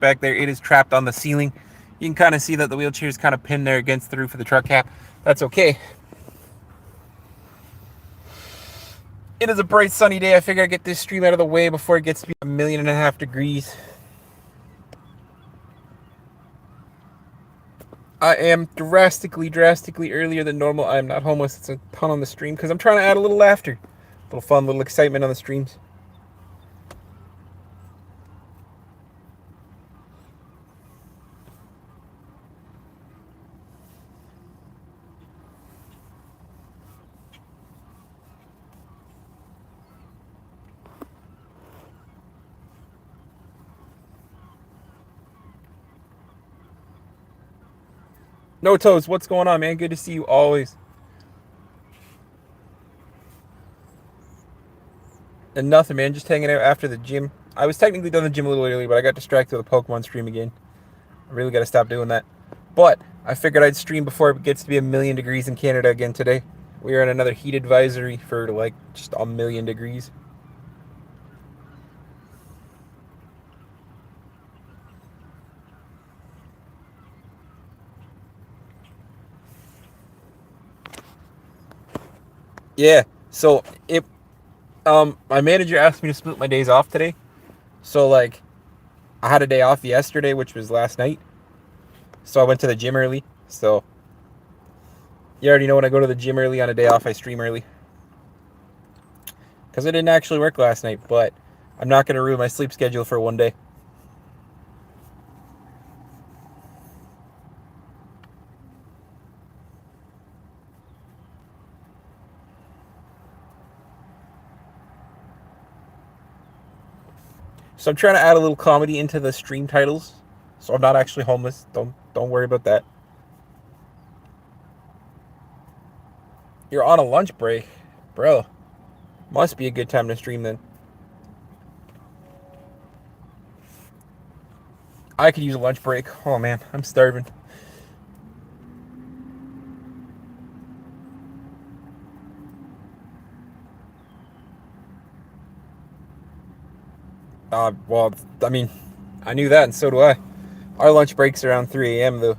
back there. It is trapped on the ceiling. You can kind of see that the wheelchair is kind of pinned there against the roof of the truck cap. That's okay. It is a bright sunny day. I figure I get this stream out of the way before it gets to be 1.5 million degrees. I am drastically earlier than normal. I am not homeless. It's a ton on the stream because I'm trying to add a little laughter, a little fun, a little excitement on the streams. No Toes, what's going on, man? Good to see you always. And nothing, man. Just hanging out after the gym. I was technically done the gym a little early, but I got distracted with a Pokemon stream again. I really got to stop doing that. But I figured I'd stream before it gets to be 1 million degrees in Canada again today. We are in another heat advisory for like just 1 million degrees. Yeah. So my manager asked me to split my days off today. So like I had a day off yesterday, which was last night. So I went to the gym early. So you already know when I go to the gym early on a day off, I stream early. Because I didn't actually work last night, but I'm not going to ruin my sleep schedule for one day. So I'm trying to add a little comedy into the stream titles. So I'm not actually homeless. Don't worry about that. You're on a lunch break, bro. Must be a good time to stream then. I could use a lunch break. Oh man, I'm starving. Well, I mean, I knew that, and so do I. Our lunch break's around 3 a.m. though.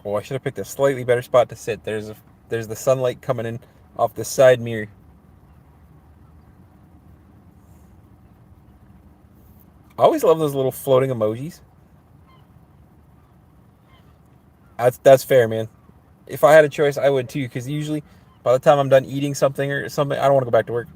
Oh, I should have picked a slightly better spot to sit. There's the sunlight coming in off the side mirror. I always love those little floating emojis. That's fair, man. If I had a choice, I would too. Because usually, by the time I'm done eating something or something, I don't want to go back to work.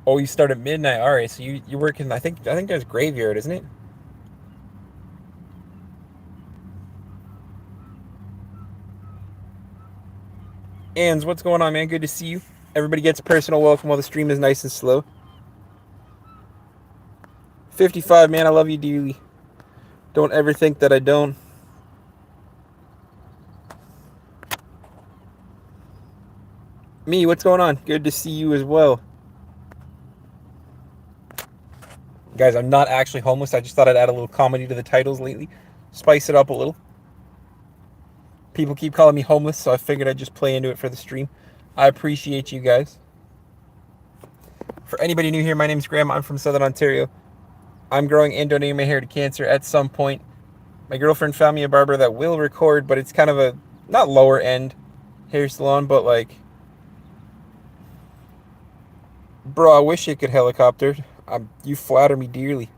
Oh, you start at midnight. All right, so you're working. I think there's graveyard, isn't it? Ands, what's going on, man? Good to see you. Everybody gets a personal welcome while the stream is nice and slow. 55, man. I love you dearly. Don't ever think that I don't. Me, what's going on? Good to see you as well. Guys, I'm not actually homeless. I just thought I'd add a little comedy to the titles lately. Spice it up a little. People keep calling me homeless, so I figured I'd just play into it for the stream. I appreciate you guys. For anybody new here, my name's Graham. I'm from Southern Ontario. I'm growing and donating my hair to cancer at some point. My girlfriend found me a barber that will record, but it's kind of a, not lower end hair salon, but like, bro, I wish it could helicopter. You flatter me dearly.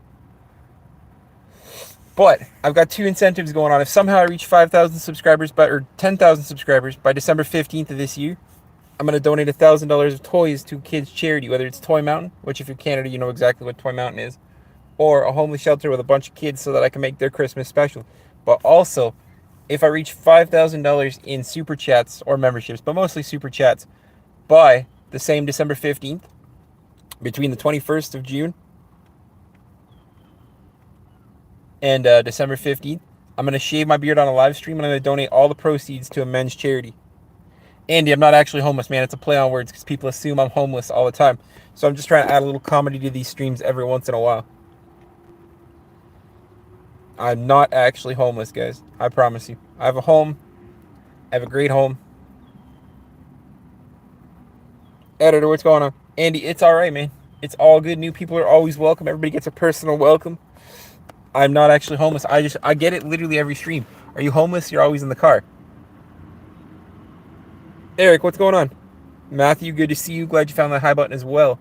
But I've got two incentives going on. If somehow I reach 5,000 subscribers or 10,000 subscribers by December 15th of this year, I'm going to donate $1,000 of toys to kids' charity, whether it's Toy Mountain, which if you're Canada, you know exactly what Toy Mountain is, or a homeless shelter with a bunch of kids so that I can make their Christmas special. But also, if I reach $5,000 in super chats or memberships, but mostly super chats, by the same December 15th, between the 21st of June and December 15th, I'm going to shave my beard on a live stream, and I'm going to donate all the proceeds to a men's charity. Andy, I'm not actually homeless, man. It's a play on words because people assume I'm homeless all the time. So I'm just trying to add a little comedy to these streams every once in a while. I'm not actually homeless, guys. I promise you. I have a home. I have a great home. Editor, what's going on? Andy, it's all right, man. It's all good. New people are always welcome. Everybody gets a personal welcome. I'm not actually homeless. I get it literally every stream. Are you homeless? You're always in the car. Eric, what's going on? Matthew, good to see you. Glad you found that high button as well.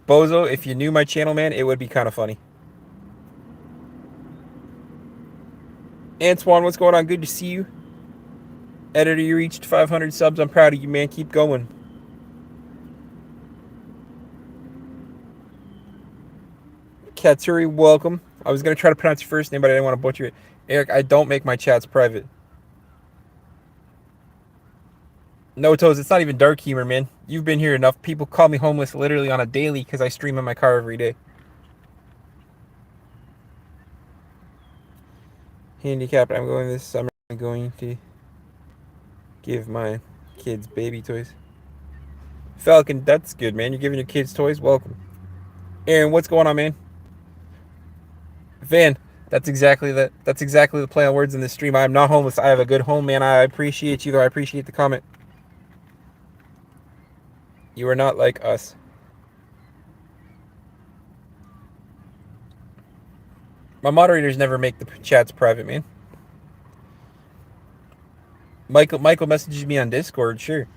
Bozo, if you knew my channel, man, it would be kind of funny. Antoine, what's going on? Good to see you. Editor, you reached 500 subs. I'm proud of you, man. Keep going. Katsuri, welcome. I was going to try to pronounce your first name, but I didn't want to butcher it. Eric, I don't make my chats private. No Toes, it's not even dark humor, man. You've been here enough. People call me homeless literally on a daily because I stream in my car every day. Handicapped, I'm going this summer. I'm going to give my kids baby toys. Falcon, that's good, man. You're giving your kids toys? Welcome. Aaron, what's going on, man? Van, that's exactly the play on words in this stream. I am not homeless. I have a good home, man. I appreciate you, though. I appreciate the comment. You are not like us. My moderators never make the chats private, man. Michael messages me on Discord, sure.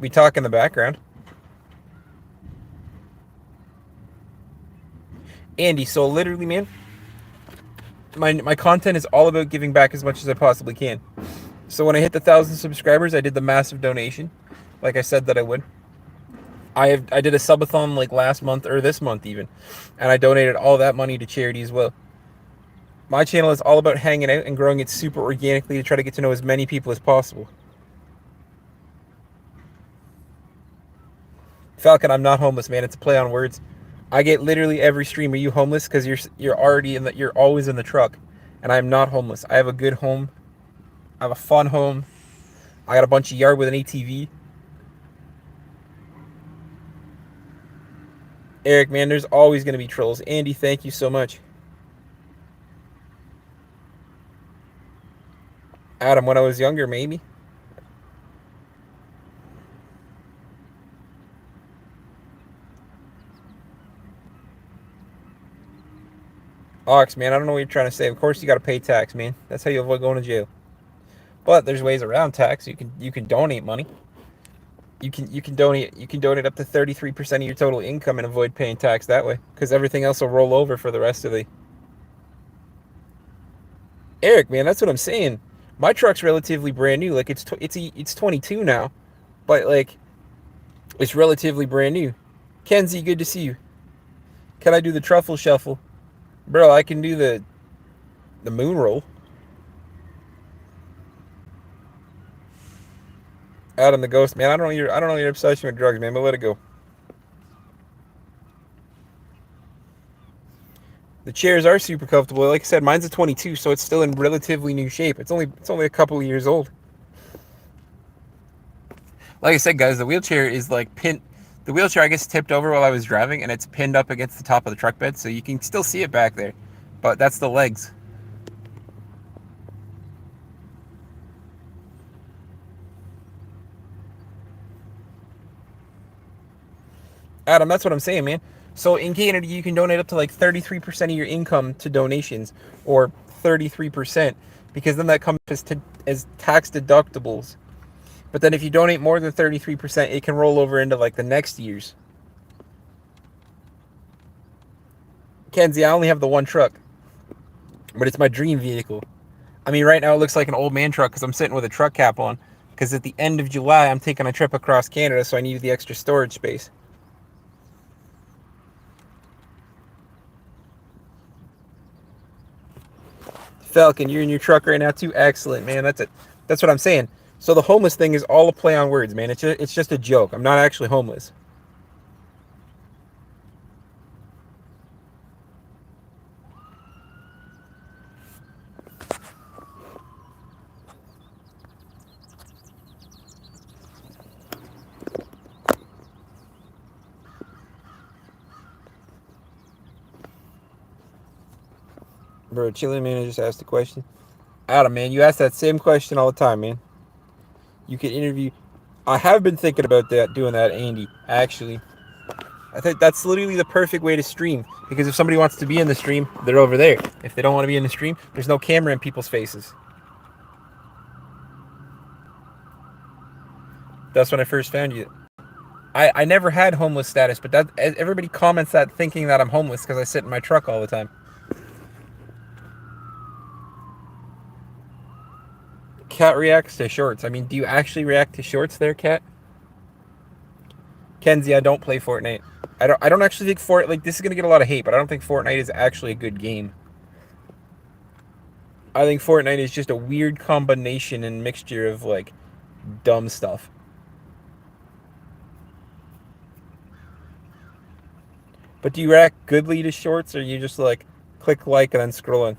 We talk in the background. Andy, so literally, man, my content is all about giving back as much as I possibly can. So when I hit the 1,000 subscribers, I did the massive donation, like I said that I would. I did a subathon like last month or this month even, and I donated all that money to charity as well. My channel is all about hanging out and growing it super organically to try to get to know as many people as possible. Falcon, I'm not homeless, man. It's a play on words. I get literally every stream. Are you homeless? Because you're always in the truck, and I'm not homeless. I have a good home. I have a fun home. I got a bunch of yard with an ATV. Eric, man, there's always going to be trolls. Andy, thank you so much. Adam, when I was younger, maybe. Ox, man, I don't know what you're trying to say. Of course you got to pay tax, man. That's how you avoid going to jail. But there's ways around tax. You can donate money. You can donate up to 33% of your total income and avoid paying tax that way, because everything else will roll over for the rest of the. Eric, man, that's what I'm saying. My truck's relatively brand new. Like it's 22 now, but like it's relatively brand new. Kenzie, good to see you. Can I do the truffle shuffle? Bro, I can do the moon roll. Adam the ghost, man. I don't know your obsession with drugs, man, but let it go. The chairs are super comfortable. Like I said, mine's a 22, so it's still in relatively new shape. It's only a couple of years old. Like I said, guys, the wheelchair is like pinned. The wheelchair, I guess, tipped over while I was driving, and it's pinned up against the top of the truck bed, so you can still see it back there. But that's the legs. Adam, that's what I'm saying, man. So in Canada, you can donate up to like 33% of your income to donations, or 33%, because then that comes as tax deductibles. But then if you donate more than 33%, it can roll over into like the next year's. Kenzie, I only have the one truck, but it's my dream vehicle. I mean, right now it looks like an old man truck because I'm sitting with a truck cap on, because at the end of July, I'm taking a trip across Canada, so I needed the extra storage space. Falcon, you're in your truck right now too? Excellent, man. That's it. That's what I'm saying. So the homeless thing is all a play on words, man. It's just a joke. I'm not actually homeless. Bro, Chili Man just asked a question. Adam, man, you ask that same question all the time, man. You could interview. I have been thinking about that, doing that, Andy. Actually, I think that's literally the perfect way to stream. Because if somebody wants to be in the stream, they're over there. If they don't want to be in the stream, there's no camera in people's faces. That's when I first found you. I never had homeless status, but that everybody comments that thinking that I'm homeless because I sit in my truck all the time. Cat reacts to shorts. I mean, do you actually react to shorts there, Cat? Kenzie, I don't play Fortnite. I don't actually think Fortnite, like, this is gonna get a lot of hate, but I don't think Fortnite is actually a good game. I think Fortnite is just a weird combination and mixture of like dumb stuff. But do you react goodly to shorts, or you just like click like and then scrolling?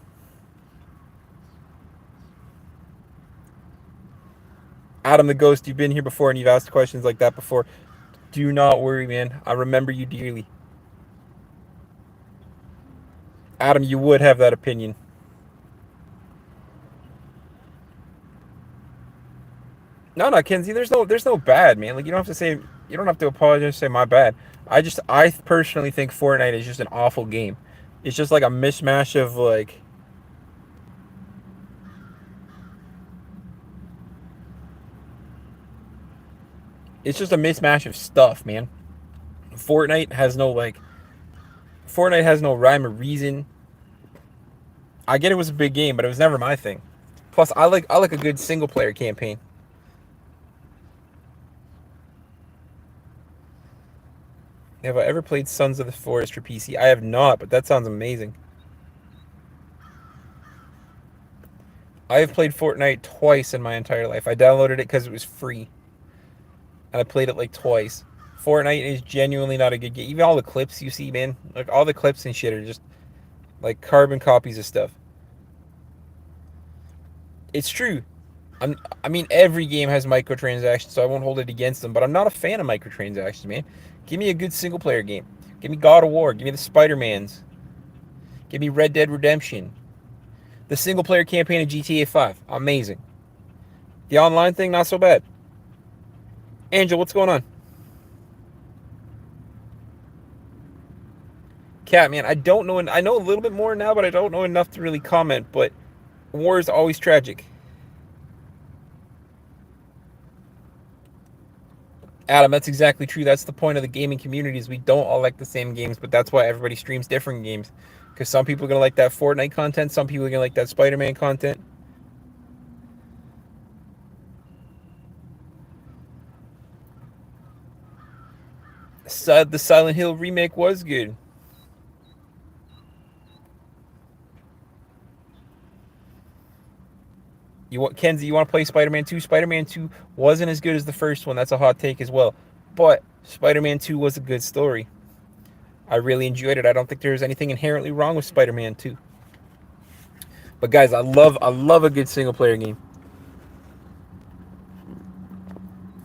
Adam the Ghost, you've been here before and you've asked questions like that before. Do not worry, man. I remember you dearly. Adam, you would have that opinion. No, no, Kenzie. There's no bad, man. Like you don't have to say, you don't have to apologize and say my bad. I personally think Fortnite is just an awful game. It's just like a mishmash of like, it's just a mismatch of stuff, man. Fortnite has no like, Fortnite has no rhyme or reason. I get it was a big game, but it was never my thing. Plus, I like a good single player campaign. Have I ever played Sons of the Forest for PC? I have not, but that sounds amazing. I have played Fortnite twice in my entire life. I downloaded it because it was free, and I played it like twice. Fortnite is genuinely not a good game. Even all the clips you see, man, like all the clips and shit are just like carbon copies of stuff. It's true. I mean, every game has microtransactions, so I won't hold it against them. But I'm not a fan of microtransactions, man. Give me a good single player game. Give me God of War. Give me the Spider Mans. Give me Red Dead Redemption. The single player campaign of GTA 5, amazing. The online thing, not so bad. Angel, what's going on? Cat, man, I don't know. I know a little bit more now, but I don't know enough to really comment. But war is always tragic. Adam, that's exactly true. That's the point of the gaming community is we don't all like the same games, but that's why everybody streams different games. Because some people are going to like that Fortnite content, some people are going to like that Spider-Man content. The Silent Hill remake was good. You want Kenzie, you want to play Spider-Man 2? Spider-Man 2 wasn't as good as the first one. That's a hot take as well. But Spider-Man 2 was a good story. I really enjoyed it. I don't think there's anything inherently wrong with Spider-Man 2. But guys, I love a good single player game.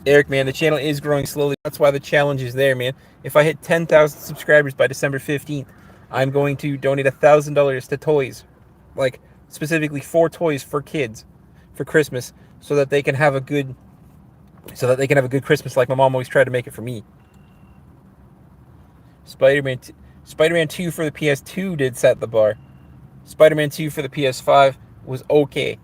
Eric, man, the channel is growing slowly. That's why the challenge is there, man. If I hit 10,000 subscribers by December 15th, I'm going to donate $1,000 to toys. Like, specifically 4 toys for kids for Christmas so that they can have a good Christmas like my mom always tried to make it for me. Spider-Man 2 for the PS2 did set the bar. Spider-Man 2 for the PS5 was okay.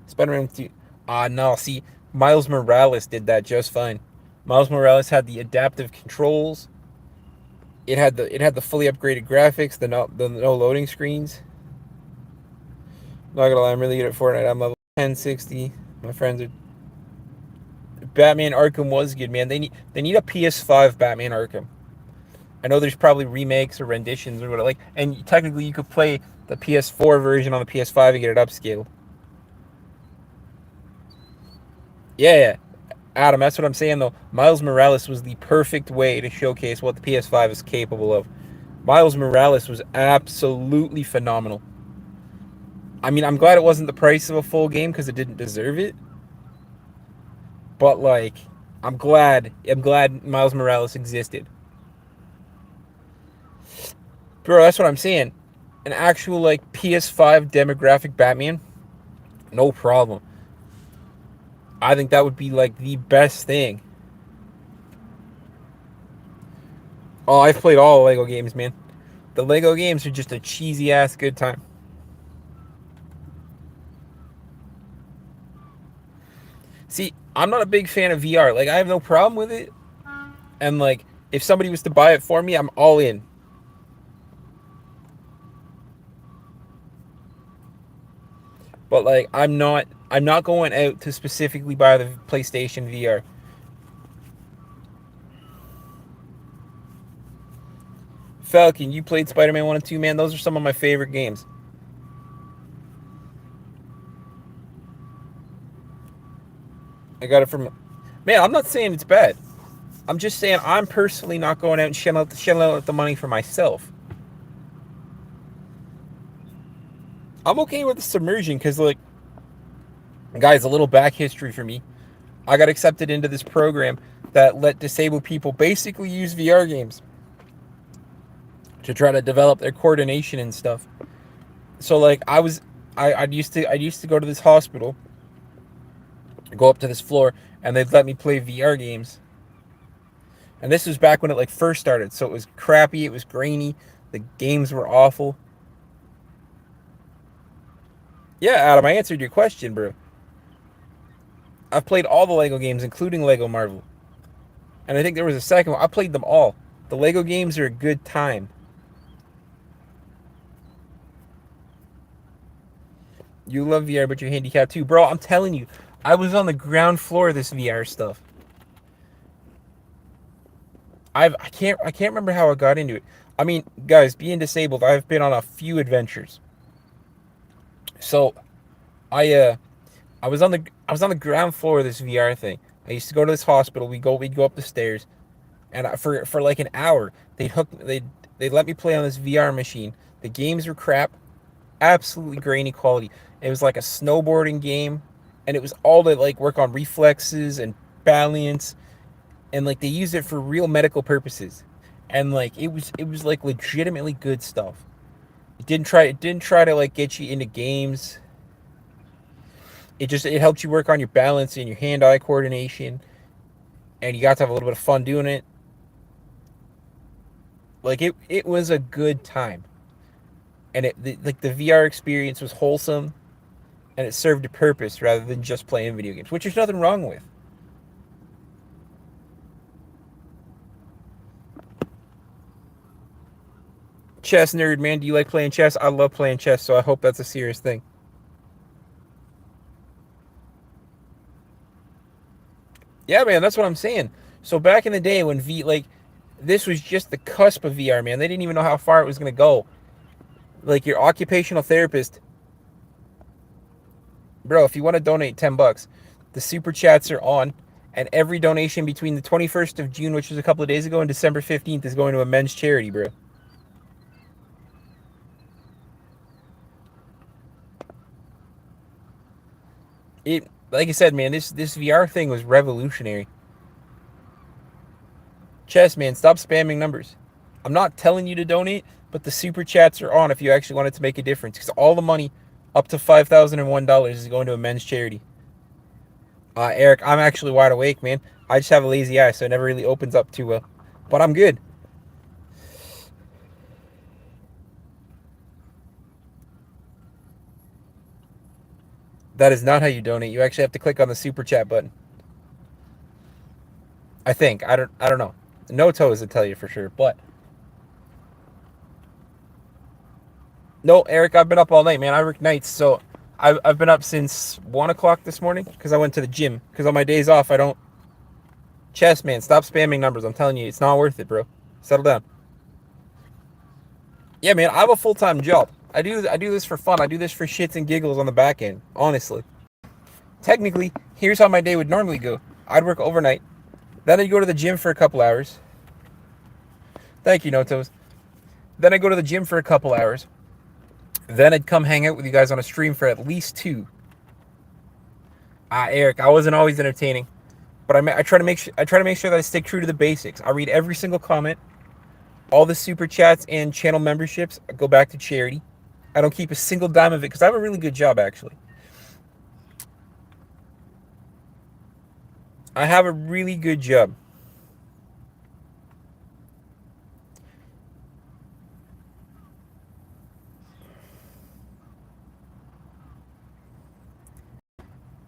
Spider-Man 2. No, see, Miles Morales did that just fine. Miles Morales had the adaptive controls. It had the fully upgraded graphics, the no loading screens. Not gonna lie, I'm really good at Fortnite. I'm level 1060. My friends are. Batman Arkham was good, man. They need a PS5 Batman Arkham. I know there's probably remakes or renditions or whatever. Like, and technically you could play the PS4 version on the PS5 and get it upscaled. Yeah, yeah. Adam, that's what I'm saying though. Miles Morales was the perfect way to showcase what the PS5 is capable of. Miles Morales was absolutely phenomenal. I mean, I'm glad it wasn't the price of a full game because it didn't deserve it. But like, I'm glad Miles Morales existed. Bro, that's what I'm saying. An actual like PS5 demographic Batman, no problem. I think that would be like the best thing. Oh, I've played all the Lego games, man. The Lego games are just a cheesy ass good time. See, I'm not a big fan of VR. Like, I have no problem with it. And like, if somebody was to buy it for me, I'm all in. But like, I'm not going out to specifically buy the PlayStation VR. Falcon, you played Spider-Man 1 and 2, man. Those are some of my favorite games. I got it from... Man, I'm not saying it's bad. I'm just saying I'm personally not going out and shelling out the money for myself. I'm okay with the submersion because, like, guys, a little back history for me. I got accepted into this program that let disabled people basically use VR games to try to develop their coordination and stuff. So like I used to go to this hospital, go up to this floor, and they'd let me play VR games. And this was back when it like first started, so it was crappy, it was grainy, the games were awful. Yeah, Adam, I answered your question, bro. I've played all the Lego games, including Lego Marvel. And I think there was a second one. I played them all. The Lego games are a good time. You love VR, but you're handicapped too. Bro, I'm telling you, I was on the ground floor of this VR stuff. I can't remember how I got into it. I mean, guys, being disabled, I've been on a few adventures. So I I was on the ground floor of this VR thing. I used to go to this hospital. We'd go up the stairs, and for like an hour, they'd let me play on this VR machine. The games were crap, absolutely grainy quality. It was like a snowboarding game, and it was all to like work on reflexes and balance, and like they used it for real medical purposes, and like it was like legitimately good stuff. It didn't try to like get you into games. It helped you work on your balance and your hand-eye coordination, and you got to have a little bit of fun doing it. Like it was a good time, and like the VR experience was wholesome, and it served a purpose rather than just playing video games, which there's nothing wrong with. Chess nerd, man, do you like playing chess? I love playing chess, so I hope that's a serious thing. Yeah, man, that's what I'm saying. So back in the day when this was just the cusp of VR, man. They didn't even know how far it was gonna go. Like your occupational therapist, bro. If you want to donate $10, the super chats are on, and every donation between the 21st of June, which was a couple of days ago, and December 15th is going to a men's charity, bro. Like I said, man, this VR thing was revolutionary. Chess, man, stop spamming numbers. I'm not telling you to donate, but the super chats are on if you actually want it to make a difference. Because all the money up to $5,001 is going to a men's charity. Eric, I'm actually wide awake, man. I just have a lazy eye, so it never really opens up too well. But I'm good. That is not how you donate. You actually have to click on the super chat button. I think. I don't know. No toes to tell you for sure, but no, Eric, I've been up all night, man. I work nights, so I've been up since 1 o'clock this morning because I went to the gym. Because on my days off, I don't. Chess, man, stop spamming numbers. I'm telling you, it's not worth it, bro. Settle down. Yeah, man, I have a full time job. I do this for fun. I do this for shits and giggles on the back end. Honestly, technically, here's how my day would normally go. I'd work overnight, then I'd go to the gym for a couple hours. Thank you, Notos. Then I'd go to the gym for a couple hours. Then I'd come hang out with you guys on a stream for at least two. Eric, I wasn't always entertaining, but I try to make sure that I stick true to the basics. I read every single comment. All the super chats and channel memberships go back to charity. I don't keep a single dime of it because I have a really good job, actually. I have a really good job.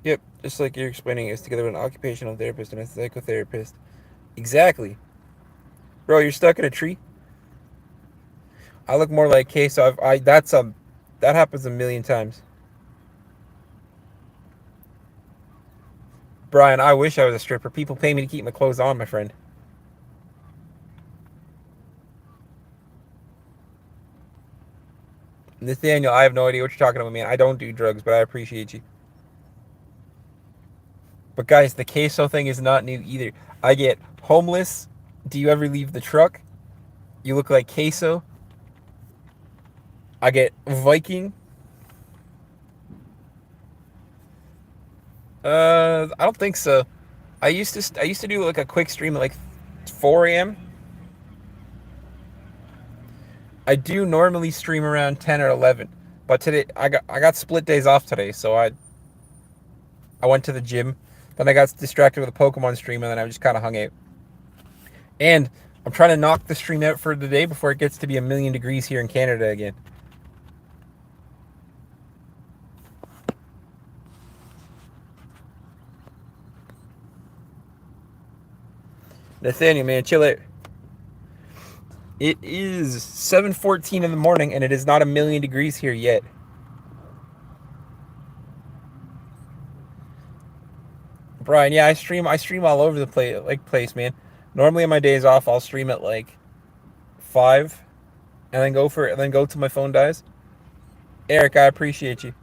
Yep, just like you're explaining, it's together with an occupational therapist and a psychotherapist. Exactly. Bro, you're stuck in a tree? I look more like Queso. That happens a million times. Brian, I wish I was a stripper. People pay me to keep my clothes on, my friend. Nathaniel, I have no idea what you're talking about, man. I don't do drugs, but I appreciate you. But guys, the Queso thing is not new either. I get homeless. Do you ever leave the truck? You look like Queso. I get Viking. I don't think so. I used to do like a quick stream at like 4 a.m. I do normally stream around 10 or 11, but today I got split days off today, so I went to the gym, then I got distracted with a Pokemon stream, and then I just kind of hung out. And I'm trying to knock the stream out for the day before it gets to be a million degrees here in Canada again. Nathaniel, man, chill out. It is 7:14 in the morning, and it is not a million degrees here yet. Brian, yeah, I stream all over the place, man. Normally on my days off, I'll stream at like 5, and then go till my phone dies. Eric, I appreciate you.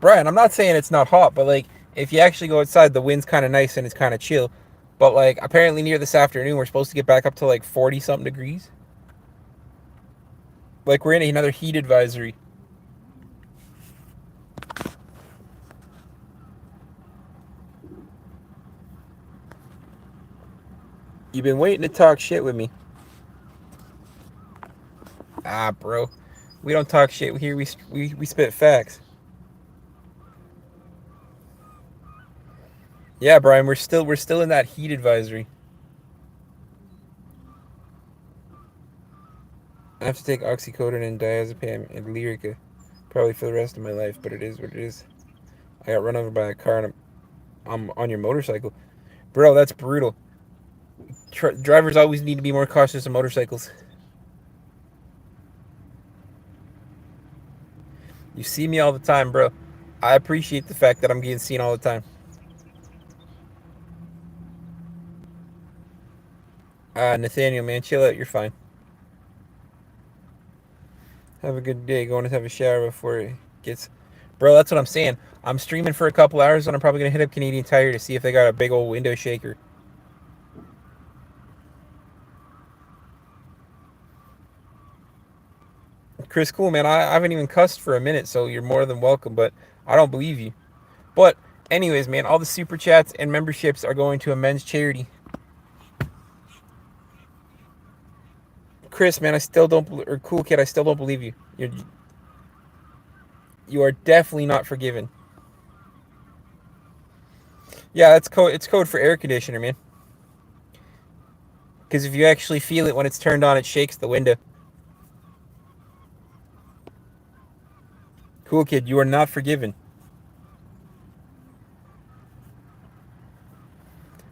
Brian, I'm not saying it's not hot, but like if you actually go outside, the wind's kind of nice and it's kind of chill. But like apparently near this afternoon, we're supposed to get back up to like 40 something degrees. Like we're in another heat advisory. You've been waiting to talk shit with me. Ah, bro. We don't talk shit here. We spit facts. Yeah, Brian, we're still in that heat advisory. I have to take oxycodone and diazepam and Lyrica, probably for the rest of my life. But it is what it is. I got run over by a car and I'm on your motorcycle, bro. That's brutal. Drivers always need to be more cautious of motorcycles. You see me all the time, bro. I appreciate the fact that I'm getting seen all the time. Nathaniel, man, chill out. You're fine. Have a good day. Going to have a shower before it gets. Bro, that's what I'm saying. I'm streaming for a couple hours, and I'm probably gonna hit up Canadian Tire to see if they got a big old window shaker. Chris, cool, man. I haven't even cussed for a minute, so you're more than welcome. But I don't believe you. But anyways, man, all the super chats and memberships are going to a men's charity. Chris, man, I still don't. Or cool kid, I still don't believe you. You are definitely not forgiven. Yeah, that's code. It's code for air conditioner, man. Because if you actually feel it when it's turned on, it shakes the window. Cool kid, you are not forgiven.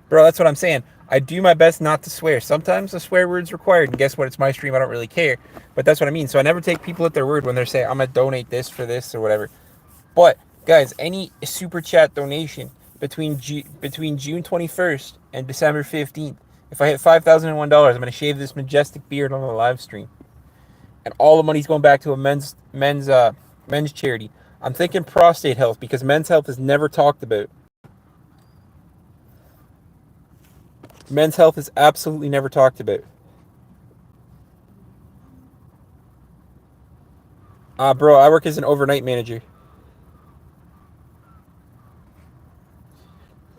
Bro, that's what I'm saying. I do my best not to swear. Sometimes a swear word's required, and guess what? It's my stream. I don't really care. But that's what I mean. So I never take people at their word when they're saying, I'm going to donate this for this or whatever. But, guys, any super chat donation between June 21st and December 15th, if I hit $5,001, I'm going to shave this majestic beard on the live stream. And all the money's going back to a men's charity. I'm thinking prostate health because men's health is never talked about. Men's health is absolutely never talked about. Bro, I work as an overnight manager.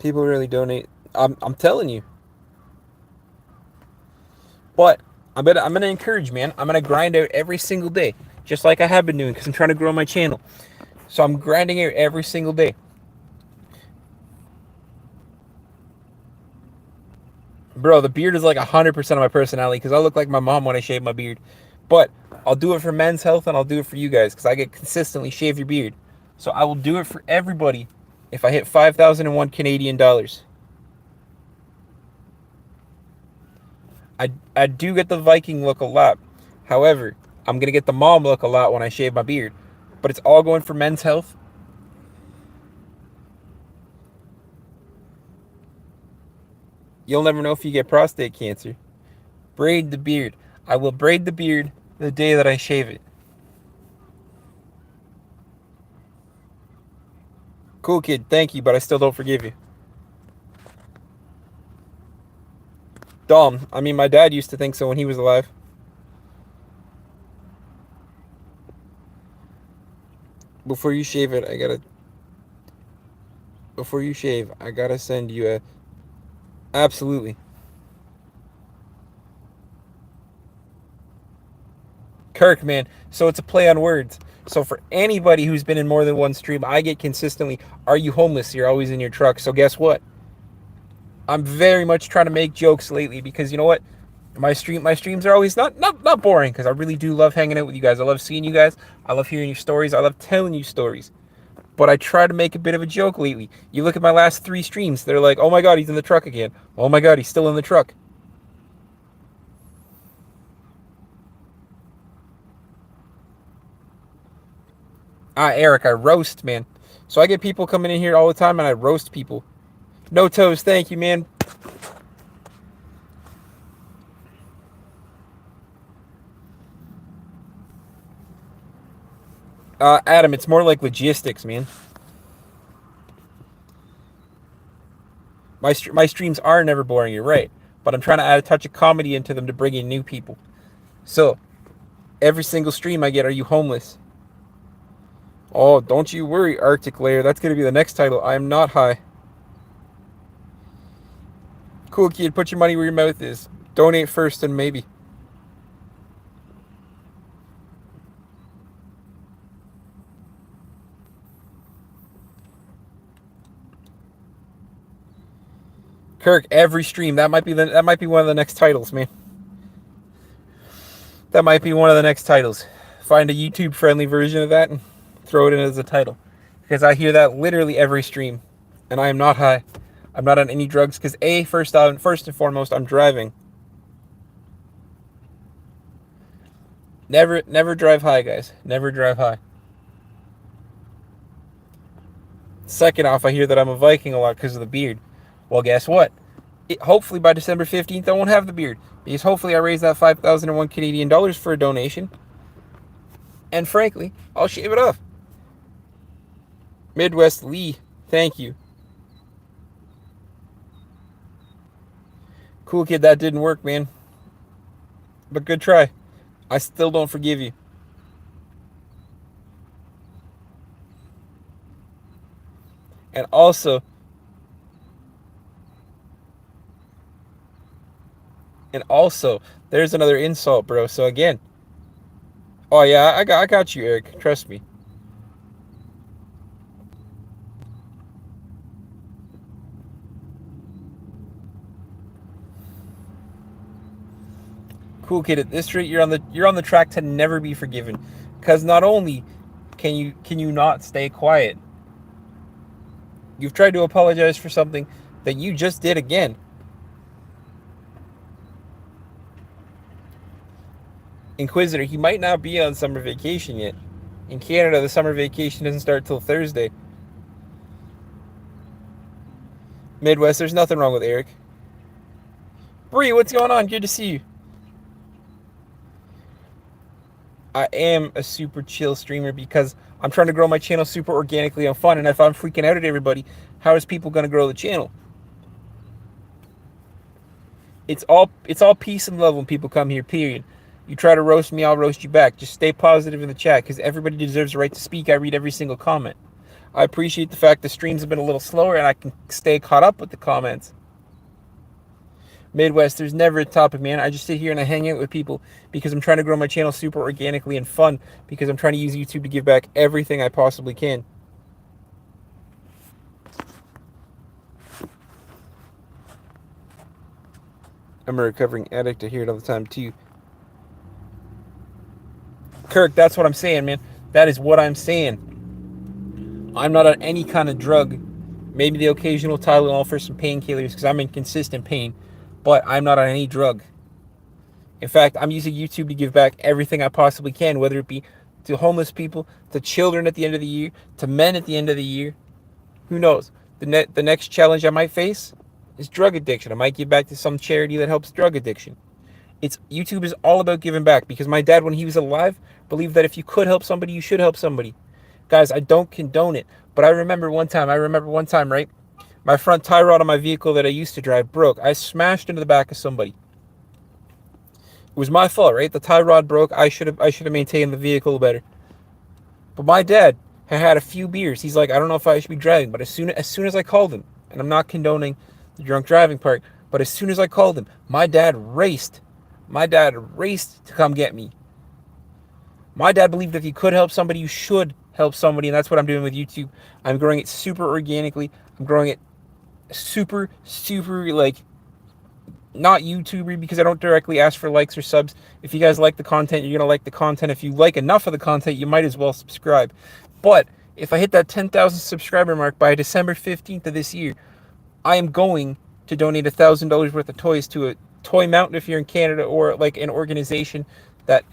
People really donate. I'm telling you. But I'm gonna encourage, man. I'm gonna grind out every single day, just like I have been doing, because I'm trying to grow my channel. So I'm grinding out every single day. Bro, the beard is like 100% of my personality, because I look like my mom when I shave my beard. But I'll do it for men's health, and I'll do it for you guys, because I get consistently shave your beard. So I will do it for everybody if I hit 5,001 Canadian dollars. I do get the Viking look a lot. However, I'm going to get the mom look a lot when I shave my beard. But it's all going for men's health. You'll never know if you get prostate cancer. Braid the beard. I will braid the beard the day that I shave it. Cool, kid. Thank you, but I still don't forgive you. Dumb. I mean, my dad used to think so when he was alive. Before you shave it, Before you shave, I gotta send you a... Absolutely. Kirk, man. So it's a play on words. So for anybody who's been in more than one stream, I get consistently, are you homeless? You're always in your truck. So guess what? I'm very much trying to make jokes lately, because you know what? My streams are always not boring, because I really do love hanging out with you guys. I love seeing you guys. I love hearing your stories. I love telling you stories. But I try to make a bit of a joke lately. You look at my last 3 streams, they're like, oh my god, he's in the truck again. Oh my god, he's still in the truck. Eric, I roast, man. So I get people coming in here all the time, and I roast people. No toes, thank you, man. Adam, it's more like logistics, man. My streams are never boring, you're right. But I'm trying to add a touch of comedy into them to bring in new people. So, every single stream I get, are you homeless? Oh, don't you worry, Arctic Layer. That's going to be the next title. I am not high. Cool, kid. Put your money where your mouth is. Donate first and maybe. Kirk, every stream. That might be one of the next titles, man. That might be one of the next titles. Find a YouTube friendly version of that and throw it in as a title. Because I hear that literally every stream. And I am not high. I'm not on any drugs, because first and foremost, I'm driving. Never drive high, guys. Never drive high. Second off, I hear that I'm a Viking a lot because of the beard. Well, guess what? Hopefully by December 15th, I won't have the beard, because hopefully I raise that 5,001 Canadian dollars for a donation. And frankly, I'll shave it off. Midwest Lee, thank you. Cool, kid, that didn't work, man. But good try. I still don't forgive you. And also, there's another insult, bro. So again, oh yeah, I got you, Eric. Trust me. Cool, kid. At this rate, you're on the track to never be forgiven, because not only can you not stay quiet, you've tried to apologize for something that you just did again. Inquisitor, he might not be on summer vacation yet. In Canada, the summer vacation doesn't start till Thursday. Midwest, there's nothing wrong with Eric. Bree, what's going on? Good to see you. I am a super chill streamer because I'm trying to grow my channel super organically and fun. And if I'm freaking out at everybody, how is people going to grow the channel? It's all peace and love when people come here, period. You try to roast me, I'll roast you back. Just stay positive in the chat, because everybody deserves the right to speak. I read every single comment. I appreciate the fact the streams have been a little slower and I can stay caught up with the comments. Midwest, there's never a topic, man. I just sit here and I hang out with people because I'm trying to grow my channel super organically and fun, because I'm trying to use YouTube to give back everything I possibly can. I'm a recovering addict. I hear it all the time too. Kirk, that's what I'm saying, man. That is what I'm saying. I'm not on any kind of drug. Maybe the occasional Tylenol for some painkillers because I'm in consistent pain, but I'm not on any drug. In fact, I'm using YouTube to give back everything I possibly can, whether it be to homeless people, to children at the end of the year, to men at the end of the year. Who knows? The next challenge I might face is drug addiction. I might give back to some charity that helps drug addiction. YouTube is all about giving back, because my dad, when he was alive, believed that if you could help somebody, you should help somebody. Guys, I don't condone it, but I remember one time, right? My front tie rod on my vehicle that I used to drive broke. I smashed into the back of somebody. It was my fault, right? The tie rod broke. I should have maintained the vehicle better. But my dad had a few beers. He's like, I don't know if I should be driving, but as soon as I called him, and I'm not condoning the drunk driving part, but as soon as I called him, my dad raced. My dad raced to come get me. My dad believed if you could help somebody, you should help somebody, and that's what I'm doing with YouTube. I'm growing it super organically. I'm growing it super, like, not YouTuber, because I don't directly ask for likes or subs. If you guys like the content, you're going to like the content. If you like enough of the content, you might as well subscribe. But if I hit that 10,000 subscriber mark by December 15th of this year, I am going to donate $1,000 worth of toys to a Toy Mountain if you're in Canada, or like an organization that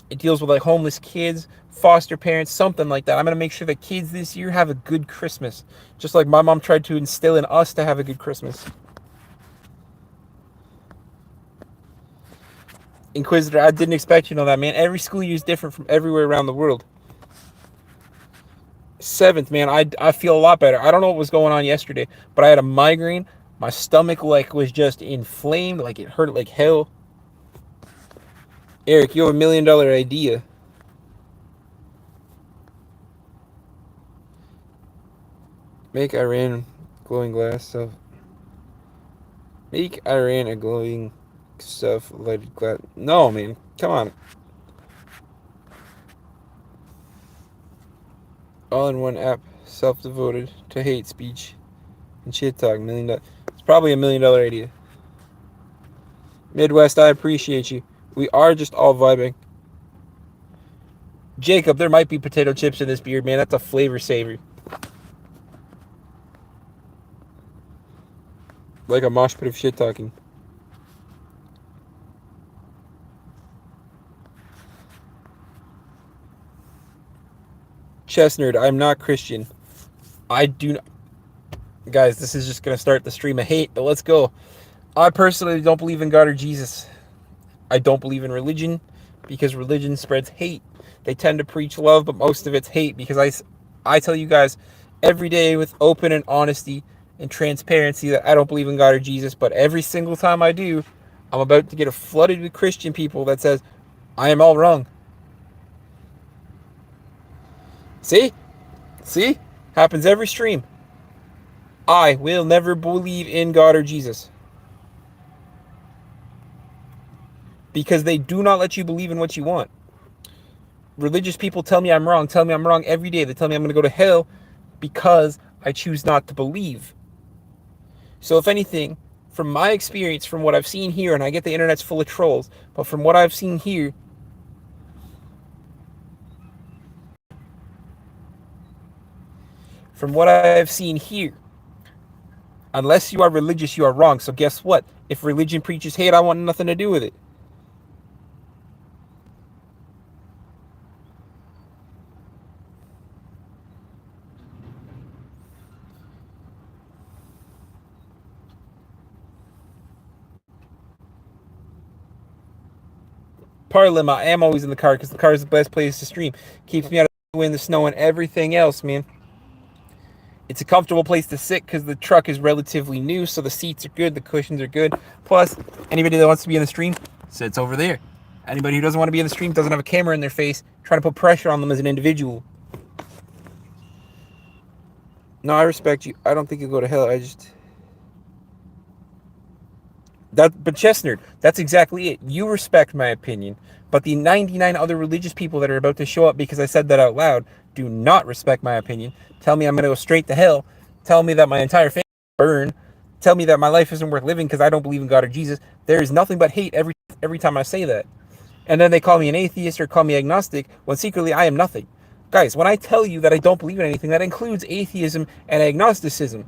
it deals with like homeless kids, foster parents, something like that. I'm going to make sure that kids this year have a good Christmas, just like my mom tried to instill in us to have a good Christmas. Inquisitor, I didn't expect you to know that, man. Every school year is different from everywhere around the world. 7th, man, I feel a lot better. I don't know what was going on yesterday, but I had a migraine. My stomach like was just inflamed, like it hurt like hell. Eric, you have $1 million idea. Make Iran glowing glass stuff. Make Iran a glowing stuff lighted glass. No, man, come on. All in one app, self-devoted to hate speech and shit talk. $1 million. It's probably $1 million idea. Midwest, I appreciate you. We are just all vibing. Jacob, there might be potato chips in this beer, man. That's a flavor saver. Like a mosh pit of shit talking. Chestnut, I'm not Christian. I do not. Guys, this is just going to start the stream of hate, but let's go. I personally don't believe in God or Jesus. I don't believe in religion, because religion spreads hate. They tend to preach love, but most of it's hate, because I tell you guys every day with open and honesty and transparency that I don't believe in God or Jesus, but every single time I do, I'm about to get flooded with Christian people that says I am all wrong. See? See? Happens every stream. I will never believe in God or Jesus, because they do not let you believe in what you want. Religious people tell me I'm wrong every day. They tell me I'm going to go to hell because I choose not to believe. So if anything, from my experience, from what I've seen here, and I get the internet's full of trolls, but from what I've seen here, unless you are religious, you are wrong. So guess what? If religion preaches hate, I want nothing to do with it. Parlem, I am always in the car, because the car is the best place to stream. Keeps me out of the wind, the snow, and everything else, man. It's a comfortable place to sit because the truck is relatively new, so the seats are good, the cushions are good. Plus, anybody that wants to be in the stream sits over there. Anybody who doesn't want to be in the stream, doesn't have a camera in their face, trying to put pressure on them as an individual. No, I respect you. I don't think you'll go to hell. But Chestnut, that's exactly it. You respect my opinion, but the 99 other religious people that are about to show up because I said that out loud do not respect my opinion. Tell me I'm going to go straight to hell. Tell me that my entire family will burn. Tell me that my life isn't worth living because I don't believe in God or Jesus. There is nothing but hate every time I say that. And then they call me an atheist or call me agnostic when secretly I am nothing. Guys, when I tell you that I don't believe in anything, that includes atheism and agnosticism.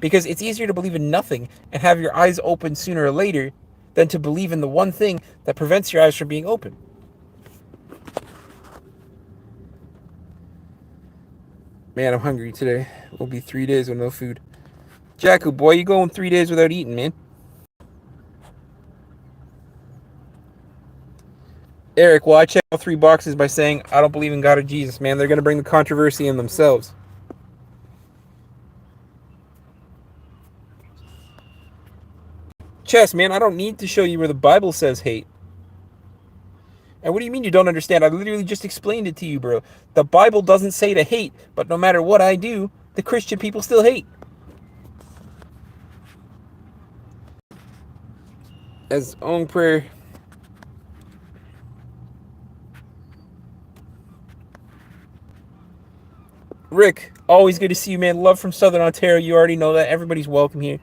Because it's easier to believe in nothing and have your eyes open sooner or later than to believe in the one thing that prevents your eyes from being open. Man, I'm hungry today. It'll be 3 days with no food. Jacko, boy, you going 3 days without eating, man. Eric, well, I checked all 3 boxes by saying I don't believe in God or Jesus, man. They're going to bring the controversy in themselves. Chess, man, I don't need to show you where the Bible says hate. And what do you mean you don't understand? I literally just explained it to you, bro. The Bible doesn't say to hate, but no matter what I do, the Christian people still hate. As own prayer. Rick, always good to see you, man. Love from Southern Ontario. You already know that. Everybody's welcome here.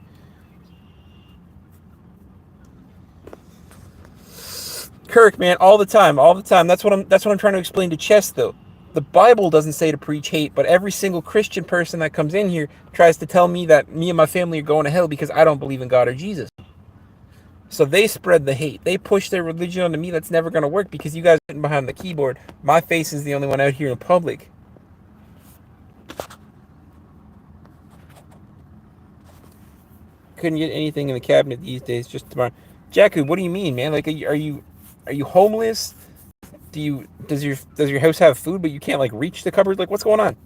Kirk, man, all the time. That's what I'm trying to explain to Chess, though. The Bible doesn't say to preach hate, but every single Christian person that comes in here tries to tell me that me and my family are going to hell because I don't believe in God or Jesus. So they spread the hate. They push their religion onto me. That's never going to work because you guys are sitting behind the keyboard. My face is the only one out here in public. Couldn't get anything in the cabinet these days. Just tomorrow. Jacku, what do you mean, man? Like, are you homeless? Does your house have food, but you can't like reach the cupboard? Like, what's going on?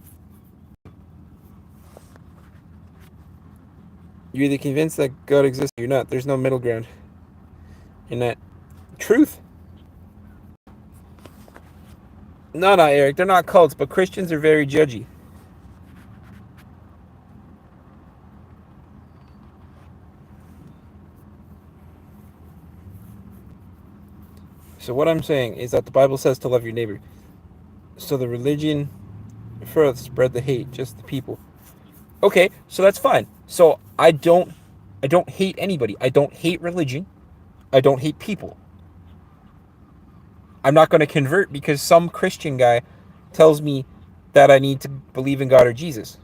You're either convinced that God exists or you're not. There's no middle ground in that. Truth. No, Eric. They're not cults, but Christians are very judgy. So what I'm saying is that the Bible says to love your neighbor. So the religion first spread the hate, just the people. Okay, so that's fine. So I don't hate anybody. I don't hate religion. I don't hate people. I'm not going to convert because some Christian guy tells me that I need to believe in God or Jesus.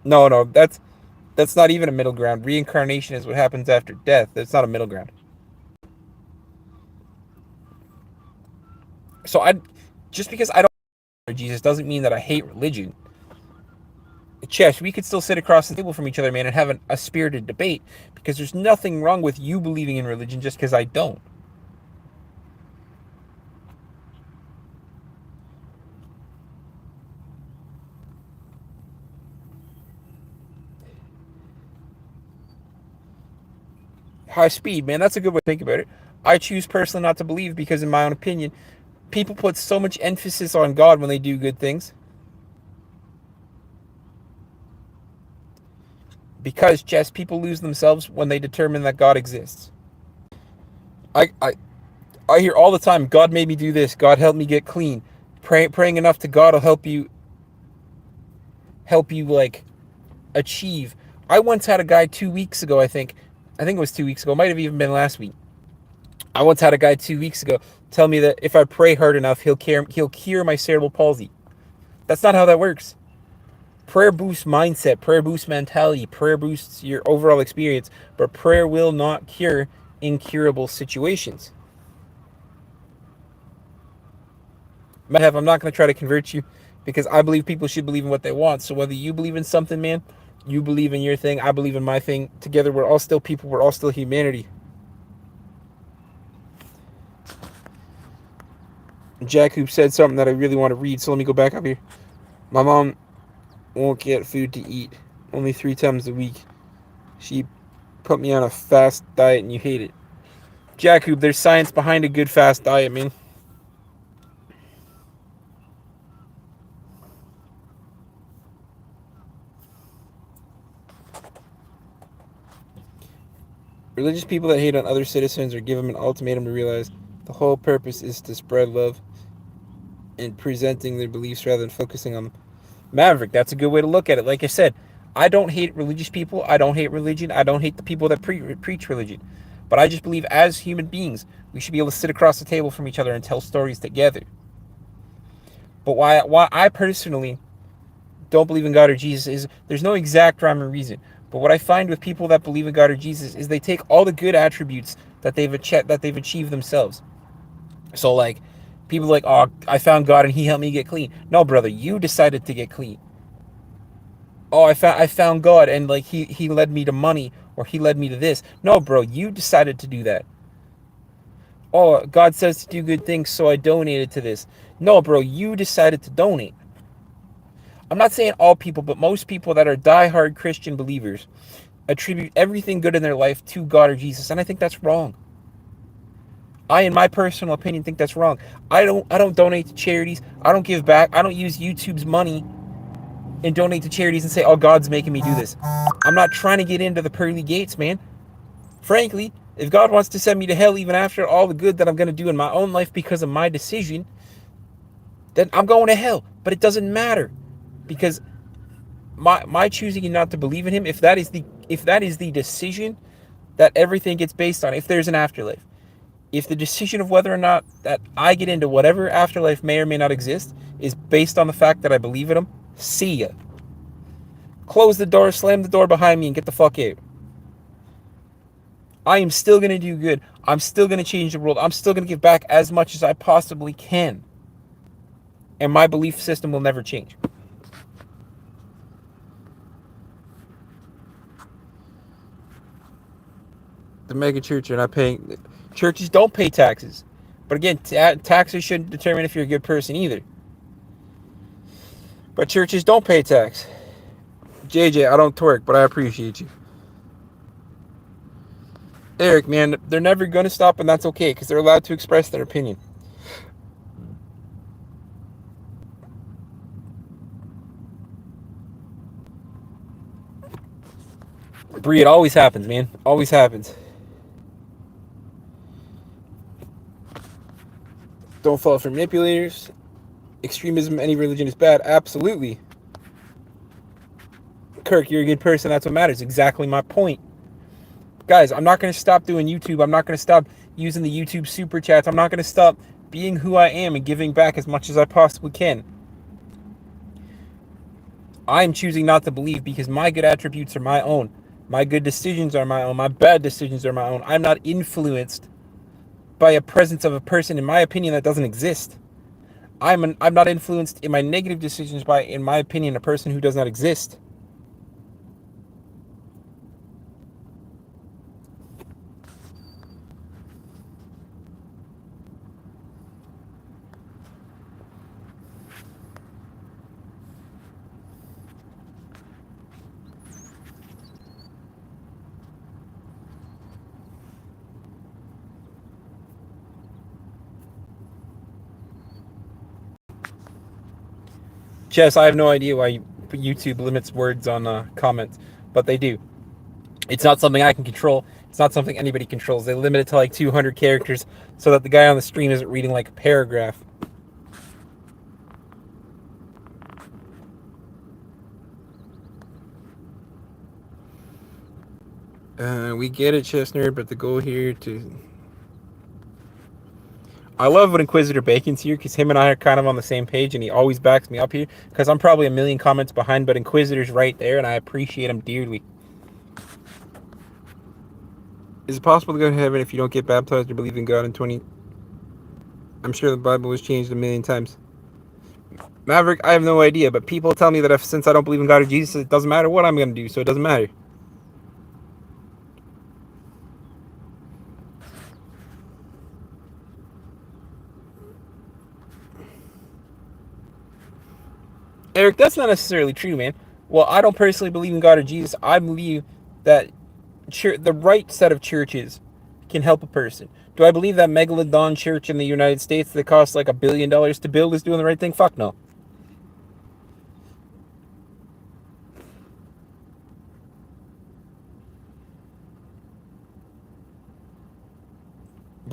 No, that's not even a middle ground. Reincarnation is what happens after death. That's not a middle ground. So just because I don't hate Jesus doesn't mean that I hate religion. Chesh, we could still sit across the table from each other, man, and have a spirited debate because there's nothing wrong with you believing in religion just because I don't. High speed, man, that's a good way to think about it. I choose personally not to believe because, in my own opinion, people put so much emphasis on God when they do good things. Because, Jess, people lose themselves when they determine that God exists. I hear all the time, God made me do this. God helped me get clean. Praying enough to God will help you like achieve. I once had a guy 2 weeks ago, I think it was 2 weeks ago, might have even been last week. I once had a guy 2 weeks ago tell me that if I pray hard enough, he'll cure my cerebral palsy. That's not how that works. Prayer boosts mindset, prayer boosts mentality, prayer boosts your overall experience, but prayer will not cure incurable situations. I'm not going to try to convert you because I believe people should believe in what they want. So whether you believe in something, man, you believe in your thing, I believe in my thing. Together, we're all still people. We're all still humanity. Jack Hoop said something that I really want to read, so let me go back up here. My mom won't get food to eat only 3 times a week. She put me on a fast diet and you hate it. Jack Hoop, there's science behind a good fast diet, man. Religious people that hate on other citizens or give them an ultimatum to realize the whole purpose is to spread love and presenting their beliefs rather than focusing on them. Maverick, that's a good way to look at it. Like I said, I don't hate religious people. I don't hate religion. I don't hate the people that preach religion. But I just believe as human beings, we should be able to sit across the table from each other and tell stories together. But why I personally don't believe in God or Jesus is there's no exact rhyme or reason. But what I find with people that believe in God or Jesus is they take all the good attributes that they've achieved themselves. So like people like, oh, I found God and He helped me get clean. No, brother, you decided to get clean. Oh, I found God and like he led me to money or He led me to this. No, bro, you decided to do that. Oh, God says to do good things, so I donated to this. No, bro, you decided to donate. I'm not saying all people, but most people that are diehard Christian believers attribute everything good in their life to God or Jesus, and I think that's wrong. In my personal opinion, think that's wrong. I don't donate to charities. I don't give back. I don't use YouTube's money and donate to charities and say, oh, God's making me do this. I'm not trying to get into the pearly gates, man. Frankly, if God wants to send me to hell even after all the good that I'm going to do in my own life because of my decision, then I'm going to hell. But it doesn't matter because my choosing not to believe in Him, if that is the decision that everything gets based on, if there's an afterlife, if the decision of whether or not that I get into whatever afterlife may or may not exist is based on the fact that I believe in Him, see ya. Close the door, slam the door behind me, and get the fuck out. I am still going to do good. I'm still going to change the world. I'm still going to give back as much as I possibly can. And my belief system will never change. The mega church are not paying. Churches don't pay taxes. But again, taxes shouldn't determine if you're a good person either. But churches don't pay tax. JJ, I don't twerk, but I appreciate you. Eric, man, they're never going to stop, and that's okay, because they're allowed to express their opinion. Bree, it always happens, man. Always happens. Don't fall for manipulators. Extremism, any religion is bad. Absolutely. Kirk, you're a good person. That's what matters. Exactly my point. Guys, I'm not going to stop doing YouTube. I'm not going to stop using the YouTube super chats. I'm not going to stop being who I am and giving back as much as I possibly can. I'm choosing not to believe because my good attributes are my own. My good decisions are my own. My bad decisions are my own. I'm not influenced by a presence of a person, in my opinion, that doesn't exist. I'm not influenced in my negative decisions by, in my opinion, a person who does not exist. Chess, I have no idea why YouTube limits words on comments, but they do. It's not something I can control. It's not something anybody controls. They limit it to like 200 characters so that the guy on the stream isn't reading like a paragraph. We get it, Chestnut, but the goal here to... I love when Inquisitor Bacon's here because him and I are kind of on the same page and he always backs me up here because I'm probably a million comments behind, but Inquisitor's right there and I appreciate him dearly. Is it possible to go to heaven if you don't get baptized or believe in God in 20... I'm sure the Bible was changed a million times. Maverick, I have no idea, but people tell me that since I don't believe in God or Jesus, it doesn't matter what I'm going to do, so it doesn't matter. Eric, that's not necessarily true, man. Well, I don't personally believe in God or Jesus. I believe that the right set of churches can help a person. Do I believe that Megalodon church in the United States that costs like $1 billion to build is doing the right thing? Fuck no.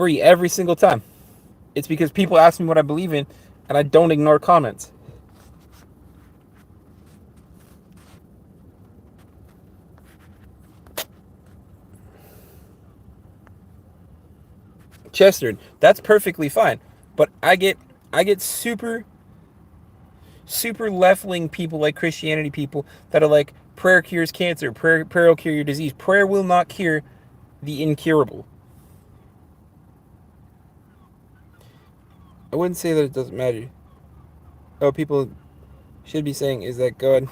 Bree, every single time. It's because people ask me what I believe in, and I don't ignore comments. Chester, that's perfectly fine. But I get super left wing people like Christianity people that are like prayer cures cancer, prayer will cure your disease. Prayer will not cure the incurable. I wouldn't say that it doesn't matter. Oh, people should be saying is that God.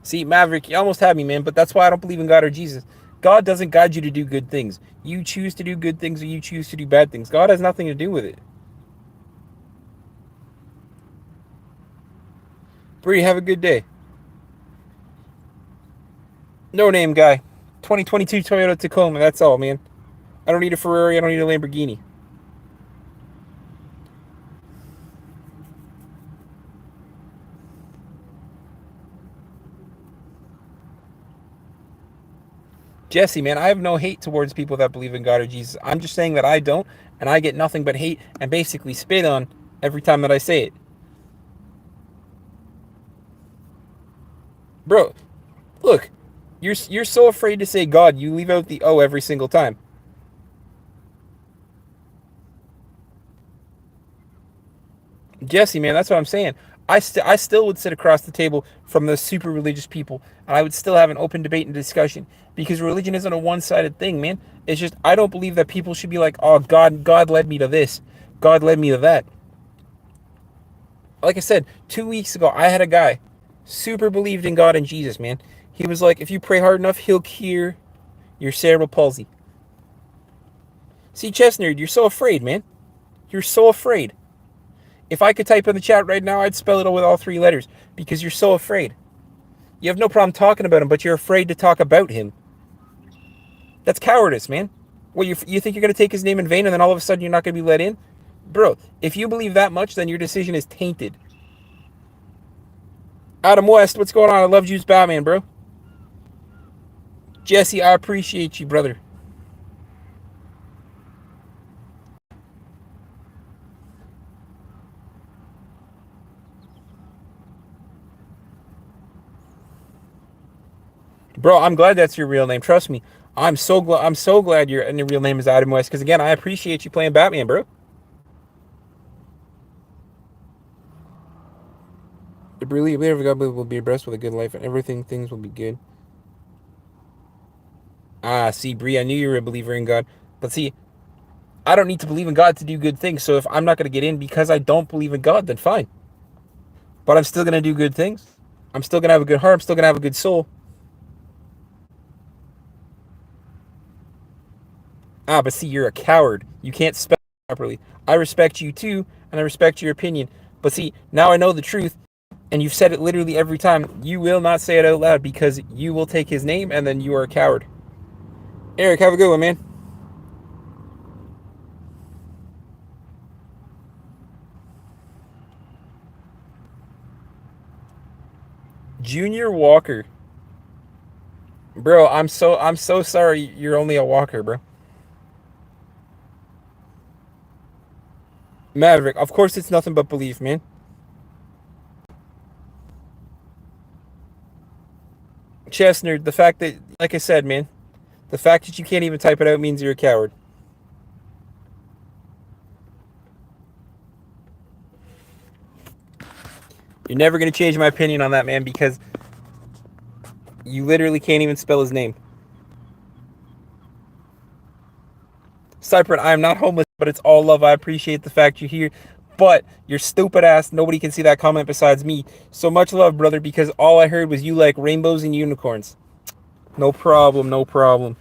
See, Maverick, you almost had me, man, but that's why I don't believe in God or Jesus. God doesn't guide you to do good things. You choose to do good things or you choose to do bad things. God has nothing to do with it. Bree, have a good day. No name guy. 2022 Toyota Tacoma, that's all, man. I don't need a Ferrari, I don't need a Lamborghini. Jesse, man, I have no hate towards people that believe in God or Jesus. I'm just saying that I don't, and I get nothing but hate and basically spit on every time that I say it. Bro, look, you're so afraid to say God, you leave out the O every single time. Jesse, man, that's what I'm saying. I still would sit across the table from those super religious people, and I would still have an open debate and discussion because religion isn't a one-sided thing, man. It's just I don't believe that people should be like, oh, God led me to this, God led me to that. Like I said, 2 weeks ago, I had a guy super believed in God and Jesus, man. He was like, if you pray hard enough, he'll cure your cerebral palsy. See, Chestnut, you're so afraid, man. You're so afraid. If I could type in the chat right now, I'd spell it with all three letters because you're so afraid. You have no problem talking about him, but you're afraid to talk about him. That's cowardice, man. Well, you think you're going to take his name in vain and then all of a sudden you're not going to be let in? Bro, if you believe that much, then your decision is tainted. Adam West, what's going on? I love Juice Batman, bro. Jesse, I appreciate you, brother. Bro, I'm glad that's your real name. Trust me. I'm so glad your real name is Adam West because again, I appreciate you playing Batman, bro. The believer of God will be blessed with a good life and everything things will be good. Ah, see, Bree, I knew you were a believer in God. But see, I don't need to believe in God to do good things. So if I'm not going to get in because I don't believe in God, then fine. But I'm still going to do good things. I'm still going to have a good heart. I'm still going to have a good soul. Ah, but see, you're a coward. You can't spell properly. I respect you too, and I respect your opinion. But see, now I know the truth, and you've said it literally every time. You will not say it out loud because you will take his name, and then you are a coward. Eric, have a good one, man. Junior Walker. Bro, I'm so sorry you're only a walker, bro. Maverick, of course it's nothing but belief, man. Chestnut, the fact that, like I said, man, the fact that you can't even type it out means you're a coward. You're never going to change my opinion on that, man, because you literally can't even spell his name. Cypher, I am not homeless, but it's all love. I appreciate the fact you're here. But you're stupid ass. Nobody can see that comment besides me. So much love, brother, because all I heard was you like rainbows and unicorns. No problem, no problem.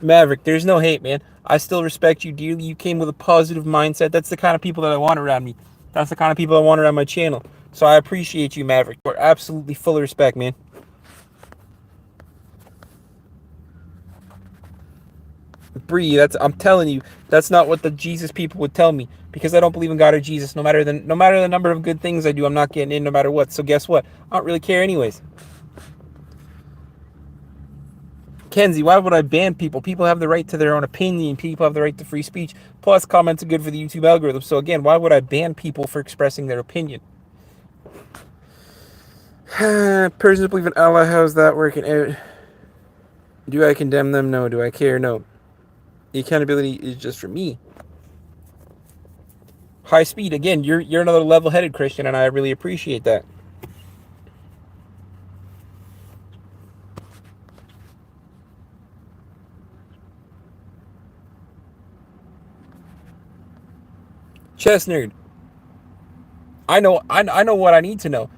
Maverick, there's no hate, man. I still respect you dearly. You came with a positive mindset. That's the kind of people that I want around me. That's the kind of people I want around my channel. So I appreciate you, Maverick. You're absolutely full of respect, man. Bree, I'm telling you, That's not what the Jesus people would tell me, because I don't believe in God or Jesus. No matter the number of good things I do, I'm not getting in no matter what. So guess what? I don't really care anyways. Kenzie, why would I ban people? People have the right to their own opinion. People have the right to free speech. Plus, comments are good for the YouTube algorithm. So again, why would I ban people for expressing their opinion? Persons who believe in Allah, how's that working out? Do I condemn them? No. Do I care? No. The accountability is just for me. High speed, again, you're another level-headed Christian, and I really appreciate that. Chess nerd. I know what I need to know.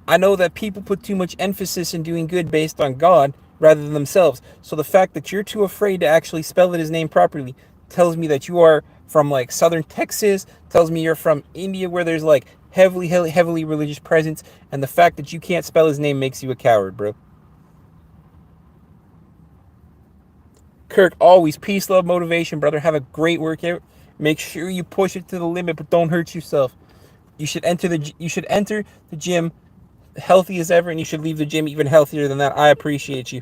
I know that people put too much emphasis in doing good based on God rather than themselves. So the fact that you're too afraid to actually spell his name properly tells me that you are from like southern Texas, tells me you're from India where there's like heavily religious presence, and the fact that you can't spell his name makes you a coward, bro. Kirk, always peace, love, motivation, brother. Have a great workout. Make sure you push it to the limit, but don't hurt yourself. You should enter the gym healthy as ever, and you should leave the gym even healthier than that. I appreciate you.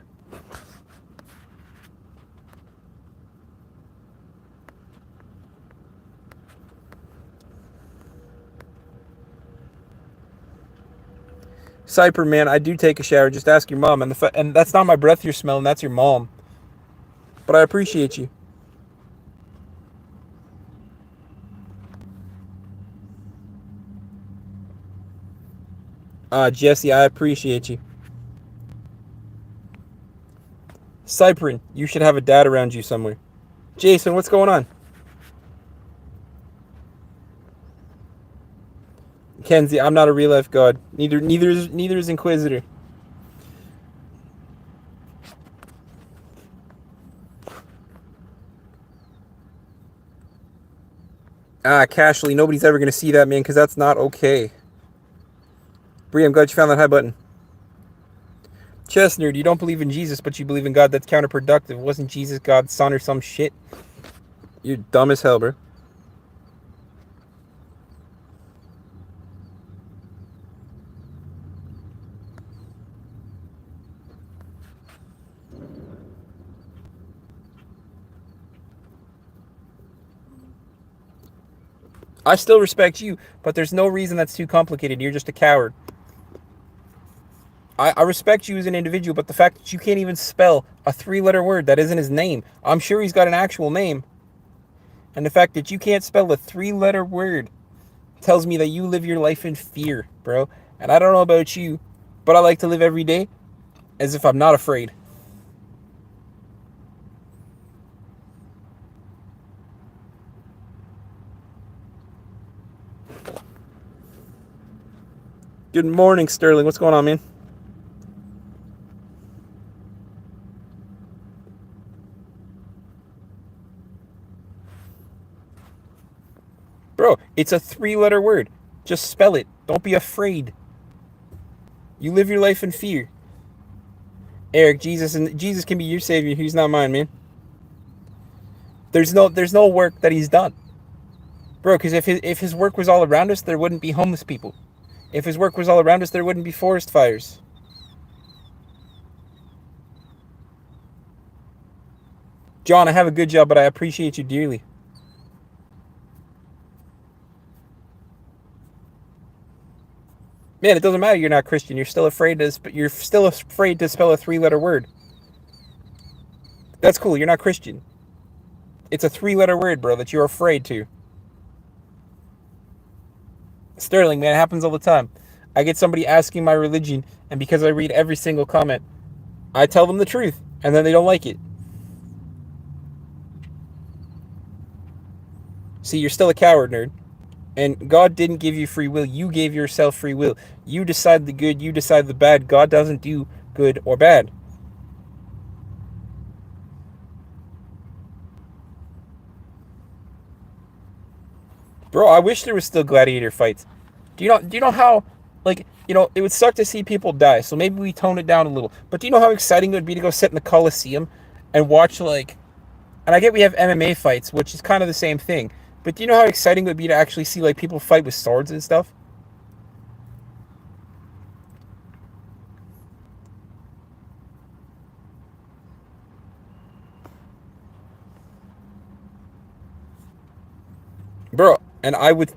Cyper, man, I do take a shower. Just ask your mom, and that's not my breath you're smelling. That's your mom. But I appreciate you. Jesse, I appreciate you. Cyprin, you should have a dad around you somewhere. Jason, what's going on? Kenzie, I'm not a real life god. Neither is Inquisitor. Cashley, nobody's ever gonna see that, man, because that's not okay. Bree, I'm glad you found that high button. Chess nerd, you don't believe in Jesus, but you believe in God. That's counterproductive. Wasn't Jesus God's son or some shit? You're dumb as hell, bro. I still respect you, but there's no reason that's too complicated. You're just a coward. I respect you as an individual, but the fact that you can't even spell a 3-letter word that isn't his name, I'm sure he's got an actual name, and the fact that you can't spell a 3-letter word tells me that you live your life in fear, bro. And I don't know about you, but I like to live every day as if I'm not afraid. Good morning, Sterling. What's going on, man? Bro, it's a 3-letter word. Just spell it. Don't be afraid. You live your life in fear. Eric, Jesus can be your savior. He's not mine, man. There's no work that he's done, bro. Because if his work was all around us, there wouldn't be homeless people. If his work was all around us, there wouldn't be forest fires. John, I have a good job, but I appreciate you dearly. Man, it doesn't matter. You're not Christian. You're still afraid to spell a 3-letter word. That's cool. You're not Christian. It's a 3-letter word, bro, that you're afraid to. Sterling, man, it happens all the time. I get somebody asking my religion, and because I read every single comment, I tell them the truth, and then they don't like it. See, you're still a coward, nerd. And God didn't give you free will. You gave yourself free will. You decide the good, you decide the bad. God doesn't do good or bad. Bro, I wish there was still gladiator fights. Do you know how, like, it would suck to see people die, so maybe we tone it down a little. But do you know how exciting it would be to go sit in the Coliseum and watch, like, And I get we have MMA fights, which is kind of the same thing. But do you know how exciting it would be to actually see like people fight with swords and stuff? Bro, and I would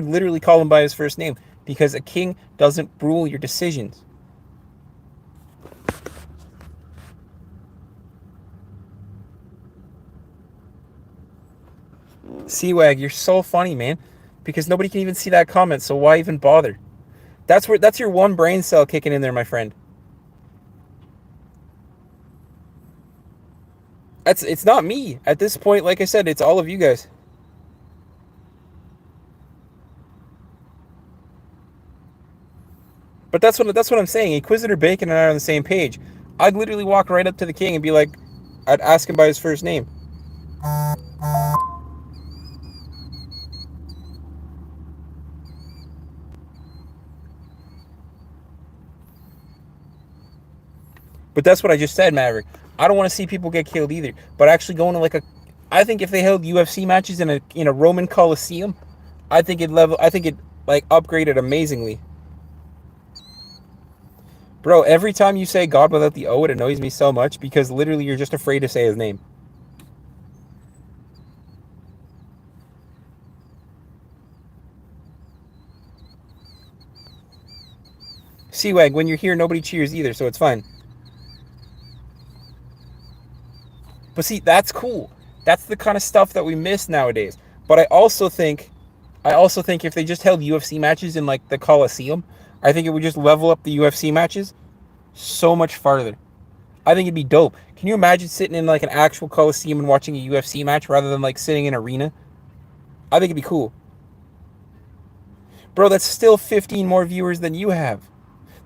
literally call him by his first name because a king doesn't rule your decisions. Seawag, you're so funny, man. Because nobody can even see that comment, so why even bother? That's your one brain cell kicking in there, my friend. It's not me. At this point, like I said, it's all of you guys. But that's what I'm saying. Inquisitor Bacon and I are on the same page. I'd literally walk right up to the king and be like, I'd ask him by his first name. But that's what I just said, Maverick. I don't want to see people get killed either. But actually going to like a, I think if they held UFC matches in a Roman Coliseum, I think it like upgraded amazingly. Bro, every time you say God without the O, it annoys me so much because literally you're just afraid to say his name. Seawag, when you're here, nobody cheers either, so it's fine. But see, that's cool. That's the kind of stuff that we miss nowadays. But I also think if they just held UFC matches in like the Coliseum, I think it would just level up the UFC matches so much farther. I think it'd be dope. Can you imagine sitting in like an actual Coliseum and watching a UFC match rather than like sitting in an arena? I think it'd be cool. Bro, that's still 15 more viewers than you have.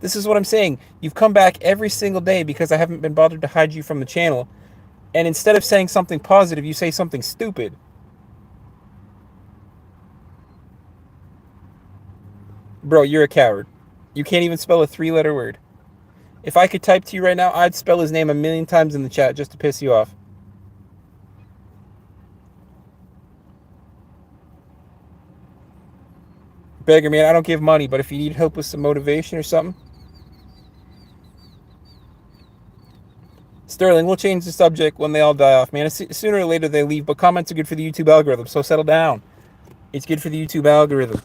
This is what I'm saying. You've come back every single day because I haven't been bothered to hide you from the channel. And instead of saying something positive, you say something stupid. Bro, you're a coward. You can't even spell a three-letter word. If I could type to you right now, I'd spell his name a million times in the chat just to piss you off. Beggar man, I don't give money, but if you need help with some motivation or something. Sterling, we'll change the subject when they all die off, man. Sooner or later they leave, but comments are good for the YouTube algorithm, so settle down. It's good for the YouTube algorithm.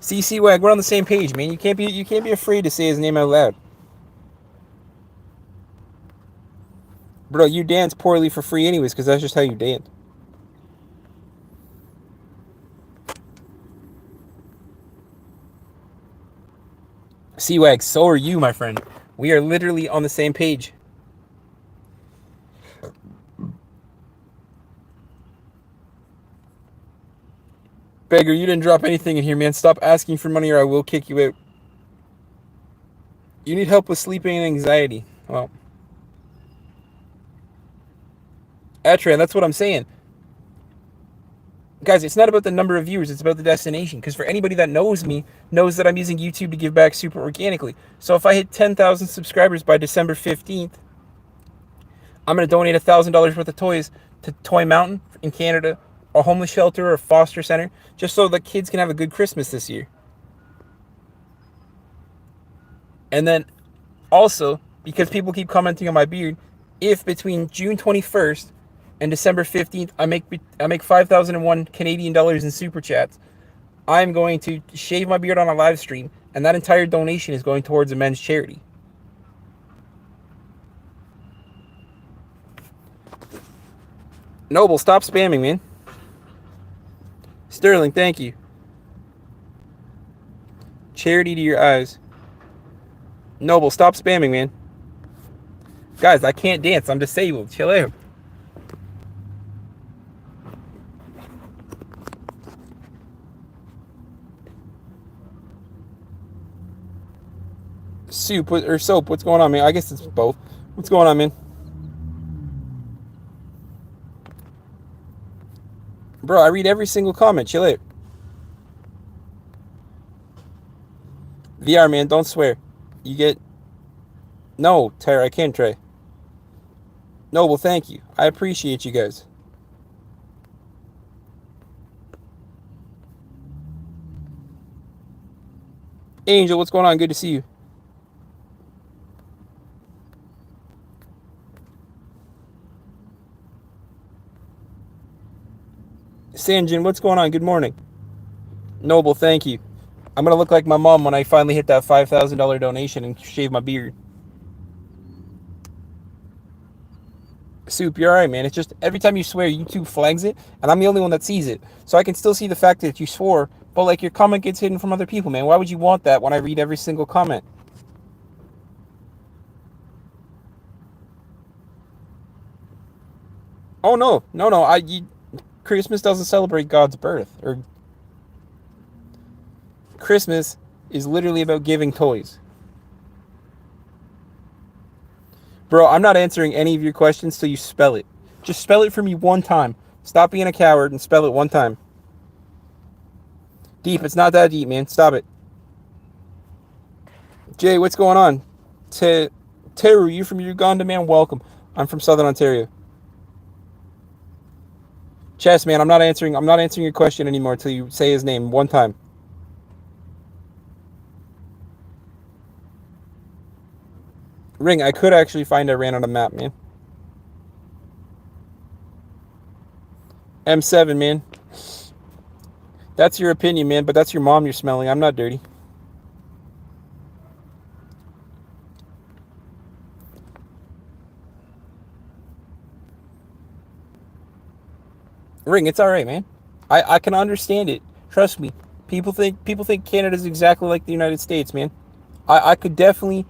CC Wag, we're on the same page, man. You can't be afraid to say his name out loud. Bro, you dance poorly for free anyways, because that's just how you dance. C-Wag, so are you, my friend. We are literally on the same page. Beggar, you didn't drop anything in here, man. Stop asking for money or I will kick you out. You need help with sleeping and anxiety. Well, Atran, that's what I'm saying. Guys, it's not about the number of viewers, it's about the destination. Because for anybody that knows me, knows that I'm using YouTube to give back super organically. So if I hit 10,000 subscribers by December 15th, I'm going to donate $1,000 worth of toys to Toy Mountain in Canada, a homeless shelter or a foster center, just so the kids can have a good Christmas this year. And then also, because people keep commenting on my beard, if between June 21st and December 15th I make 5,001 Canadian dollars in super chats, I'm going to shave my beard on a live stream, and that entire donation is going towards a men's charity. Noble, stop spamming, man. Sterling, thank you. Charity to your eyes. Noble, stop spamming, man. Guys, I can't dance. I'm disabled. Chill out. Soup or soap, what's going on, man? I guess it's both. What's going on, man? Bro, I read every single comment. Chill out. VR, man, don't swear. You get... No, Tara, I can't try. Noble, thank you. I appreciate you guys. Angel, what's going on? Good to see you. Sanjin, what's going on? Good morning. Noble, thank you. I'm going to look like my mom when I finally hit that $5,000 donation and shave my beard. Soup, you're alright, man. It's just every time you swear, YouTube flags it, and I'm the only one that sees it. So I can still see the fact that you swore, but like your comment gets hidden from other people, man. Why would you want that when I read every single comment? Oh no, Christmas doesn't celebrate God's birth. Or Christmas is literally about giving toys. Bro, I'm not answering any of your questions till you spell it. Just spell it for me one time. Stop being a coward and spell it one time. Deep, it's not that deep, man. Stop it. Jay, what's going on? Teru, you from Uganda, man? Welcome. I'm from Southern Ontario. Chess, man, I'm not answering your question anymore until you say his name one time. Ring, I could actually find Iran on a map, man. M7, man. That's your opinion, man, but that's your mom you're smelling. I'm not dirty. Ring, it's alright, man. I can understand it. Trust me. People think Canada's exactly like the United States, man. I could definitely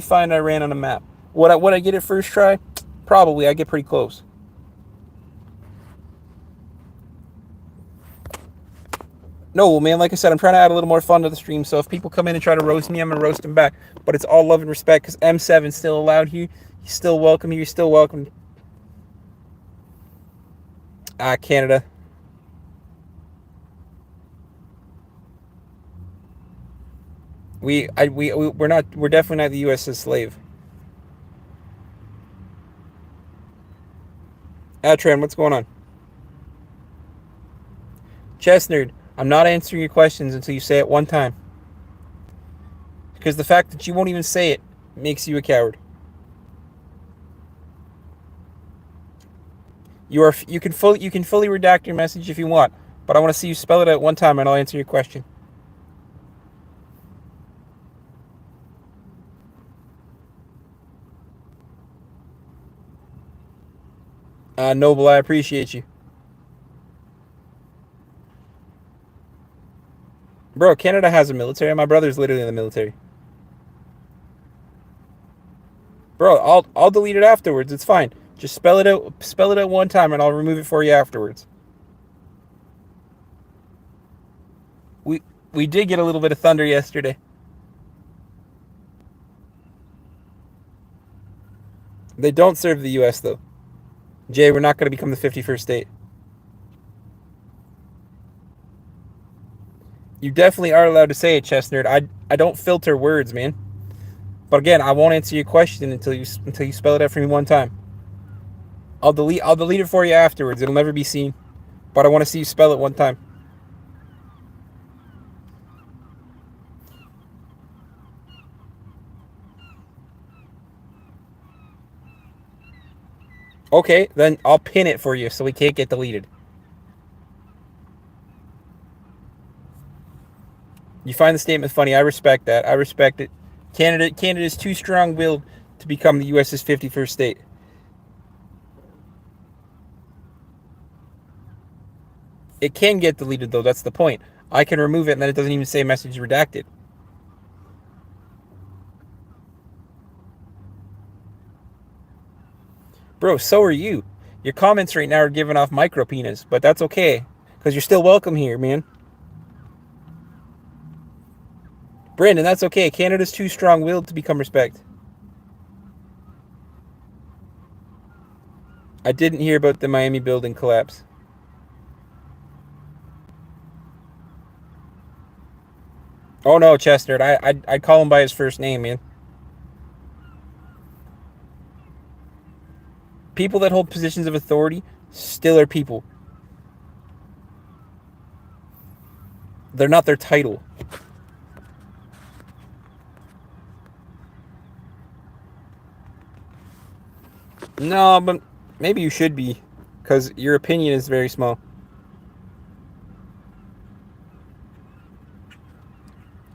find Iran on a map. Would I get it first try? Probably. I get pretty close. No, well, man, like I said, I'm trying to add a little more fun to the stream, so if people come in and try to roast me, I'm going to roast them back. But it's all love and respect, because M7's still allowed here. He's still welcome here. You're still welcome. Canada. We're definitely not the U.S.'s slave. Atran, what's going on? Chestnerd, I'm not answering your questions until you say it one time. Because the fact that you won't even say it makes you a coward. You can fully redact your message if you want, but I want to see you spell it out one time and I'll answer your question. Noble, I appreciate you. Bro, Canada has a military. My brother's literally in the military. Bro, I'll delete it afterwards. It's fine. Just spell it out one time and I'll remove it for you afterwards. We did get a little bit of thunder yesterday. They don't serve the US though. Jay, we're not going to become the 51st state. You definitely are allowed to say it, Chestnerd. I don't filter words, man. But again, I won't answer your question until you spell it out for me one time. I'll delete it for you afterwards. It'll never be seen. But I want to see you spell it one time. Okay, then I'll pin it for you so we can't get deleted. You find the statement funny. I respect that. I respect it. Canada is too strong-willed to become the U.S.'s 51st state. It can get deleted, though. That's the point. I can remove it, and then it doesn't even say message redacted. Bro, so are you. Your comments right now are giving off micro penis, but that's okay, because you're still welcome here, man. Brandon, that's okay. Canada's too strong-willed to become respect. I didn't hear about the Miami building collapse. Oh no, Chestnerd. I'd call him by his first name, man. People that hold positions of authority still are people. They're not their title. No, but maybe you should be, because your opinion is very small.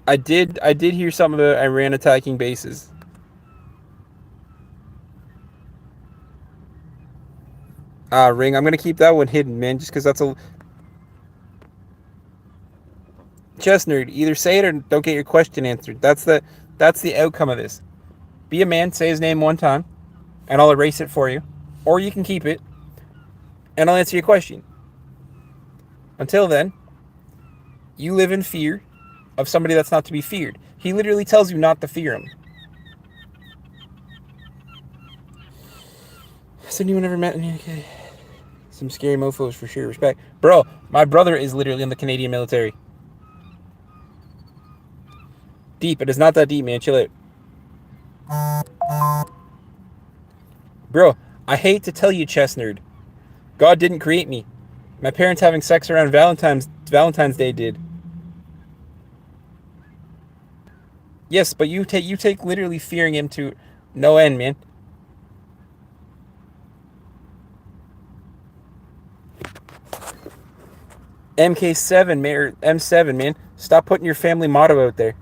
I did hear something about Iran attacking bases. Ring. I'm gonna keep that one hidden, man, just because that's a chess nerd. Either say it or don't get your question answered. That's the outcome of this. Be a man, say his name one time, and I'll erase it for you, or you can keep it, and I'll answer your question. Until then, you live in fear of somebody that's not to be feared. He literally tells you not to fear him. Has anyone ever met any? Okay. Some scary mofos for sure. Respect. Bro, my brother is literally in the Canadian military. Deep. It is not that deep, man. Chill out. Bro, I hate to tell you, chess nerd. God didn't create me. My parents having sex around Valentine's Day did. Yes, but you take literally fearing him to no end, man. MK7, man, or M7, man. Stop putting your family motto out there.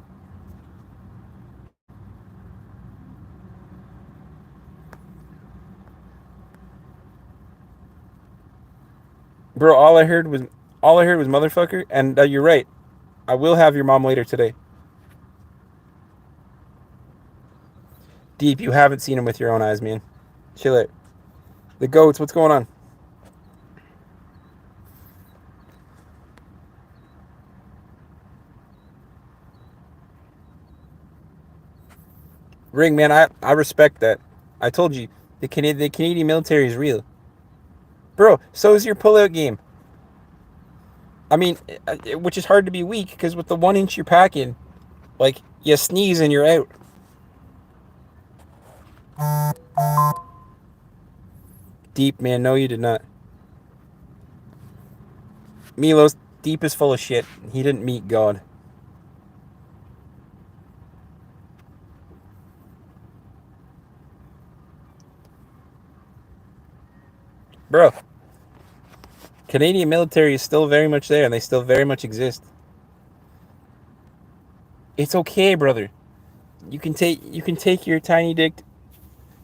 Bro, all I heard was motherfucker, and you're right. I will have your mom later today. Deep, you haven't seen him with your own eyes, man. Chill out. The goats, what's going on? Ring, man, I respect that. I told you, the Canadian military is real. Bro, so is your pullout game. I mean, which is hard to be weak, because with the 1 inch you're packing, like, you sneeze and you're out. Deep, man, no you did not. Milos, Deep is full of shit. He didn't meet God. Bro, Canadian military is still very much there, and they still very much exist. It's okay, brother. You can take your tiny dick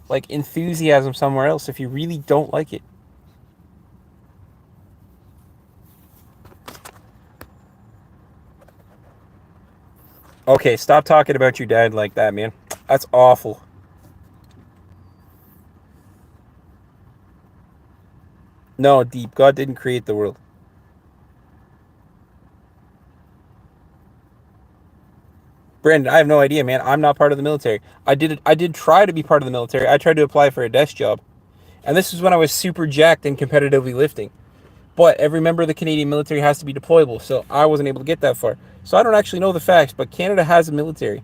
like enthusiasm somewhere else if you really don't like it. Okay, stop talking about your dad like that, man. That's awful. No, Deep, God didn't create the world. Brandon, I have no idea, man. I'm not part of the military. I did try to be part of the military. I tried to apply for a desk job. And this was when I was super jacked and competitively lifting. But every member of the Canadian military has to be deployable, so I wasn't able to get that far. So I don't actually know the facts, but Canada has a military.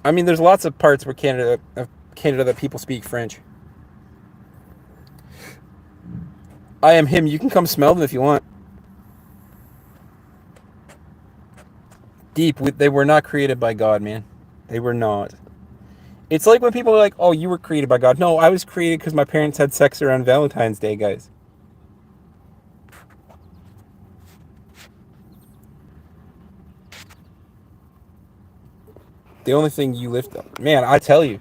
I mean, there's lots of parts where Canada that people speak French. I am him. You can come smell them if you want. Deep, they were not created by God, man. They were not. It's like when people are like, "Oh, you were created by God." No, I was created because my parents had sex around Valentine's Day, guys. The only thing you lift up, man, I tell you,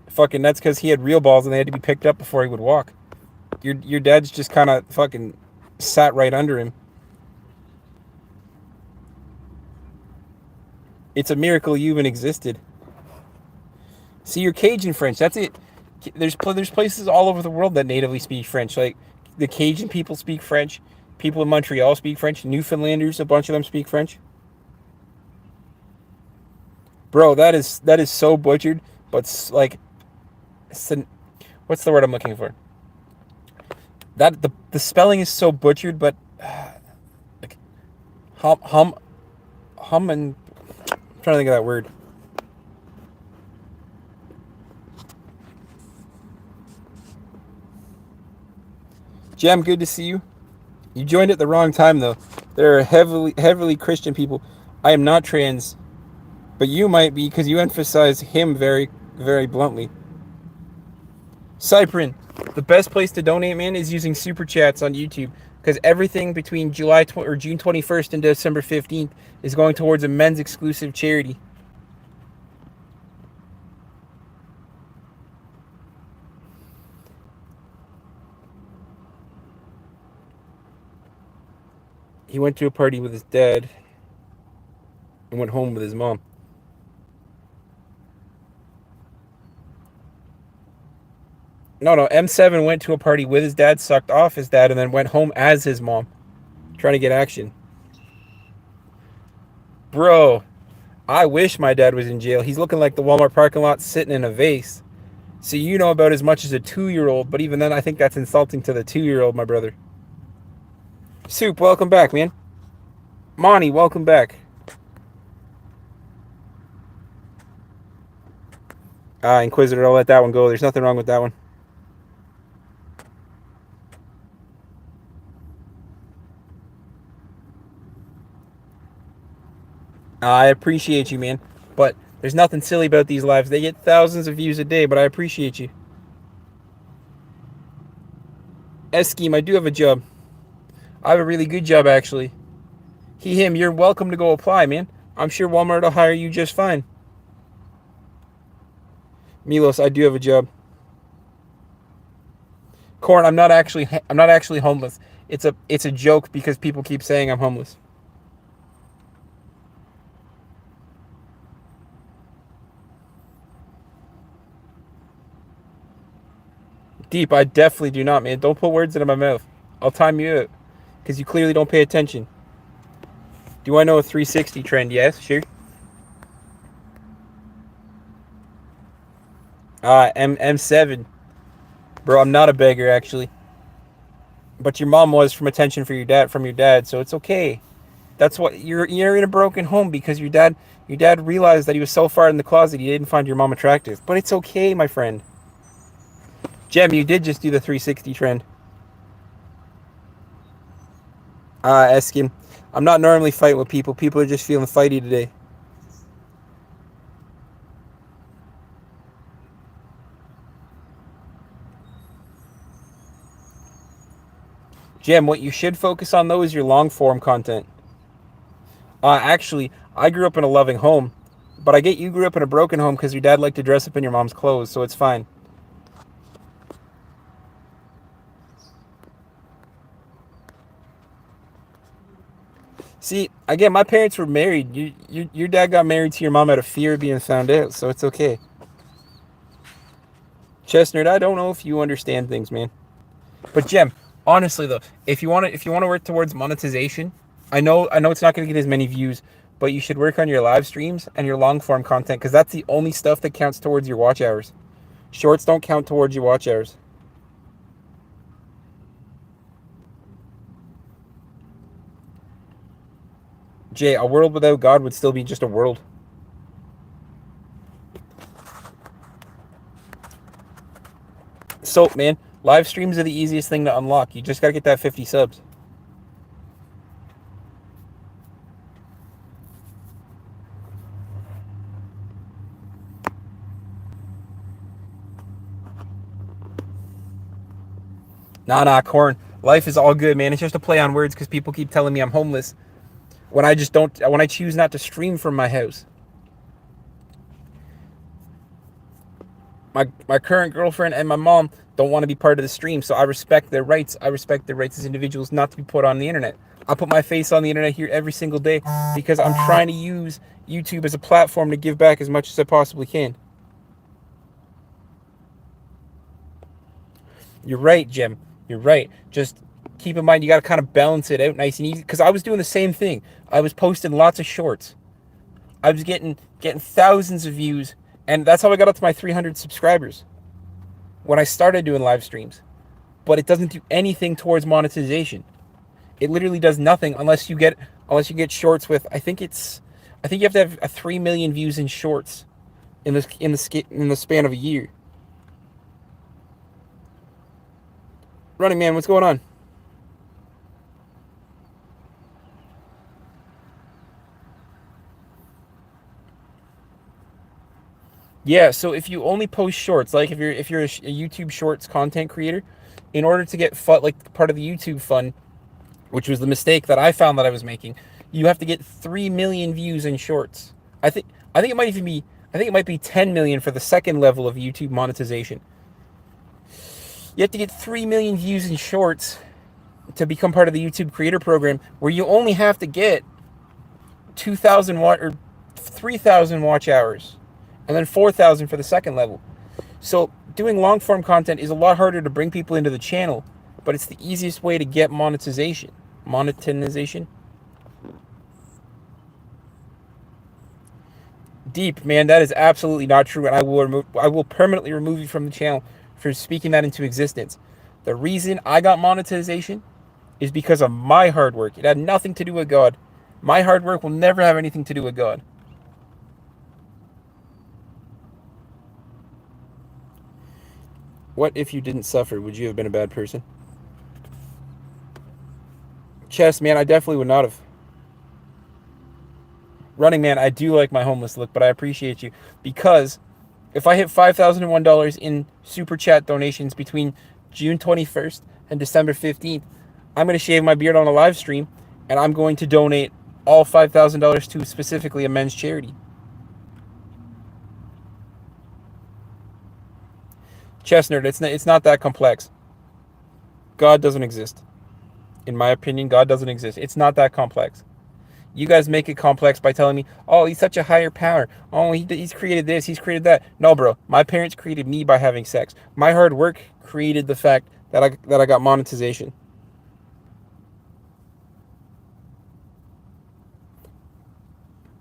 fucking that's because he had real balls and they had to be picked up before he would walk. Your dad's just kind of fucking sat right under him. It's a miracle you even existed. See, you're Cajun French. That's it. There's places all over the world that natively speak French. Like the Cajun people speak French. People in Montreal speak French. Newfoundlanders, a bunch of them speak French. Bro, that is so butchered, but like, what's the word I'm looking for? That the spelling is so butchered, but like hum and I'm trying to think of that word. Jam, good to see you. You joined at the wrong time though. There are heavily Christian people. I am not trans, but you might be because you emphasize him very bluntly. Cyprin, the best place to donate, man, is using super chats on YouTube because everything between June 21st and December 15th is going towards a men's exclusive charity. He went to a party with his dad and went home with his mom. No, M7 went to a party with his dad, sucked off his dad, and then went home as his mom, trying to get action. Bro, I wish my dad was in jail. He's looking like the Walmart parking lot sitting in a vase. So you know about as much as a 2-year-old, but even then I think that's insulting to the 2-year-old, my brother. Soup, welcome back, man. Monty, welcome back. Inquisitor, I'll let that one go. There's nothing wrong with that one. I appreciate you, man. But there's nothing silly about these lives. They get thousands of views a day, but I appreciate you. S-Scheme, I do have a job. I have a really good job, actually. Him, you're welcome to go apply, man. I'm sure Walmart will hire you just fine. Milos, I do have a job. Corn, I'm not actually homeless. It's a joke because people keep saying I'm homeless. Deep, I definitely do not, man. Don't put words into my mouth. I'll time you out because you clearly don't pay attention. Do I know a 360 trend? Yes, sure. M7. Bro, I'm not a beggar actually. But your mom was from attention for your dad, so it's okay. That's what you're in a broken home because your dad realized that he was so far in the closet he didn't find your mom attractive. But it's okay, my friend. Jem, you did just do the 360 trend. Eskin. I'm not normally fighting with people. People are just feeling fighty today. Jem, what you should focus on, though, is your long-form content. Actually, I grew up in a loving home, but I get you grew up in a broken home because your dad liked to dress up in your mom's clothes, so it's fine. See, again, my parents were married. Your dad got married to your mom out of fear of being found out, so it's okay. Chestnut, I don't know if you understand things, man. But Jem, honestly though, if you want to work towards monetization, I know it's not going to get as many views, but you should work on your live streams and your long form content because that's the only stuff that counts towards your watch hours. Shorts don't count towards your watch hours. Jay, a world without God would still be just a world. So, man, live streams are the easiest thing to unlock. You just got to get that 50 subs. Nah, Corn. Life is all good, man. It's just a play on words because people keep telling me I'm homeless when I choose not to stream from my house. My current girlfriend and my mom don't want to be part of the stream, so I respect their rights. I respect their rights as individuals not to be put on the internet. I put my face on the internet here every single day because I'm trying to use YouTube as a platform to give back as much as I possibly can. You're right, Jim. You're right. Just keep in mind you got to kind of balance it out nice and easy because I was doing the same thing. I was posting lots of shorts. I was getting thousands of views, and that's how I got up to my 300 subscribers when I started doing live streams. But it doesn't do anything towards monetization. It literally does nothing unless you get shorts with I think you have to have a 3 million views in shorts in the span of a year. Running Man, what's going on? Yeah, so if you only post shorts, like if you're a YouTube Shorts content creator, in order to get like part of the YouTube fund, which was the mistake that I found that I was making, you have to get 3 million views in shorts. I think I think it might even be I think it might be 10 million for the second level of YouTube monetization. You have to get 3 million views in shorts to become part of the YouTube creator program, where you only have to get 2,000 watch or 3,000 watch hours, and then 4,000 for the second level. So doing long form content is a lot harder to bring people into the channel, but it's the easiest way to get monetization. Monetization. Deep, man, that is absolutely not true, and I will permanently remove you from the channel for speaking that into existence. The reason I got monetization is because of my hard work. It had nothing to do with God. My hard work will never have anything to do with God. What if you didn't suffer? Would you have been a bad person? Chess, man, I definitely would not have. Running Man, I do like my homeless look, but I appreciate you, because if I hit $5,001 in super chat donations between June 21st and December 15th, I'm going to shave my beard on a live stream, and I'm going to donate all $5,000 to specifically a men's charity. Chestnut, it's not that complex. God doesn't exist. In my opinion, God doesn't exist. It's not that complex. You guys make it complex by telling me, oh, he's such a higher power. Oh, he's created this, he's created that. No, bro. My parents created me by having sex. My hard work created the fact that I got monetization.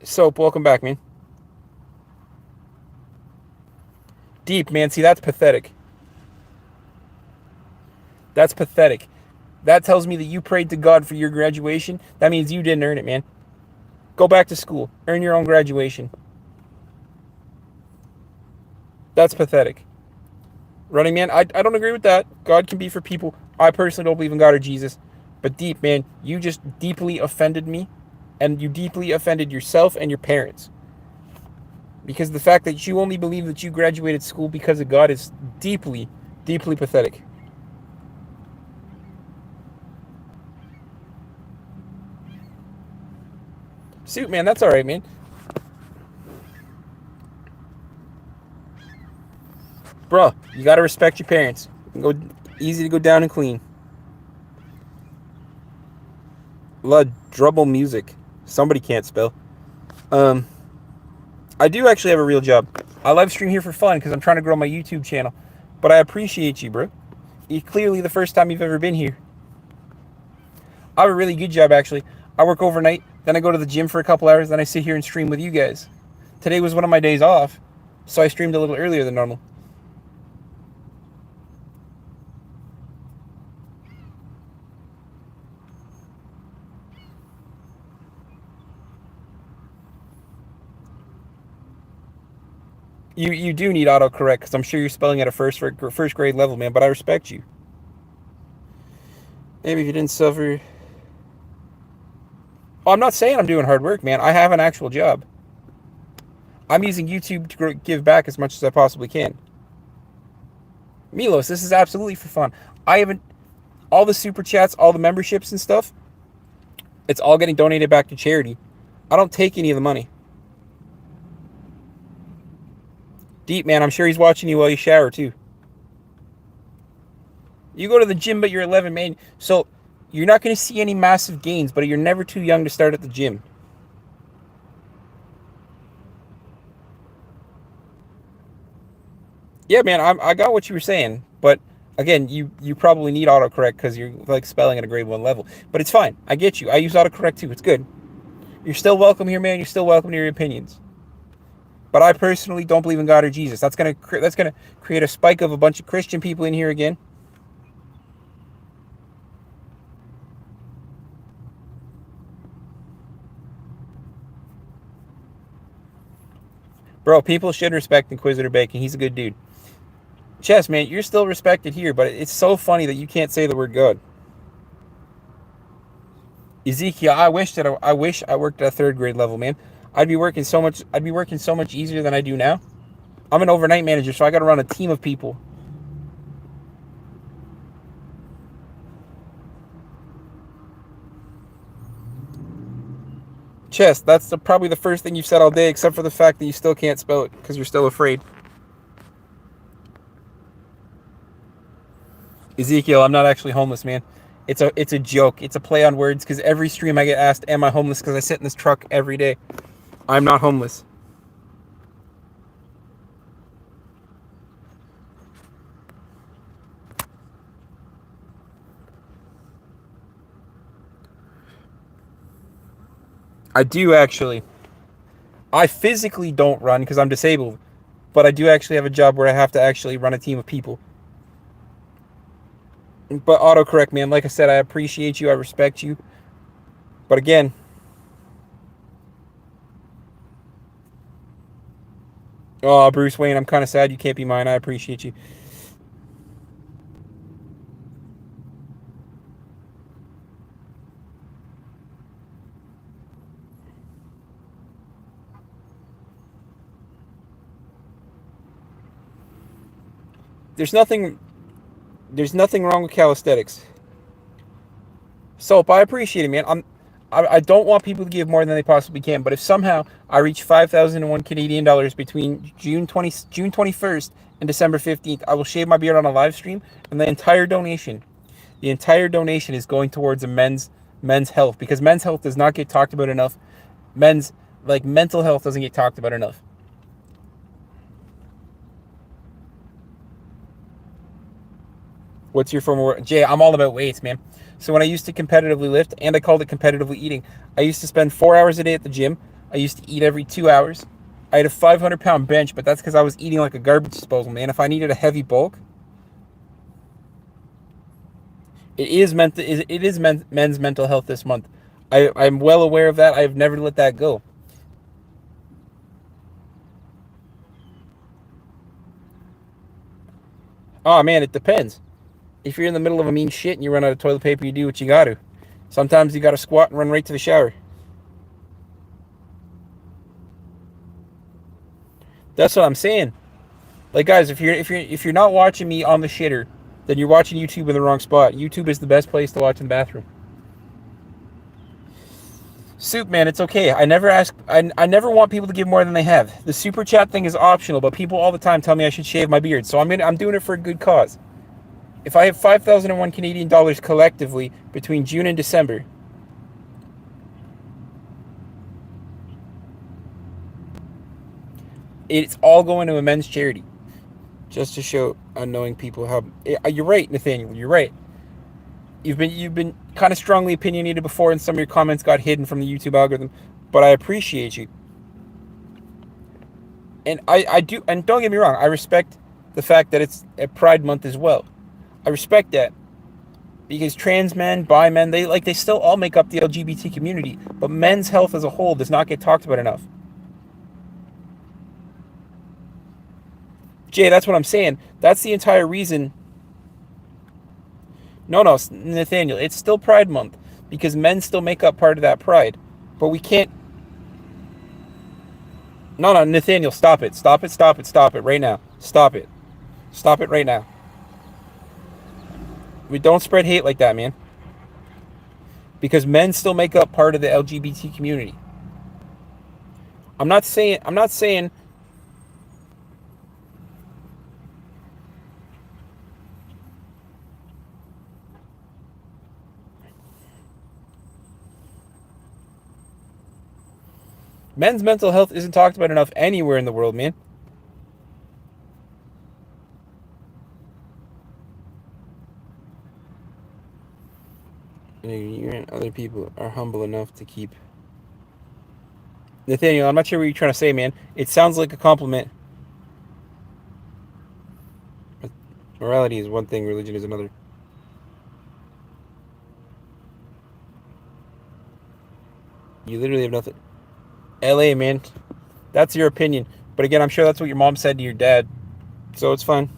Soap, welcome back, man. Deep, man. See, that's pathetic. That's pathetic. That tells me that you prayed to God for your graduation. That means you didn't earn it, man. Go back to school. Earn your own graduation. That's pathetic. Running Man, I don't agree with that. God can be for people. I personally don't believe in God or Jesus. But Deep, man, you just deeply offended me. And you deeply offended yourself and your parents. Because the fact that you only believe that you graduated school because of God is deeply, deeply pathetic. Suit, man, that's alright, man. Bro, you gotta respect your parents. Go easy to go down and clean. La Drubble Music. Somebody can't spell. I do actually have a real job. I live stream here for fun because I'm trying to grow my YouTube channel. But I appreciate you, bro. It's clearly the first time you've ever been here. I have a really good job, actually. I work overnight, then I go to the gym for a couple hours, then I sit here and stream with you guys. Today was one of my days off, so I streamed a little earlier than normal. You do need autocorrect, because I'm sure you're spelling at a first grade level, man, but I respect you. Maybe if you didn't suffer... Oh, I'm not saying I'm doing hard work, man. I have an actual job. I'm using YouTube to give back as much as I possibly can. Milos, this is absolutely for fun. I haven't... All the super chats, all the memberships and stuff, it's all getting donated back to charity. I don't take any of the money. Deep, man, I'm sure he's watching you while you shower, too. You go to the gym, but you're 11, man. So you're not going to see any massive gains, but you're never too young to start at the gym. Yeah, man, I got what you were saying, but again, you probably need autocorrect because you're like spelling at a grade 1 level. But it's fine. I get you. I use autocorrect too. It's good. You're still welcome here, man. You're still welcome to your opinions. But I personally don't believe in God or Jesus. That's gonna create a spike of a bunch of Christian people in here again. Bro, people should respect Inquisitor Bacon. He's a good dude. Chess, man, you're still respected here, but it's so funny that you can't say the word God. Ezekiel, I wish I worked at a 3rd grade level, man. I'd be working so much easier than I do now. I'm an overnight manager, so I got to run a team of people. Chess, that's probably the first thing you've said all day, except for the fact that you still can't spell it because you're still afraid. Ezekiel, I'm not actually homeless, man. It's a joke. It's a play on words because every stream I get asked, "Am I homeless?" Because I sit in this truck every day. I'm not homeless. I do actually. I physically don't run because I'm disabled, but I do actually have a job where I have to actually run a team of people. But autocorrect, man, like I said, I appreciate you, I respect you. But again, oh, Bruce Wayne, I'm kind of sad you can't be mine. I appreciate you. There's nothing there's nothing wrong with calisthenics. So, I appreciate it, man. I don't want people to give more than they possibly can, but if somehow I reach 5,001 Canadian dollars between June 21st and December 15th, I will shave my beard on a live stream, and the entire donation is going towards a men's health, because men's health does not get talked about enough. Men's like mental health doesn't get talked about enough. What's your former work? Jay, I'm all about weights, man. So when I used to competitively lift, and I called it competitively eating, I used to spend 4 hours a day at the gym. I used to eat every 2 hours. I had a 500-pound bench, but that's because I was eating like a garbage disposal, man. If I needed a heavy bulk, men's mental health this month. I'm well aware of that. I've never let that go. Oh man, it depends. If you're in the middle of a mean shit and you run out of toilet paper, you do what you gotta. Sometimes you gotta squat and run right to the shower. That's what I'm saying. Like guys, if you're not watching me on the shitter, then you're watching YouTube in the wrong spot. YouTube is the best place to watch in the bathroom. Soup man, it's okay. I never want people to give more than they have. The super chat thing is optional, but people all the time tell me I should shave my beard. So I'm doing it for a good cause. If I have 5,001 Canadian dollars collectively between June and December, it's all going to a men's charity. Just to show unknowing people how you're right, Nathaniel. You're right. You've been kind of strongly opinionated before, and some of your comments got hidden from the YouTube algorithm. But I appreciate you, and I do. And don't get me wrong, I respect the fact that it's a Pride Month as well. I respect that because trans men, bi men, they still all make up the LGBT community, but men's health as a whole does not get talked about enough. Jay, that's what I'm saying. That's the entire reason. No, Nathaniel, it's still Pride Month because men still make up part of that pride. But we can't. No, Nathaniel, stop it. Stop it, stop it, stop it right now. Stop it. Stop it right now. We don't spread hate like that, man. Because men still make up part of the LGBT community. I'm not saying men's mental health isn't talked about enough anywhere in the world, man. You and other people are humble enough to keep. Nathaniel, I'm not sure what you're trying to say, man. It sounds like a compliment. Morality is one thing, religion is another. You literally have nothing. LA, man. That's your opinion. But again, I'm sure that's what your mom said to your dad. So it's fine.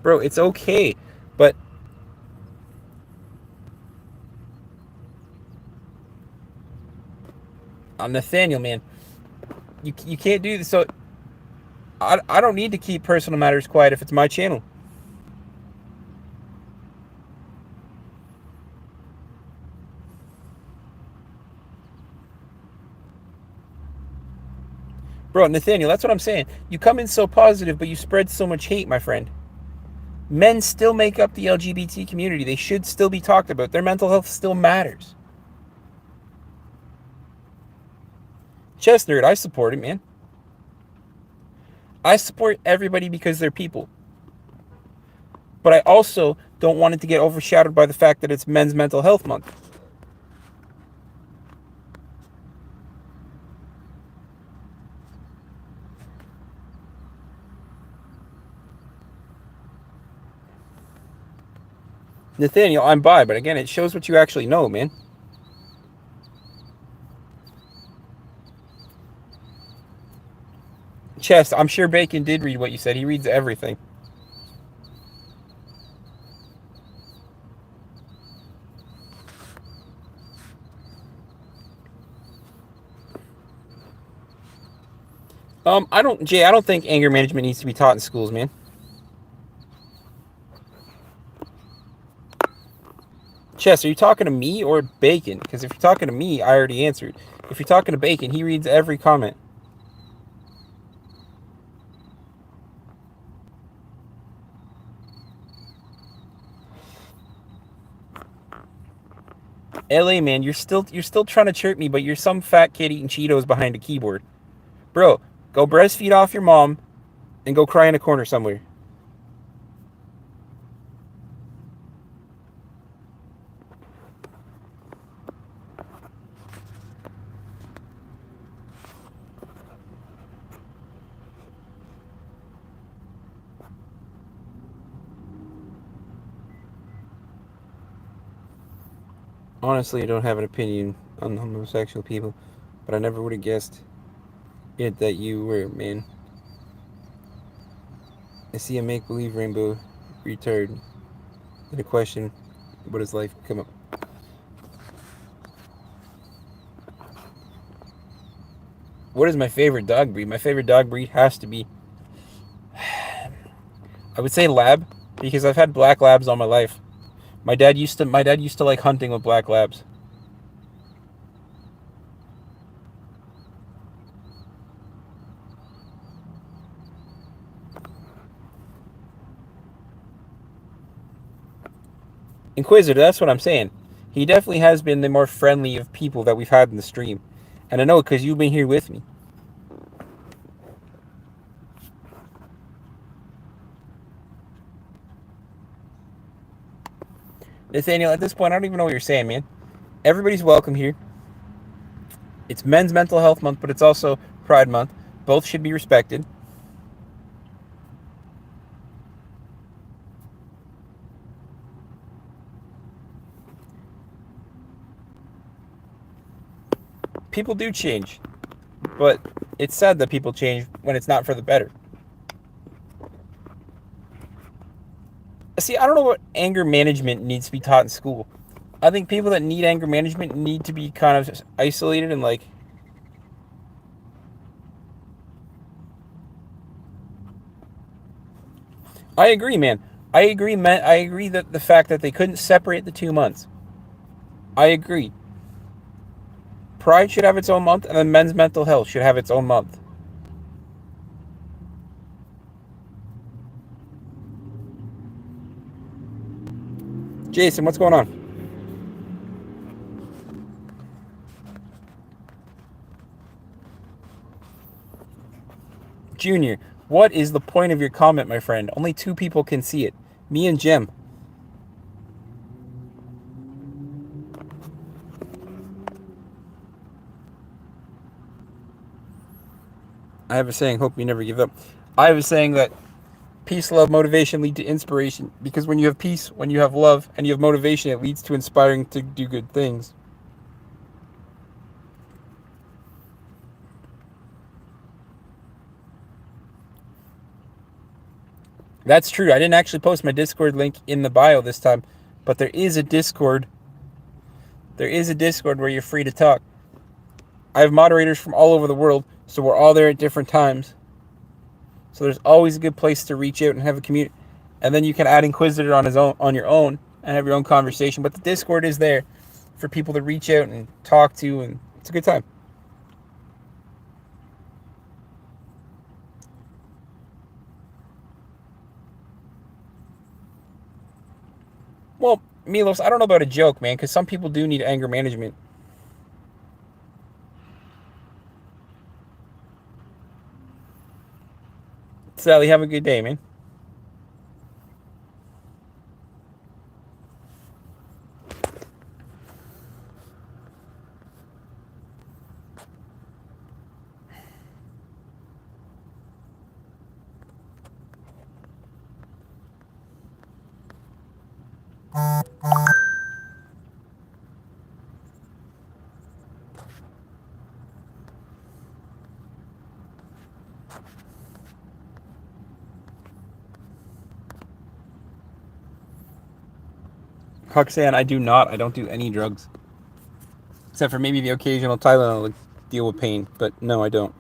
Bro, it's okay. But Nathaniel, man, you can't do this. So I don't need to keep personal matters quiet if it's my channel. Bro, Nathaniel, that's what I'm saying. You come in so positive, but you spread so much hate, my friend. Men still make up the LGBT community. They should still be talked about. Their mental health still matters. Chess Nerd, I support it, man. I support everybody because they're people. But I also don't want it to get overshadowed by the fact that it's Men's Mental Health Month. Nathaniel, I'm bi, but again, it shows what you actually know, man. Chess, I'm sure Bacon did read what you said. He reads everything. I don't think anger management needs to be taught in schools, man. Chess, are you talking to me or Bacon? Because if you're talking to me, I already answered. If you're talking to Bacon, he reads every comment. LA man, you're still trying to chirp me, but you're some fat kid eating Cheetos behind a keyboard. Bro, go breastfeed off your mom and go cry in a corner somewhere. Honestly, I don't have an opinion on homosexual people, but I never would have guessed it that you were, man. I see a make-believe rainbow retard. And a question, what does life come up? What is my favorite dog breed? My favorite dog breed has to be, I would say lab, because I've had black labs all my life. My dad used to like hunting with black labs. Inquisitor, that's what I'm saying. He definitely has been the more friendly of people that we've had in the stream. And I know because you've been here with me. Nathaniel, at this point, I don't even know what you're saying, man. Everybody's welcome here. It's Men's Mental Health Month, but it's also Pride Month. Both should be respected. People do change, but it's sad that people change when it's not for the better. See, I don't know what anger management needs to be taught in school. I think people that need anger management need to be kind of isolated and like. I agree, man. I agree, man. I agree that the fact that they couldn't separate the 2 months. I agree. Pride should have its own month, and then men's mental health should have its own month. Jason, what's going on? Junior, what is the point of your comment, my friend? Only two people can see it. Me and Jim. I have a saying, hope you never give up. I have a saying that peace, love, motivation lead to inspiration. Because when you have peace, when you have love, and you have motivation, it leads to inspiring to do good things. That's true. I didn't actually post my Discord link in the bio this time, but there is a Discord. There is a Discord where you're free to talk. I have moderators from all over the world, so we're all there at different times. So there's always a good place to reach out and have a community. And then you can add Inquisitor on your own and have your own conversation. But the Discord is there for people to reach out and talk to, and it's a good time. Well, Milos, I don't know about a joke, man, because some people do need anger management. Sally, have a good day, man. Huxan, I do not. I don't do any drugs. Except for maybe the occasional Tylenol to deal with pain. But no, I don't.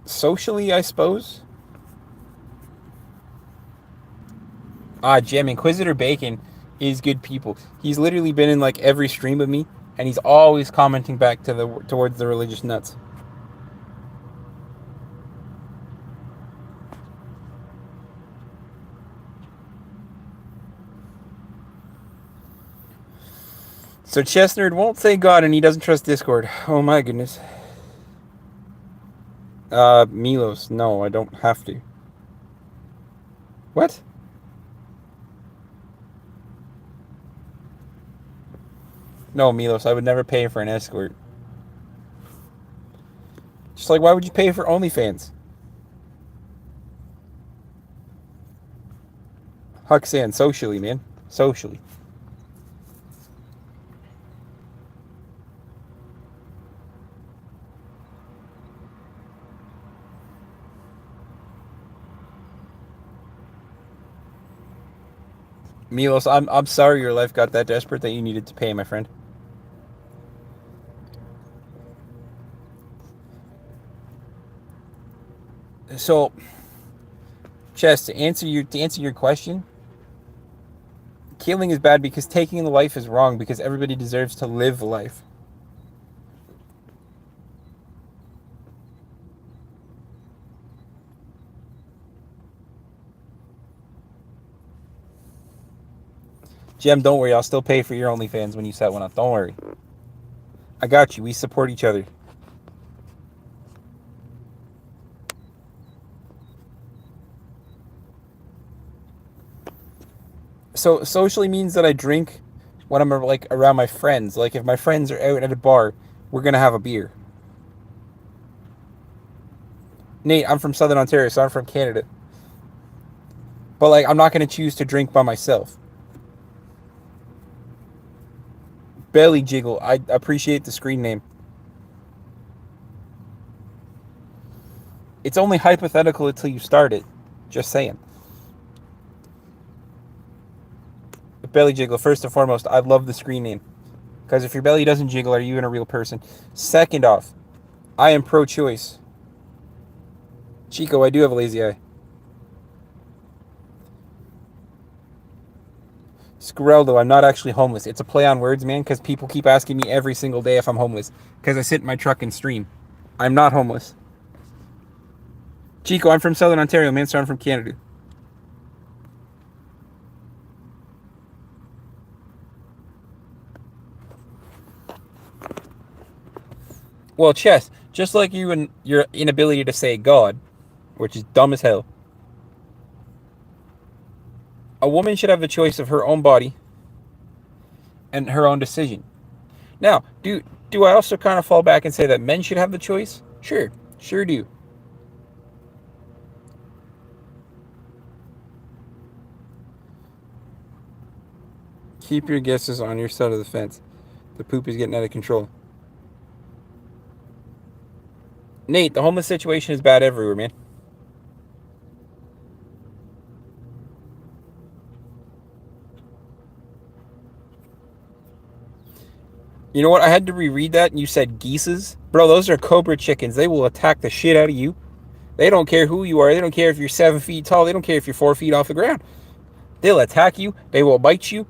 Socially, I suppose. Jim, Inquisitor Bacon is good people. He's literally been in like every stream of me, and he's always commenting back towards the religious nuts. So Chestnerd won't say God, and he doesn't trust Discord. Oh my goodness. Milos, no, I don't have to. What? No, Milos, I would never pay for an escort. Just like, why would you pay for OnlyFans? Huxan, socially, man. Socially. Milos, I'm sorry your life got that desperate that you needed to pay, my friend. So, Chess, to answer your question, killing is bad because taking the life is wrong because everybody deserves to live life. Jem, don't worry, I'll still pay for your OnlyFans when you set one up. Don't worry. I got you. We support each other. So socially means that I drink when I'm like around my friends. Like if my friends are out at a bar, we're gonna have a beer. Nate, I'm from Southern Ontario, so I'm from Canada. But like I'm not gonna choose to drink by myself. Belly Jiggle, I appreciate the screen name. It's only hypothetical until you start it. Just saying. Belly Jiggle, first and foremost, I love the screen name. Because if your belly doesn't jiggle, are you even a real person? Second off, I am pro-choice. Chico, I do have a lazy eye. Scareldo, I'm not actually homeless. It's a play on words, man, because people keep asking me every single day if I'm homeless. Because I sit in my truck and stream. I'm not homeless. Chico, I'm from Southern Ontario, man, so I'm from Canada. Well, Chess, just like you and your inability to say God, which is dumb as hell, a woman should have the choice of her own body and her own decision. Now, do I also kind of fall back and say that men should have the choice? Sure do. Keep your guesses on your side of the fence. The poop is getting out of control. Nate, the homeless situation is bad everywhere, man. You know what? I had to reread that, and you said geeses. Bro, those are cobra chickens. They will attack the shit out of you. They don't care who you are. They don't care if you're 7 feet tall. They don't care if you're 4 feet off the ground. They'll attack you. They will bite you.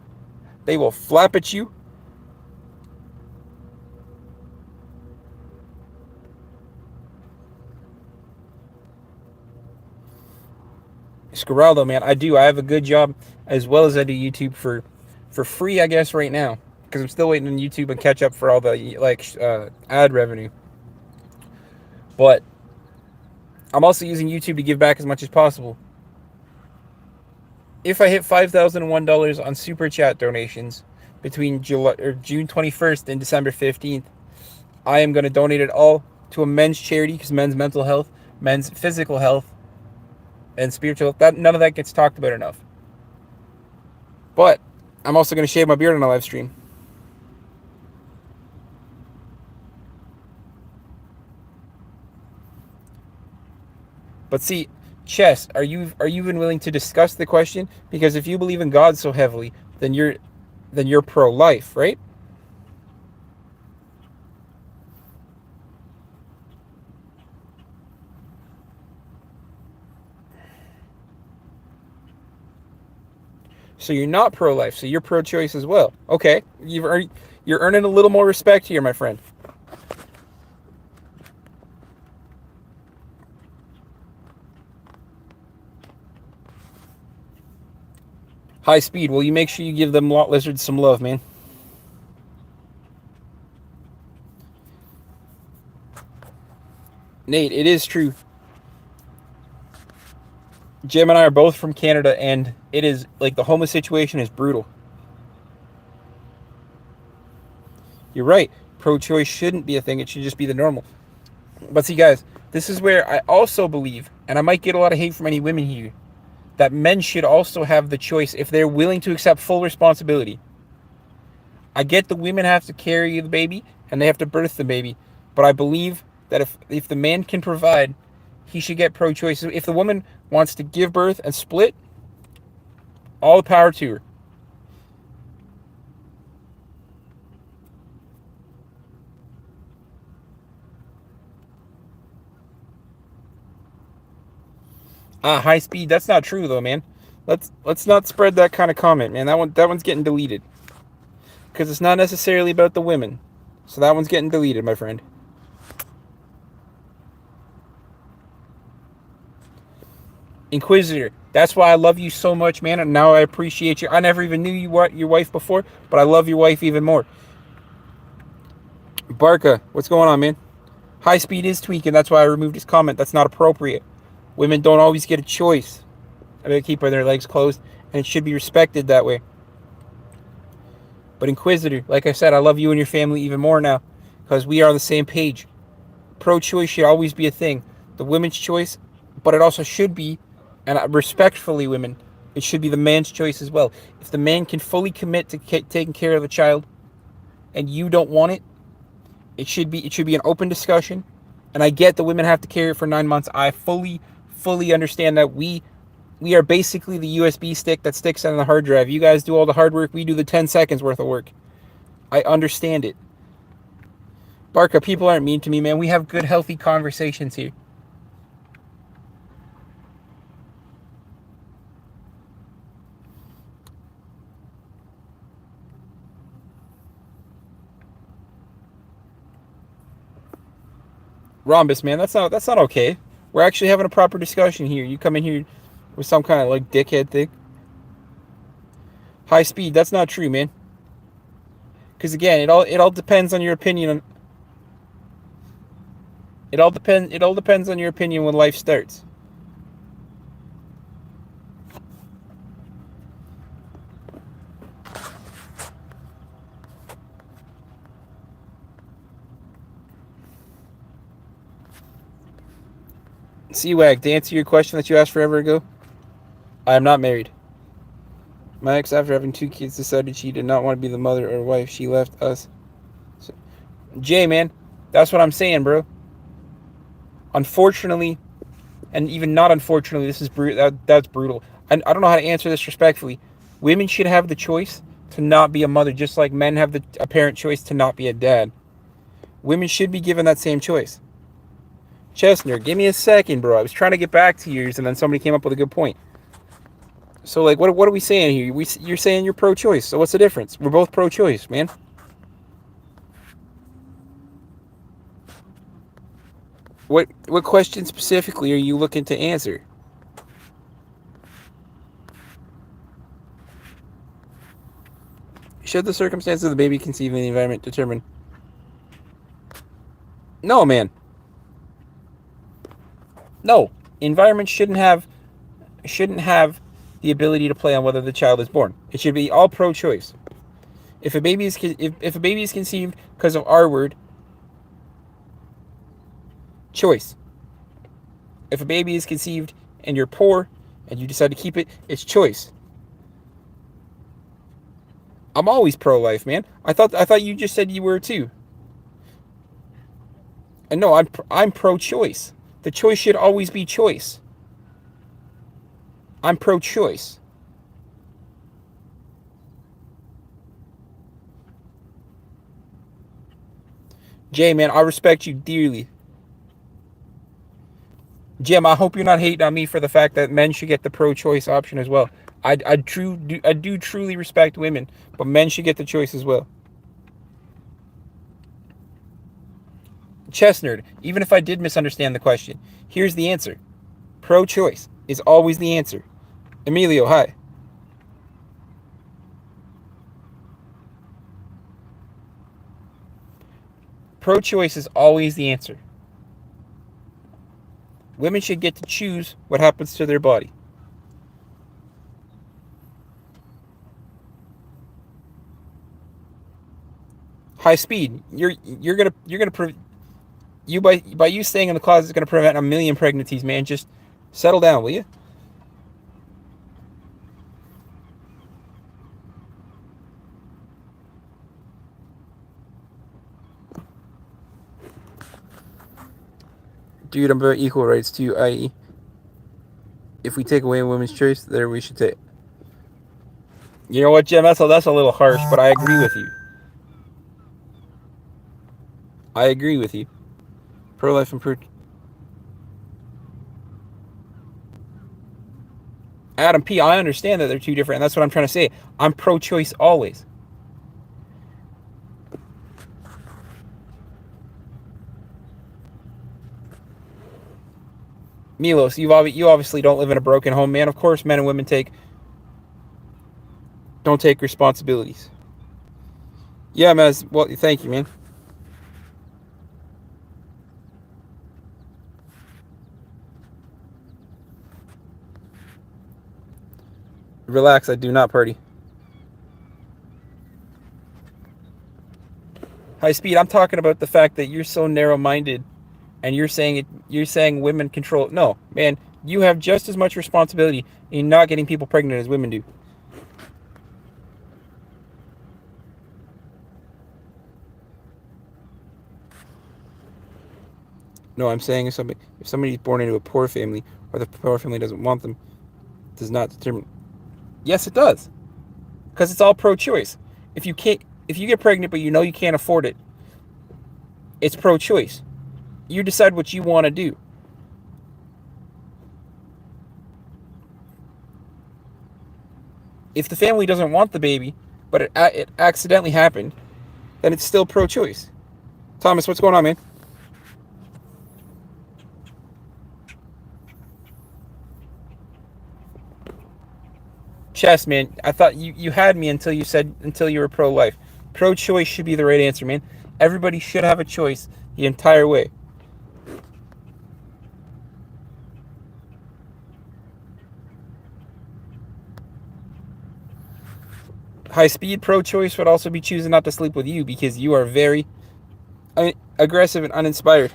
They will flap at you. Scaraldo, man, I do. I have a good job as well as I do YouTube for free, I guess, right now, because I'm still waiting on YouTube and catch up for all the ad revenue. But I'm also using YouTube to give back as much as possible. If I hit $5,001 on super chat donations between June 21st and December 15th, I am going to donate it all to a men's charity, because men's mental health, men's physical health, and spiritual health, that none of that gets talked about enough. But I'm also going to shave my beard on a live stream. But see, Chess, are you even willing to discuss the question? Because if you believe in God so heavily, then you're pro-life, right? So you're not pro-life, so you're pro-choice as well. Okay, you're earning a little more respect here, my friend. High speed. Will you make sure you give them lot lizards some love, man? Nate, it is true. Jim and I are both from Canada, and it is like the homeless situation is brutal. You're right. Pro-choice shouldn't be a thing. It should just be the normal. But see, guys, this is where I also believe, and I might get a lot of hate from any women here, that men should also have the choice if they're willing to accept full responsibility. I get the women have to carry the baby and they have to birth the baby, but I believe that if the man can provide, he should get pro-choice. If the woman wants to give birth and split, all the power to her. High speed. That's not true though, man. Let's not spread that kind of comment, man. That one's getting deleted. Because it's not necessarily about the women. So that one's getting deleted, my friend. Inquisitor, that's why I love you so much, man. And now I appreciate you. I never even knew your wife before, but I love your wife even more. Barca, what's going on, man? High speed is tweaking. That's why I removed his comment. That's not appropriate. Women don't always get a choice. They keep their legs closed, and it should be respected that way. But Inquisitor, like I said, I love you and your family even more now, because we are on the same page. Pro-choice should always be a thing. The women's choice, but it also should be, and respectfully, women, it should be the man's choice as well. If the man can fully commit to taking care of the child, and you don't want it, it should be an open discussion. And I get the women have to carry it for 9 months. I fully understand that we are basically the USB stick that sticks on the hard drive. You guys do all the hard work. We do the 10 seconds worth of work. I understand it. Barca, people aren't mean to me, man. We have good, healthy conversations here. Rhombus, man, that's not okay. We're actually having a proper discussion here. You come in here with some kind of like dickhead thing. High speed, that's not true, man. Because again, it all depends on your opinion on. It all depends on your opinion when life starts. C-Wag, to answer your question that you asked forever ago, I am not married. My ex, after having 2 kids, decided she did not want to be the mother or wife. She left us. So, Jay, man, that's what I'm saying, bro. Unfortunately, and even not unfortunately, this is that's brutal. I don't know how to answer this respectfully. Women should have the choice to not be a mother, just like men have the apparent choice to not be a dad. Women should be given that same choice. Chestnut, give me a second, bro. I was trying to get back to yours, and then somebody came up with a good point. So, like, what are we saying here? You're saying you're pro-choice. So what's the difference? We're both pro-choice, man. What question specifically are you looking to answer? Should the circumstances of the baby conceived in the environment determine? No, man. No. Environment shouldn't have the ability to play on whether the child is born. It should be all pro-choice. If a baby is conceived because of R word, choice. If a baby is conceived and you're poor and you decide to keep it, it's choice. I'm always pro-life, man. I thought you just said you were too. And no, I'm pro-choice. The choice should always be choice. I'm pro-choice. Jay, man, I respect you dearly. Jim, I hope you're not hating on me for the fact that men should get the pro-choice option as well. I do truly respect women, but men should get the choice as well. Chestnut, even if I did misunderstand the question, here's the answer. Pro-choice is always the answer. Emilio, hi. Pro-choice is always the answer. Women should get to choose what happens to their body. High speed. You're gonna you by you staying in the closet is gonna prevent a million pregnancies, man. Just settle down, will you? Dude, I'm about equal rights too, i.e. if we take away a women's choice, there we should take. You know what, Jim? That's a little harsh, but I agree with you. I agree with you. Pro-life and pro. Adam P, I understand that they're two different, and that's what I'm trying to say. I'm pro-choice always. Milos, you obviously don't live in a broken home, man. Of course, men and women don't take responsibilities. Yeah, man. Well, thank you, man. Relax, I do not party. High speed, I'm talking about the fact that you're so narrow-minded and you're saying women control. No, man, you have just as much responsibility in not getting people pregnant as women do. No, I'm saying if somebody's born into a poor family or the poor family doesn't want them, does not determine. Yes, it does. Because it's all pro-choice. If you get pregnant but you know you can't afford it, it's pro-choice. You decide what you want to do. If the family doesn't want the baby, but it accidentally happened, then it's still pro-choice. Thomas, what's going on, man? Chess, man. I thought you had me until you were pro-life. Pro-choice should be the right answer, man. Everybody should have a choice the entire way. High speed pro-choice would also be choosing not to sleep with you because you are very aggressive and uninspired.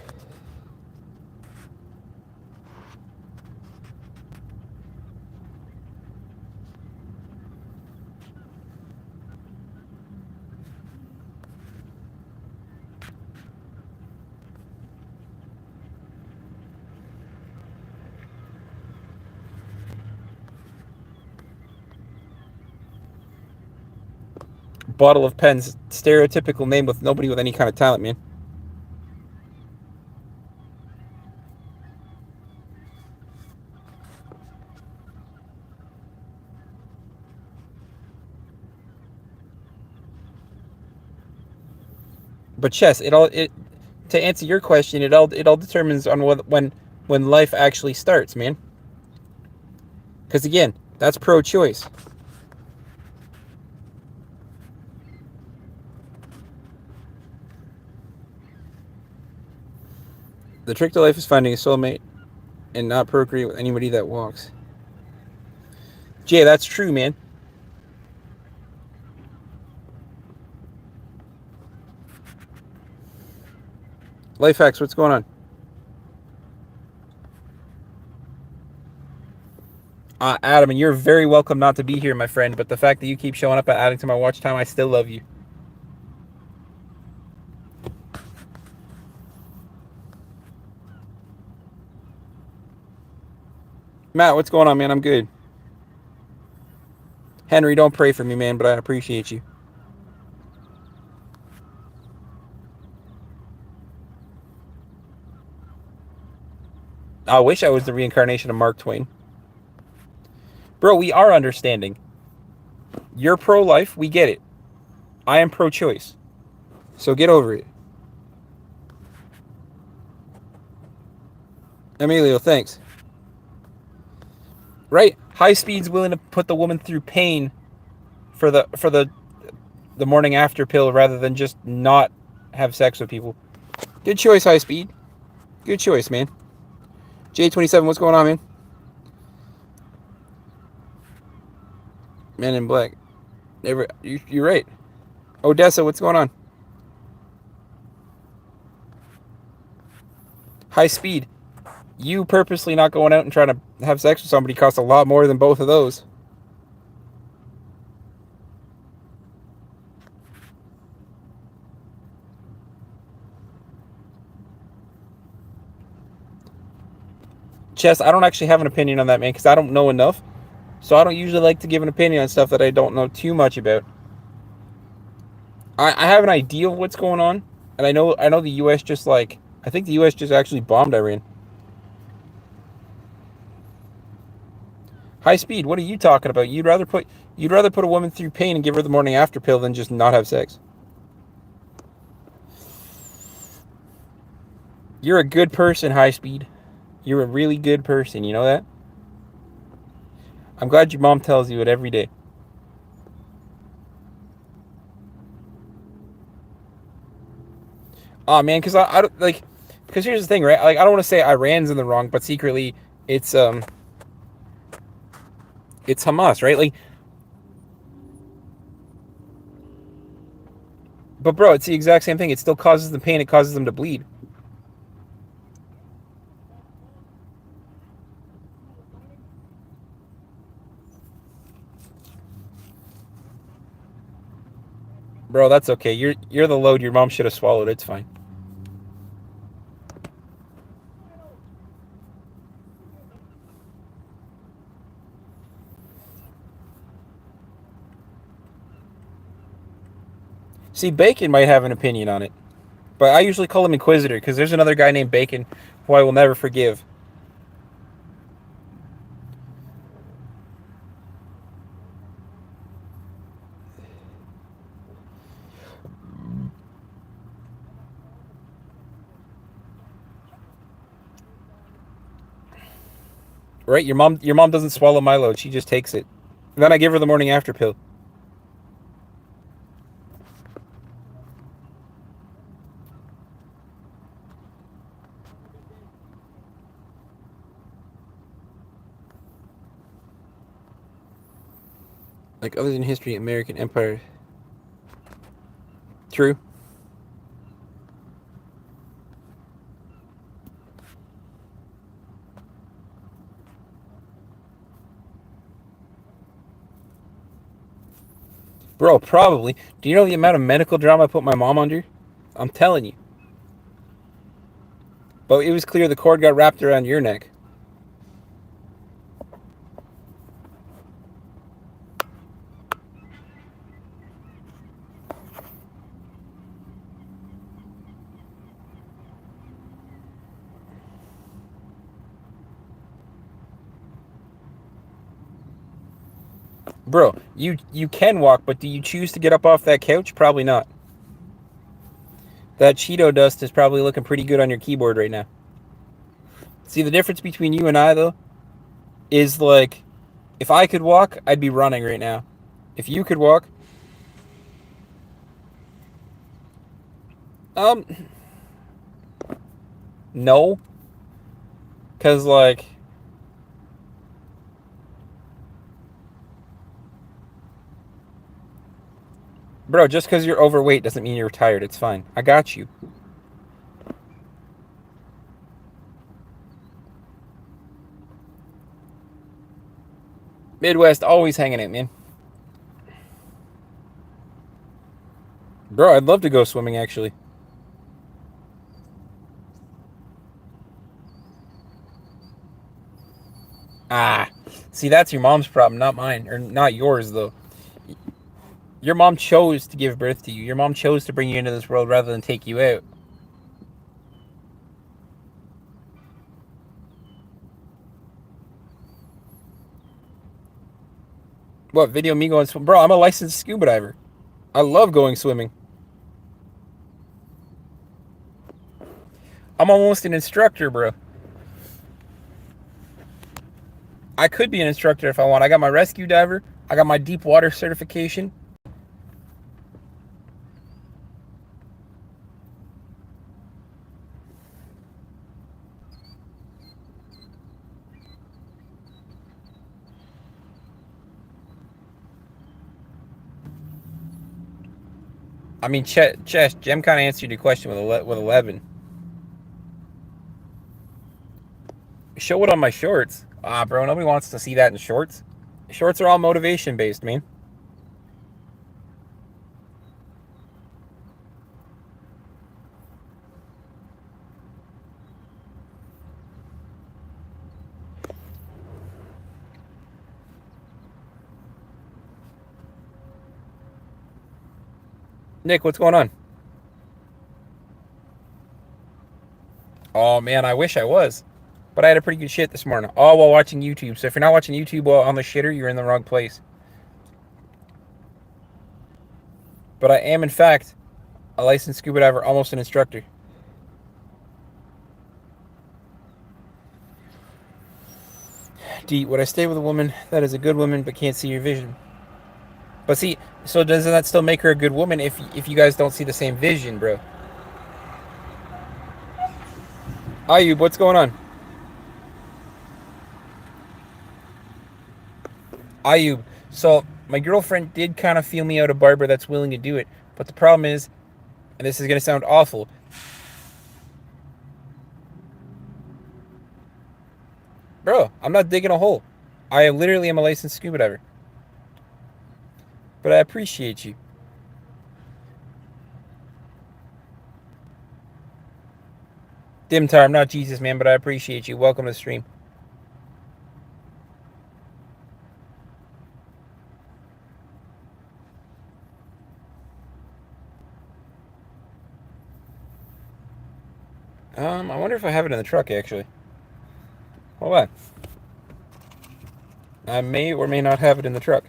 Bottle of Pens, stereotypical name with nobody with any kind of talent, man. But Chess, it to answer your question, it all determines on when life actually starts, man. Because again, that's pro-choice. The trick to life is finding a soulmate and not procreate with anybody that walks. Jay, that's true, man. Life hacks, what's going on? Adam, and you're very welcome not to be here, my friend, but the fact that you keep showing up and adding to my watch time, I still love you. Matt, what's going on, man? I'm good. Henry, don't pray for me, man, but I appreciate you. I wish I was the reincarnation of Mark Twain. Bro, we are understanding. You're pro-life, we get it. I am pro-choice. So get over it. Emilio, thanks. Right? High Speed's willing to put the woman through pain for the morning after pill rather than just not have sex with people. Good choice, High Speed. Good choice, man. J27, what's going on, man? Man in Black. You're right. Odessa, what's going on? High Speed. You purposely not going out and trying to have sex with somebody costs a lot more than both of those. Chess, I don't actually have an opinion on that, man, because I don't know enough. So I don't usually like to give an opinion on stuff that I don't know too much about. I have an idea of what's going on, and I know the U.S. I think the U.S. just actually bombed Iran. High Speed, what are you talking about? You'd rather put a woman through pain and give her the morning after pill than just not have sex. You're a good person, High Speed. You're a really good person, you know that? I'm glad your mom tells you it every day. Oh man, because I don't like, because here's the thing, right? Like I don't want to say Iran's in the wrong, but secretly it's Hamas, right? Like, but bro, it's the exact same thing. It still causes them pain. It causes them to bleed. Bro, that's okay. You're the load your mom should have swallowed. It's fine. See, Bacon might have an opinion on it, but I usually call him Inquisitor because there's another guy named Bacon who I will never forgive. Right? Your mom doesn't swallow my load. She just takes it. And then I give her the morning after pill. Like others in history, American Empire. True. Bro, probably. Do you know the amount of medical drama I put my mom under? I'm telling you. But it was clear the cord got wrapped around your neck. Bro, you can walk, but do you choose to get up off that couch? Probably not. That Cheeto dust is probably looking pretty good on your keyboard right now. See, the difference between you and I, though, is like, if I could walk, I'd be running right now. If you could walk, um, no, cause like, bro, just cause you're overweight doesn't mean you're tired. It's fine. I got you. Midwest always hanging out, man. Bro, I'd love to go swimming actually. Ah, see, that's your mom's problem, not mine, or not yours though. Your mom chose to give birth to you. Your mom chose to bring you into this world rather than take you out. What, video me going swim? Bro, I'm a licensed scuba diver. I love going swimming. I'm almost an instructor, bro. I could be an instructor if I want. I got my rescue diver. I got my deep water certification. I mean, Chess, Jem kind of answered your question with 11. Show it on my shorts. Ah, bro, nobody wants to see that in shorts. Shorts are all motivation based, man. Nick, what's going on? Oh, man, I wish I was. But I had a pretty good shit this morning, all while watching YouTube. So if you're not watching YouTube while on the shitter, you're in the wrong place. But I am, in fact, a licensed scuba diver, almost an instructor. D, would I stay with a woman that is a good woman but can't see your vision? But see, so doesn't that still make her a good woman if you guys don't see the same vision, bro? Ayub, what's going on? Ayub, so my girlfriend did kind of feel me out a barber that's willing to do it. But the problem is, and this is going to sound awful, bro, I'm not digging a hole. I literally am a licensed scuba diver. But I appreciate you. Dimtar, I'm not Jesus, man, but I appreciate you. Welcome to the stream. I wonder if I have it in the truck, actually. Hold on. I may or may not have it in the truck.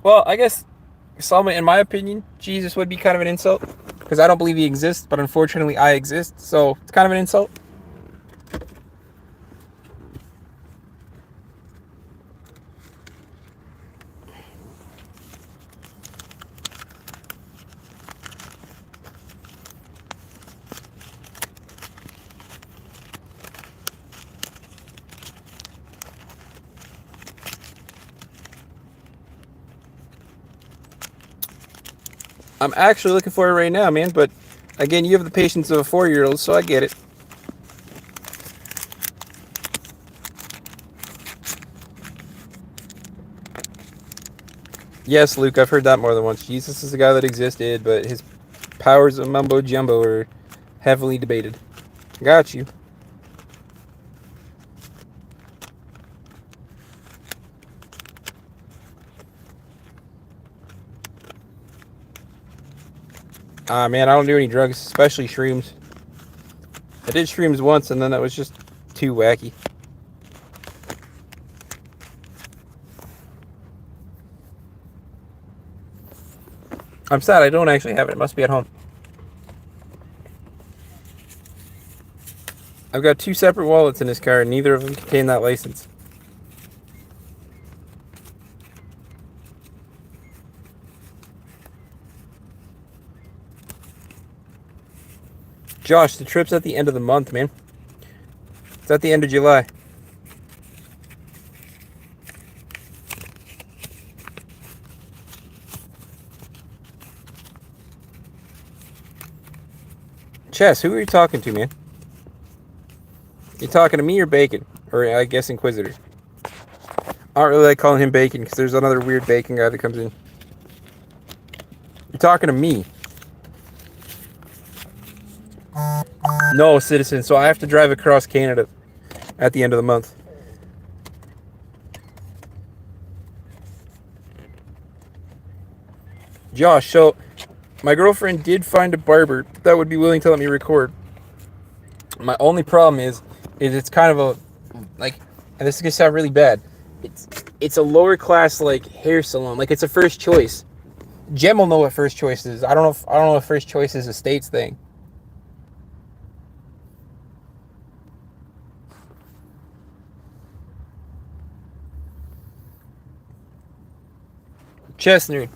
Well, I guess, Salma, in my opinion, Jesus would be kind of an insult. Because I don't believe he exists, but unfortunately I exist. So it's kind of an insult. I'm actually looking for it right now, man. But again, you have the patience of a 4-year-old, so I get it. Yes, Luke, I've heard that more than once. Jesus is the guy that existed, but his powers of mumbo jumbo are heavily debated. Got you. Ah, man, I don't do any drugs, especially shrooms. I did shrooms once, and then that was just too wacky. I'm sad I don't actually have it. It must be at home. I've got 2 separate wallets in this car, and neither of them contain that license. Josh, the trip's at the end of the month, man. It's at the end of July. Chess, who are you talking to, man? You talking to me or Bacon? Or I guess Inquisitor. I don't really like calling him Bacon because there's another weird Bacon guy that comes in. You're talking to me. No, citizen. So I have to drive across Canada at the end of the month. Josh, so my girlfriend did find a barber that would be willing to let me record. My only problem is it's kind of a, like, and this is gonna sound really bad. It's a lower class, like, hair salon. Like, it's a First Choice. Jem will know what First Choice is. I don't know if First Choice is a States thing. Chestnut,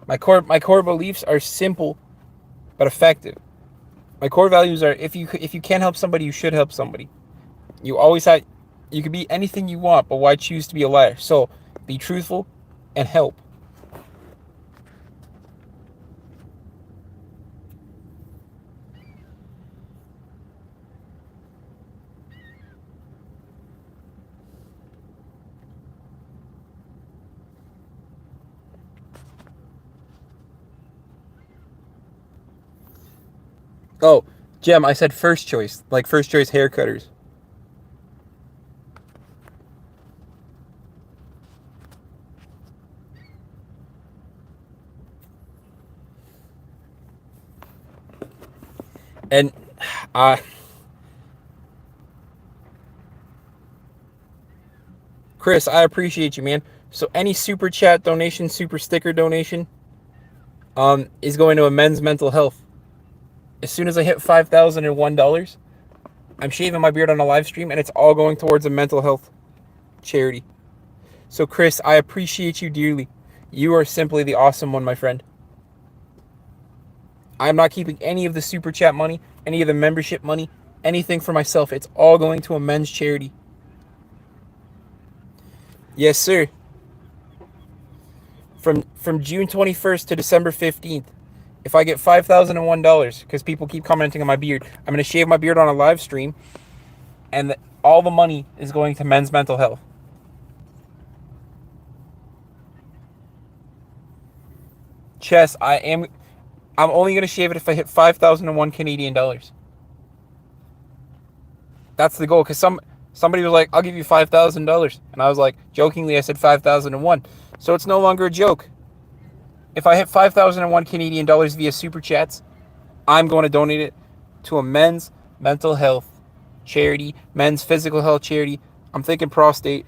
my core beliefs are simple but effective. My core values are if you can't help somebody, you should help somebody. You can be anything you want, but why choose to be a liar? So be truthful and help. Oh, Jem, I said First Choice, like First Choice hair cutters. And Chris, I appreciate you, man. So any super chat donation, super sticker donation, is going to a men's mental health. As soon as I hit $5,001, I'm shaving my beard on a live stream, and it's all going towards a mental health charity. So Chris, I appreciate you dearly. You are simply the awesome one, my friend. I'm not keeping any of the super chat money, any of the membership money, anything for myself. It's all going to a men's charity. Yes, sir. From June 21st to December 15th, if I get $5,001, because people keep commenting on my beard, I'm going to shave my beard on a live stream, and all the money is going to men's mental health. Chess, I'm only going to shave it if I hit 5,001 Canadian dollars. That's the goal, because somebody was like, I'll give you $5,000. And I was like, jokingly, I said 5,001. So it's no longer a joke. If I hit 5,001 Canadian dollars via super chats, I'm going to donate it to a men's mental health charity, men's physical health charity. I'm thinking prostate.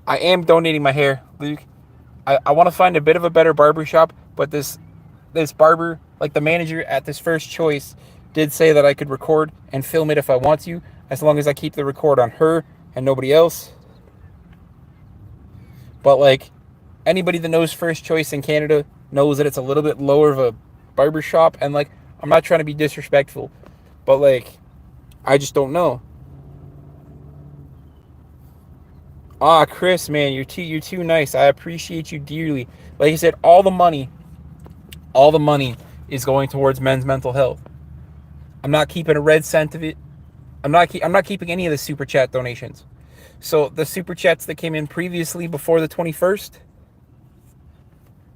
I am donating my hair, Luke. I want to find a bit of a better barber shop, but this barber, like the manager at this First Choice, did say that I could record and film it if I want to, as long as I keep the record on her and nobody else. But like, anybody that knows First Choice in Canada knows that it's a little bit lower of a barber shop, and like, I'm not trying to be disrespectful, but like, I just don't know. Ah, Chris, man, you're too nice. I appreciate you dearly. Like I said, all the money is going towards men's mental health. I'm not keeping a red cent of it. I'm not keeping any of the super chat donations. So the super chats that came in previously before the 21st,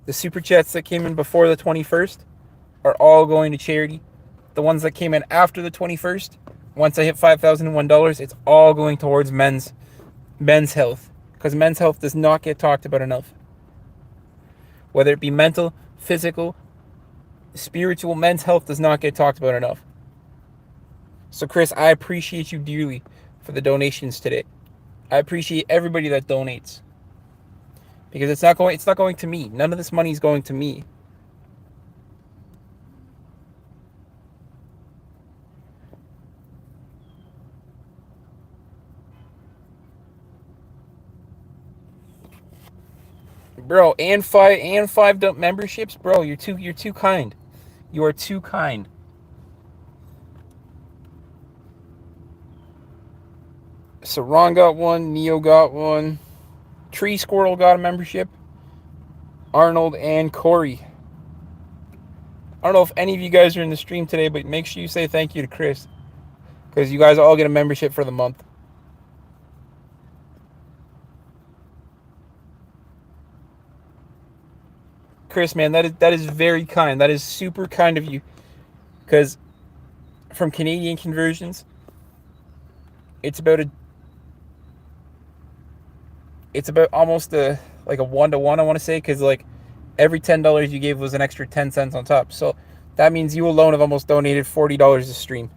The super chats that came in before the 21st are all going to charity. The ones that came in after the 21st, once I hit $5,001, it's all going towards men's health, because men's health does not get talked about enough. Whether it be mental, physical, spiritual, men's health does not get talked about enough. So Chris, I appreciate you dearly for the donations today. I appreciate everybody that donates, because it's not going to me. None of this money is going to me. Bro, and five memberships, bro. You're too kind. You are too kind. So Ron got one, Neo got one, Tree Squirrel got a membership, Arnold and Corey. I don't know if any of you guys are in the stream today, but make sure you say thank you to Chris, because you guys all get a membership for the month. Chris, man, that is very kind. That is super kind of you, because from Canadian conversions, it's about almost like a 1-to-1, I want to say, because like every $10 you gave was an extra 10 cents on top. So that means you alone have almost donated $40 a stream.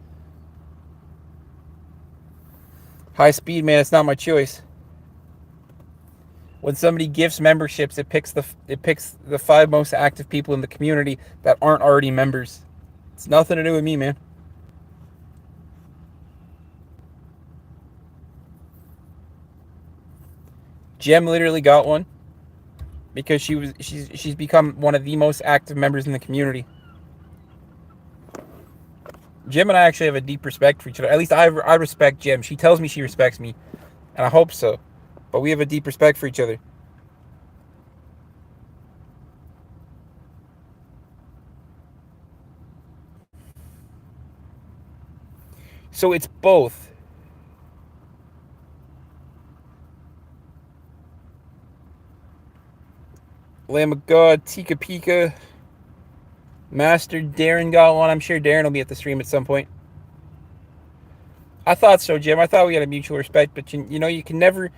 High speed, man, it's not my choice. When somebody gifts memberships, it picks the 5 most active people in the community that aren't already members. It's nothing to do with me, man. Jem literally got one because she's become one of the most active members in the community. Jem and I actually have a deep respect for each other. At least I respect Jem. She tells me she respects me, and I hope so. But we have a deep respect for each other. So it's both. Lamb of God, Tika Pika, Master Darren got one. I'm sure Darren will be at the stream at some point. I thought so, Jim. I thought we had a mutual respect, but you know, you can never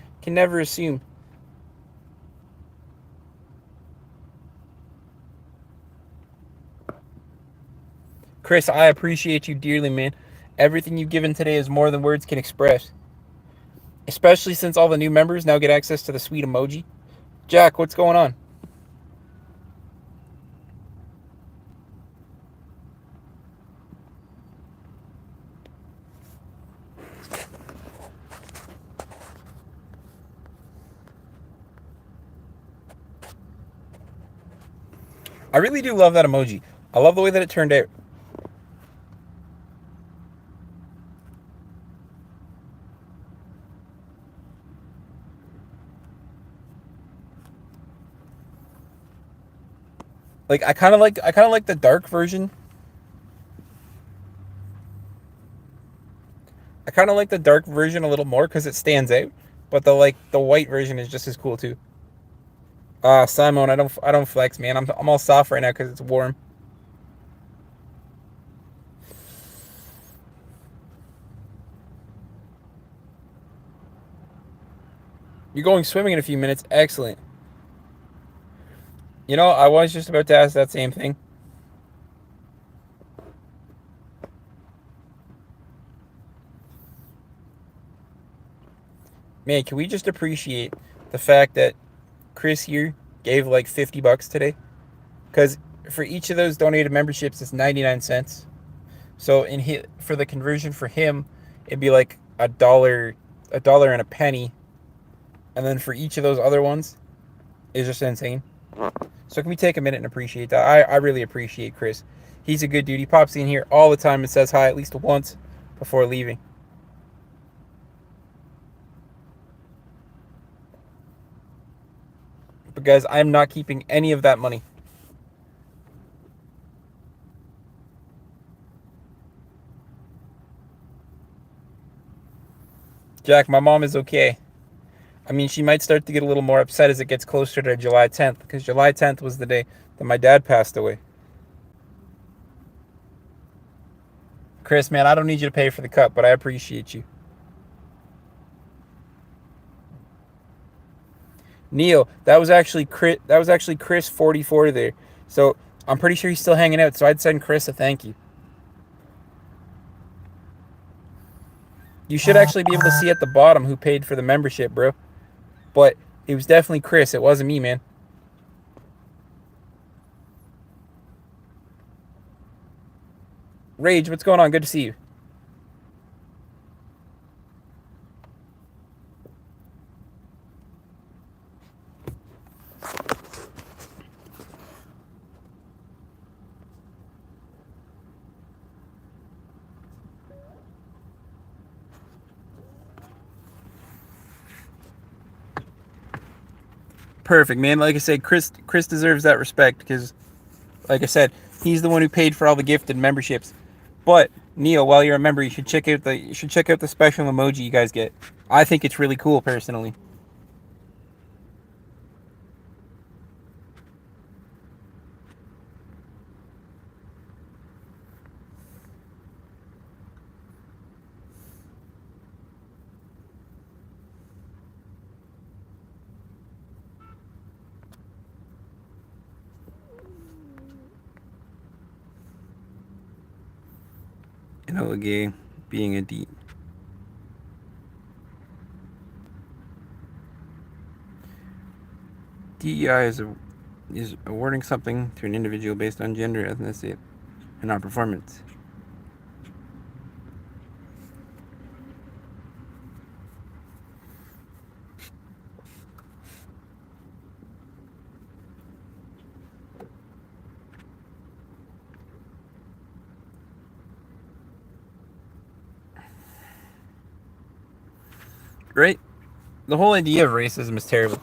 assume. Chris, I appreciate you dearly, man. Everything you've given today is more than words can express. Especially since all the new members now get access to the sweet emoji. Jack, what's going on? I really do love that emoji. I love the way that it turned out. Like I kind of like the dark version. I kind of like the dark version a little more because it stands out, but the white version is just as cool too. Simon, I don't flex, man. I'm all soft right now because it's warm. You're going swimming in a few minutes. Excellent. You know, I was just about to ask that same thing. Man, can we just appreciate the fact that Chris here gave like $50 today? Because for each of those donated memberships, it's 99 cents. So for the conversion for him, it'd be like $1 and a penny. And then for each of those other ones, it's just insane. So can we take a minute and appreciate that? I really appreciate Chris. He's a good dude. He pops in here all the time and says hi at least once before leaving. But guys, I'm not keeping any of that money. Jack, my mom is okay. I mean, she might start to get a little more upset as it gets closer to July 10th, because July 10th was the day that my dad passed away. Chris, man, I don't need you to pay for the cup, but I appreciate you. Neil, that was actually Chris. That was actually Chris 44 there. So I'm pretty sure he's still hanging out. So I'd send Chris a thank you. You should actually be able to see at the bottom who paid for the membership, bro. But it was definitely Chris. It wasn't me, man. Rage, what's going on? Good to see you. Perfect, man. Like I said, Chris deserves that respect because, like I said, he's the one who paid for all the gifted memberships. But Neil, while you're a member, you should check out the special emoji you guys get. I think it's really cool, personally. Enola Gay being a D. DEI is awarding something to an individual based on gender, ethnicity, and not performance. Right? The whole idea of racism is terrible.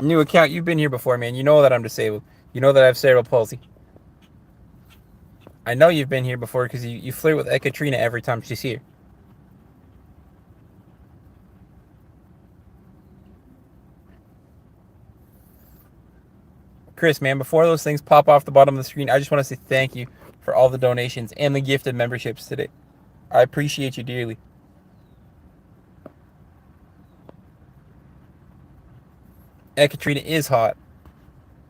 New account, you've been here before, man. You know that I'm disabled. You know that I have cerebral palsy. I know you've been here before because you flirt with Ekaterina every time she's here. Chris, man, before those things pop off the bottom of the screen, I just want to say thank you for all the donations and the gifted memberships today. I appreciate you dearly. Ekaterina is hot.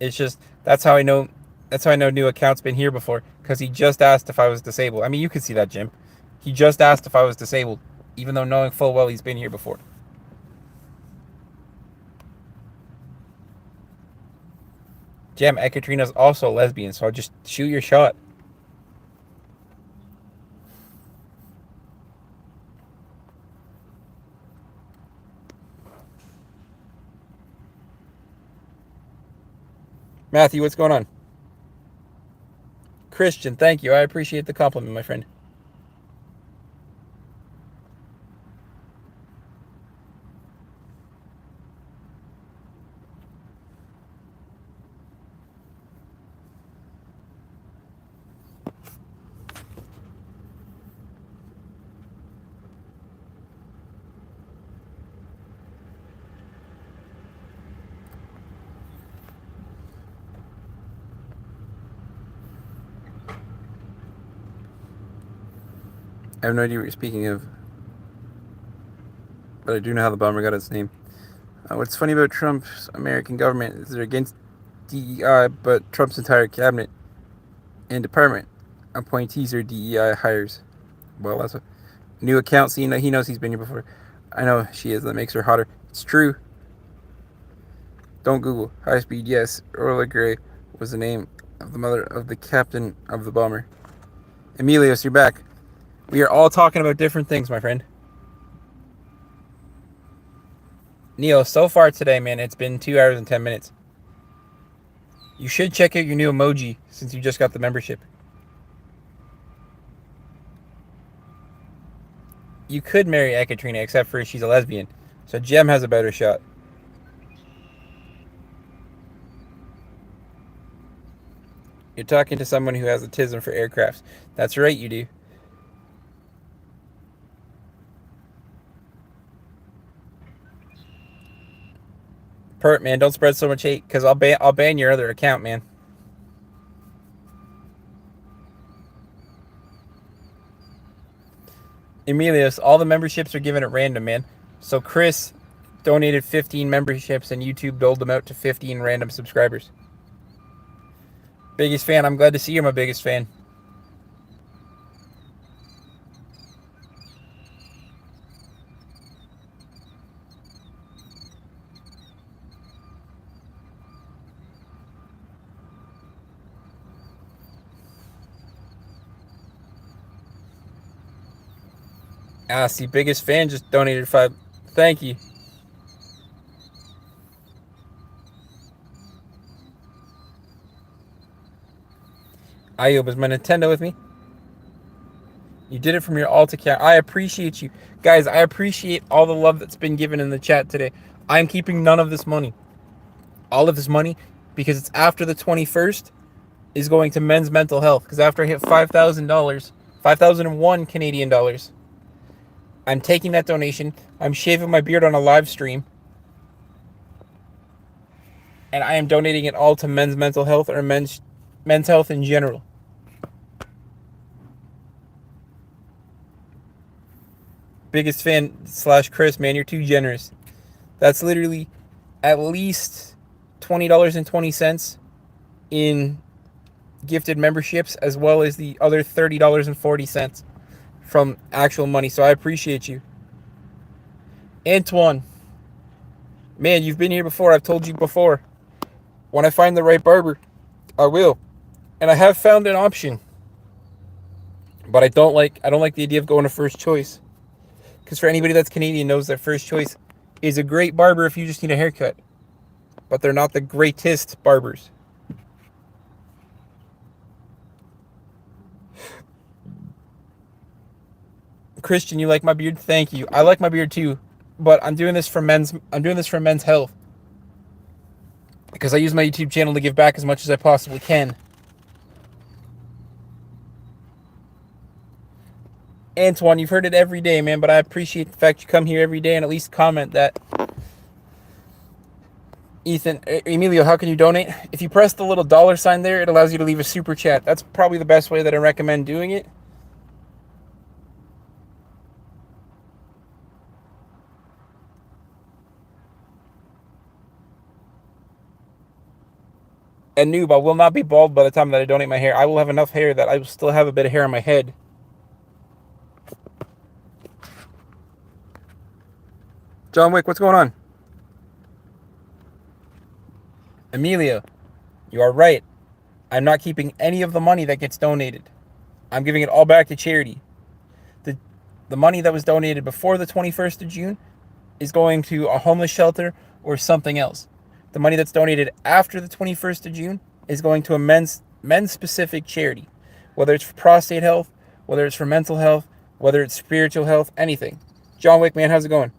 It's just that's how I know new account's been here before because he just asked if I was disabled. I mean, you could see that, Jim. He just asked if I was disabled, even though knowing full well he's been here before. Jim, Ekaterina's also a lesbian, so I'll just shoot your shot. Matthew, what's going on? Christian, thank you. I appreciate the compliment, my friend. I have no idea what you're speaking of, but I do know how the bomber got its name. What's funny about Trump's American government is they're against DEI, but Trump's entire cabinet and department appointees are DEI hires. Well, that's a new account. So he knows he's been here before. I know she is. That makes her hotter. It's true. Don't Google. High speed, yes. Orla Gray was the name of the mother of the captain of the bomber. Emilios, you're back. We are all talking about different things, my friend. Neil, so far today, man, it's been 2 hours and 10 minutes. You should check out your new emoji since you just got the membership. You could marry Ekaterina, except for she's a lesbian. So Jem has a better shot. You're talking to someone who has autism for aircrafts. That's right, you do. Pert, man, don't spread so much hate, because I'll ban your other account, man. Emilius, all the memberships are given at random, man. So Chris donated 15 memberships and YouTube doled them out to 15 random subscribers. Biggest fan. I'm glad to see you're my biggest fan. Ah, see, biggest fan just donated 5. Thank you. Ayub, is my Nintendo with me? You did it from your alt account. I appreciate you. Guys, I appreciate all the love that's been given in the chat today. I'm keeping none of this money. All of this money, because it's after the 21st, is going to men's mental health. Because after I hit $5,000, 5,001 Canadian dollars, I'm taking that donation. I'm shaving my beard on a live stream. And I am donating it all to men's mental health or men's health in general. Biggest fan / Chris, man, you're too generous. That's literally at least $20.20 in gifted memberships, as well as the other $30.40 from actual money. So I appreciate you. Antoine, man, you've been here before. I've told you before. When I find the right barber, I will. And I have found an option. But I don't like the idea of going to first choice. Because for anybody that's Canadian knows that first choice is a great barber if you just need a haircut. But they're not the greatest barbers. Christian, you like my beard? Thank you. I like my beard too, but I'm doing this for men's health. Because I use my YouTube channel to give back as much as I possibly can. Antoine, you've heard it every day, man, but I appreciate the fact you come here every day and at least comment that. Ethan, Emilio, how can you donate? If you press the little $sign there, it allows you to leave a super chat. That's probably the best way that I recommend doing it. And noob, I will not be bald by the time that I donate my hair. I will have enough hair that I will still have a bit of hair on my head. John Wick, what's going on? Emilio, you are right. I'm not keeping any of the money that gets donated. I'm giving it all back to charity. The money that was donated before the 21st of June is going to a homeless shelter or something else. The money that's donated after the 21st of June is going to a men's specific charity, whether it's for prostate health, whether it's for mental health, whether it's spiritual health, anything. John Wick, man, how's it going?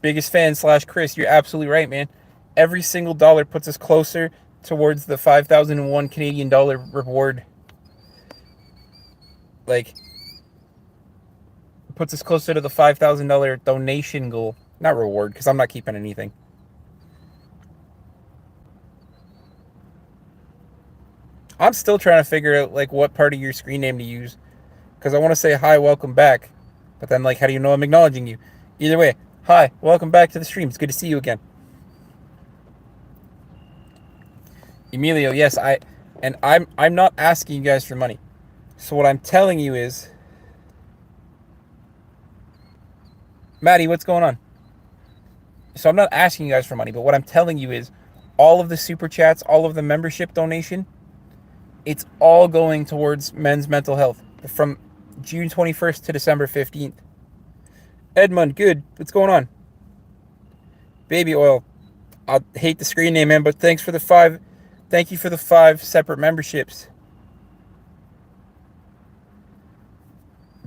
Biggest fan / Chris, you're absolutely right, man. Every single dollar puts us closer towards the 5,001 Canadian dollar reward. Like, puts us closer to the $5,000 donation goal. Not reward, because I'm not keeping anything. I'm still trying to figure out, like, what part of your screen name to use. Because I want to say, hi, welcome back. But then, like, how do you know I'm acknowledging you? Either way, hi, welcome back to the stream. It's good to see you again. Emilio, yes, I'm not asking you guys for money. So what I'm telling you is, Maddie, what's going on? So I'm not asking you guys for money, but what I'm telling you is, all of the super chats, all of the membership donation, it's all going towards men's mental health from June 21st to December 15th. Edmund, good. What's going on? Baby oil. I hate the screen name, man, but thanks for the 5. Thank you for the 5 separate memberships.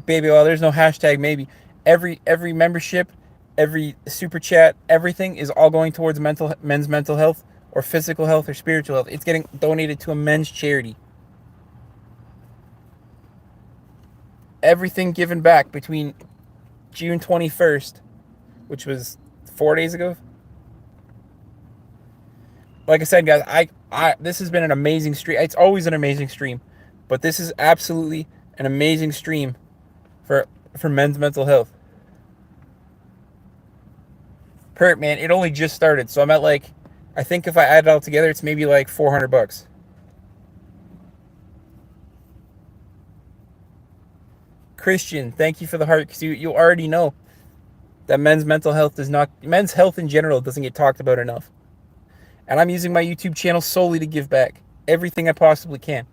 baby oil. There's no hashtag maybe. Every membership, every super chat, everything is all going towards men's mental health or physical health or spiritual health. It's getting donated to a men's charity. Everything given back between June 21st, which was 4 days ago. Like I said, guys, this has been an amazing stream. It's always an amazing stream, but this is absolutely an amazing stream for men's mental health. Pert, man, it only just started, so I'm at like, I think if I add it all together, it's maybe like $400. Christian, thank you for the heart, because you already know that men's health in general doesn't get talked about enough. And I'm using my YouTube channel solely to give back everything I possibly can.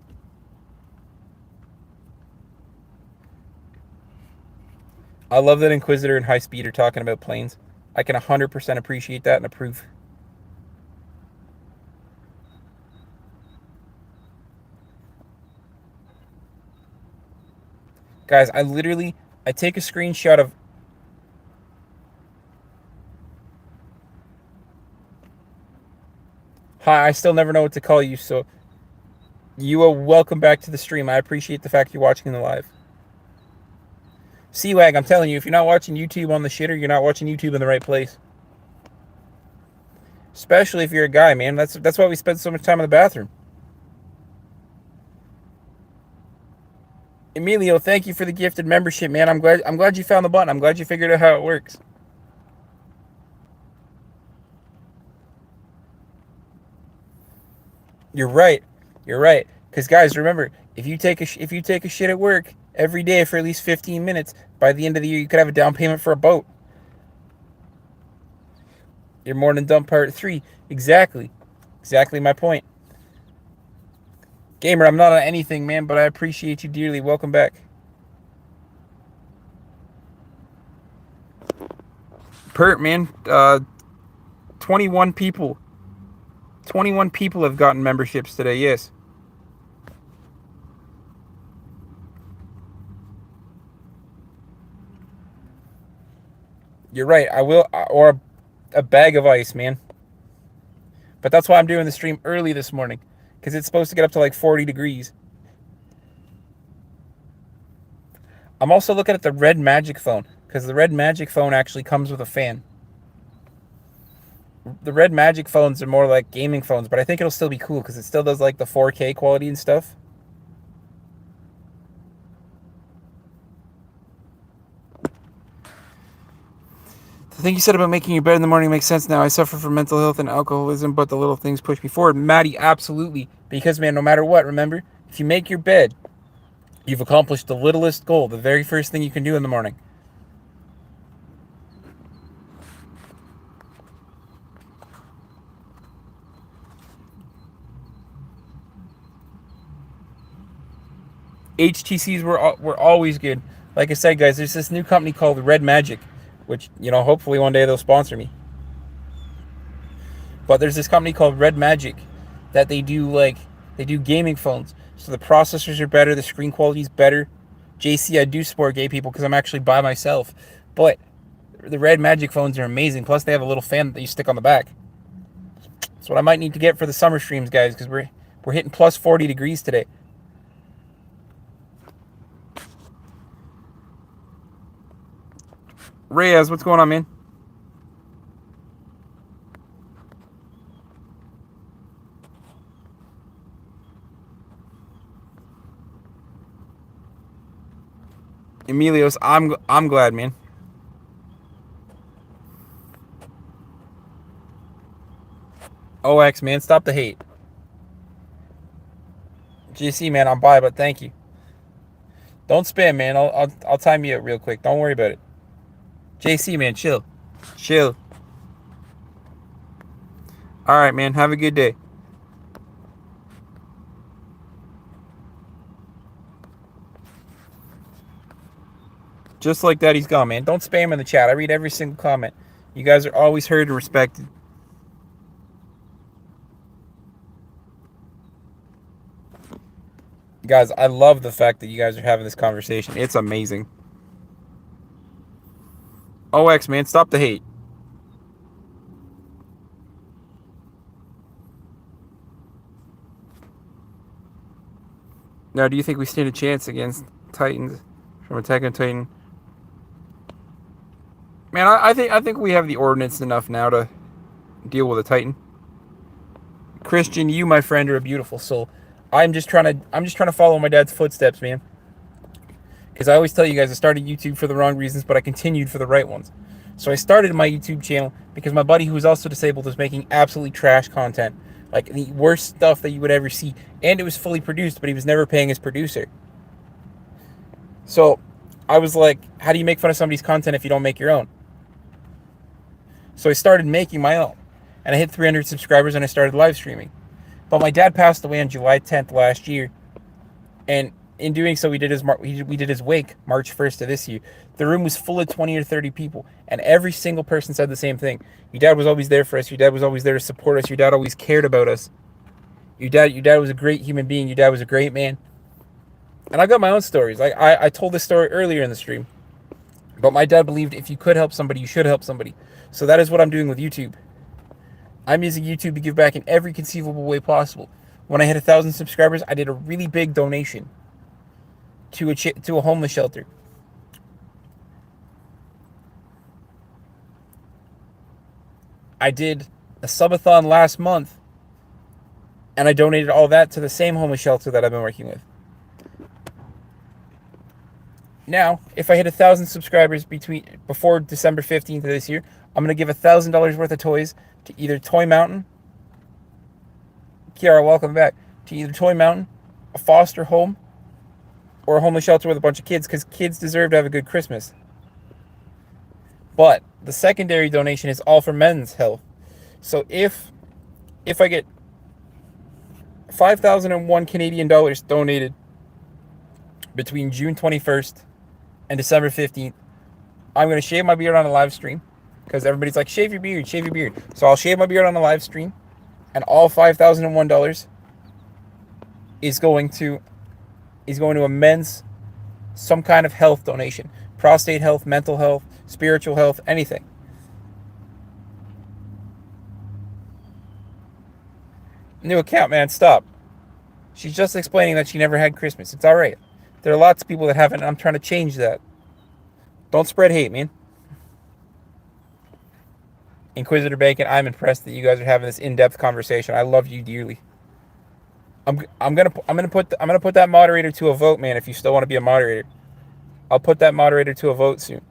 I love that Inquisitor and High Speed are talking about planes. I can 100% appreciate that and approve. Guys, I take a screenshot of... Hi, I still never know what to call you, so you are welcome back to the stream. I appreciate the fact you're watching the live. C-Wag, I'm telling you, if you're not watching YouTube on the shitter, you're not watching YouTube in the right place. Especially if you're a guy, man. That's why we spend so much time in the bathroom. Emilio, thank you for the gifted membership, man. I'm glad you found the button. I'm glad you figured out how it works. You're right. You're right. Because guys, remember, if you take a shit at work every day for at least 15 minutes, by the end of the year, you could have a down payment for a boat. Your morning dump part 3. Exactly my point. Gamer, I'm not on anything, man, but I appreciate you dearly. Welcome back. Pert, man. 21 people. 21 people have gotten memberships today, yes. You're right. I will, or a bag of ice, man. But that's why I'm doing the stream early this morning, because it's supposed to get up to like 40 degrees. I'm also looking at the Red Magic phone, because the Red Magic phone actually comes with a fan. The Red Magic phones are more like gaming phones, but I think it'll still be cool, because it still does like the 4K quality and stuff. The thing you said about making your bed in the morning makes sense now. I suffer from mental health and alcoholism, but the little things push me forward. Maddie, absolutely. Because, man, no matter what, remember, if you make your bed, you've accomplished the littlest goal, the very first thing you can do in the morning. HTCs were always good. Like I said, guys, there's this new company called Red Magic, which, you know, hopefully one day they'll sponsor me. But there's this company called Red Magic that they do gaming phones. So the processors are better, the screen quality is better. JC, I do support gay people because I'm actually by myself. But the Red Magic phones are amazing. Plus they have a little fan that you stick on the back. That's what I might need to get for the summer streams, guys, because we're hitting plus 40 degrees today. Reyes, what's going on, man? Emilios, I'm glad, man. OX, man, stop the hate. GC, man, I'm by, but thank you. Don't spam, man. I'll time you out real quick. Don't worry about it. JC, man, chill. Chill. All right, man. Have a good day. Just like that, he's gone, man. Don't spam in the chat. I read every single comment. You guys are always heard and respected. Guys, I love the fact that you guys are having this conversation. It's amazing. OX, man, stop the hate. Now, do you think we stand a chance against Titans from Attack on Titan? Man, I think we have the ordnance enough now to deal with a Titan. Christian, you, my friend, are a beautiful soul. I'm just trying to follow my dad's footsteps, man. Because I always tell you guys, I started YouTube for the wrong reasons, but I continued for the right ones. So I started my YouTube channel because my buddy, who was also disabled, was making absolutely trash content. Like the worst stuff that you would ever see. And it was fully produced, but he was never paying his producer. So I was like, how do you make fun of somebody's content if you don't make your own? So I started making my own. And I hit 300 subscribers and I started live streaming. But my dad passed away on July 10th last year. And in doing so, we did his wake March 1st of this year. The room was full of 20 or 30 people, and every single person said the same thing. Your dad was always there for us. Your dad was always there to support us. Your dad always cared about us. Your dad was a great human being. Your dad was a great man. And I got my own stories. Like I told this story earlier in the stream, but my dad believed if you could help somebody, you should help somebody. So that is what I'm doing with YouTube. I'm using YouTube to give back in every conceivable way possible. When I hit 1,000 subscribers, I did a really big donation to a homeless shelter. I did a subathon last month, and I donated all that to the same homeless shelter that I've been working with. Now, if I hit 1,000 subscribers before December 15th of this year, I'm going to give $1,000 worth of toys to either Toy Mountain. Kiara, welcome back. To either Toy Mountain, a foster home, or a homeless shelter with a bunch of kids, because kids deserve to have a good Christmas. But the secondary donation is all for men's health. So if I get 5,001 Canadian dollars donated between June 21st and December 15th, I'm going to shave my beard on a live stream, because everybody's like, shave your beard, shave your beard. So I'll shave my beard on a live stream, and all $5,001 is going to a men's, some kind of health donation. Prostate health, mental health, spiritual health, anything. New account, man, stop. She's just explaining that she never had Christmas. It's alright. There are lots of people that haven't, and I'm trying to change that. Don't spread hate, man. Inquisitor Bacon, I'm impressed that you guys are having this in-depth conversation. I love you dearly. I'm gonna put that moderator to a vote, man. If you still want to be a moderator, I'll put that moderator to a vote soon.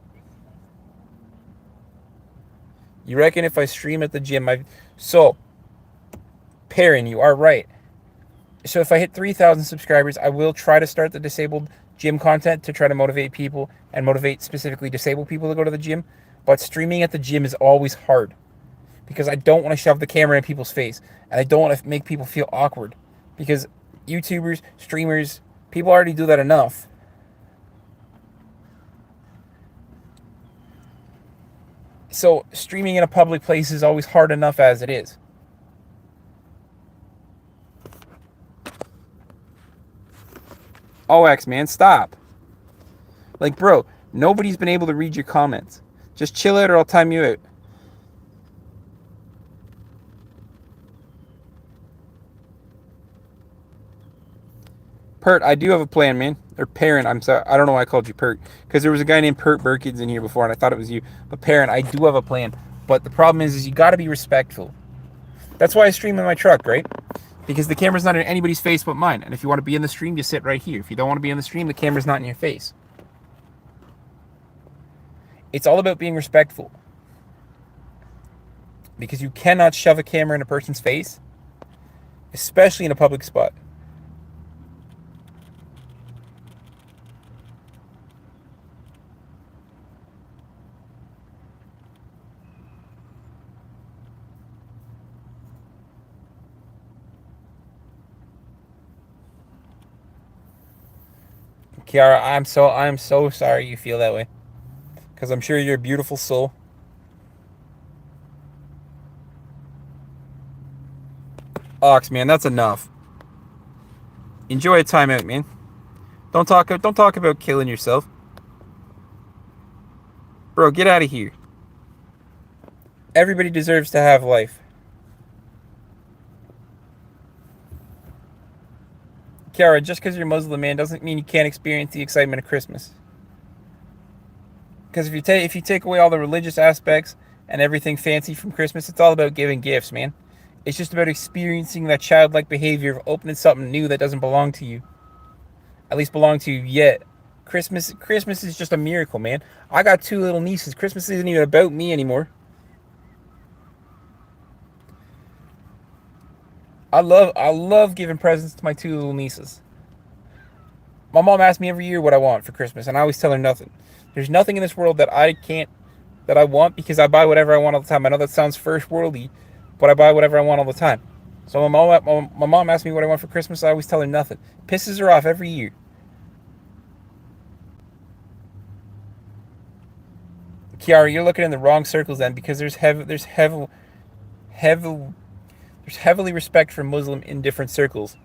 You reckon if I stream at the gym, so Perrin, you are right. So if I hit 3,000 subscribers, I will try to start the disabled gym content to try to motivate people and motivate specifically disabled people to go to the gym. But streaming at the gym is always hard because I don't want to shove the camera in people's face and I don't want to make people feel awkward because YouTubers, streamers, people already do that enough. So streaming in a public place is always hard enough as it is. OX, man, stop. Like, bro, nobody's been able to read your comments. Just chill out or I'll time you out. Pert, I do have a plan, man. Or Parent, I'm sorry. I don't know why I called you Pert. Because there was a guy named Pert Burkins in here before and I thought it was you. But Parent, I do have a plan. But the problem is you got to be respectful. That's why I stream in my truck, right? Because the camera's not in anybody's face but mine. And if you want to be in the stream, you sit right here. If you don't want to be in the stream, the camera's not in your face. It's all about being respectful. Because you cannot shove a camera in a person's face. Especially in a public spot. Kiara, I'm so sorry you feel that way. Because I'm sure you're a beautiful soul. Ox, man, that's enough. Enjoy a time out, man. Don't talk about killing yourself. Bro, get out of here. Everybody deserves to have life. Kiara, just because you're Muslim, man, doesn't mean you can't experience the excitement of Christmas. Because if you take away all the religious aspects and everything fancy from Christmas, it's all about giving gifts, man. It's just about experiencing that childlike behavior of opening something new that doesn't belong to you. At least belong to you yet. Christmas is just a miracle, man. I got two little nieces. Christmas isn't even about me anymore. I love giving presents to my two little nieces. My mom asks me every year what I want for Christmas, and I always tell her nothing. There's nothing in this world that I want because I buy whatever I want all the time. I know that sounds first worldly, but I buy whatever I want all the time. So my mom asks me what I want for Christmas. I always tell her nothing. Pisses her off every year. Kiara, you're looking in the wrong circles then because heavy there's heavily respect for Muslim in different circles.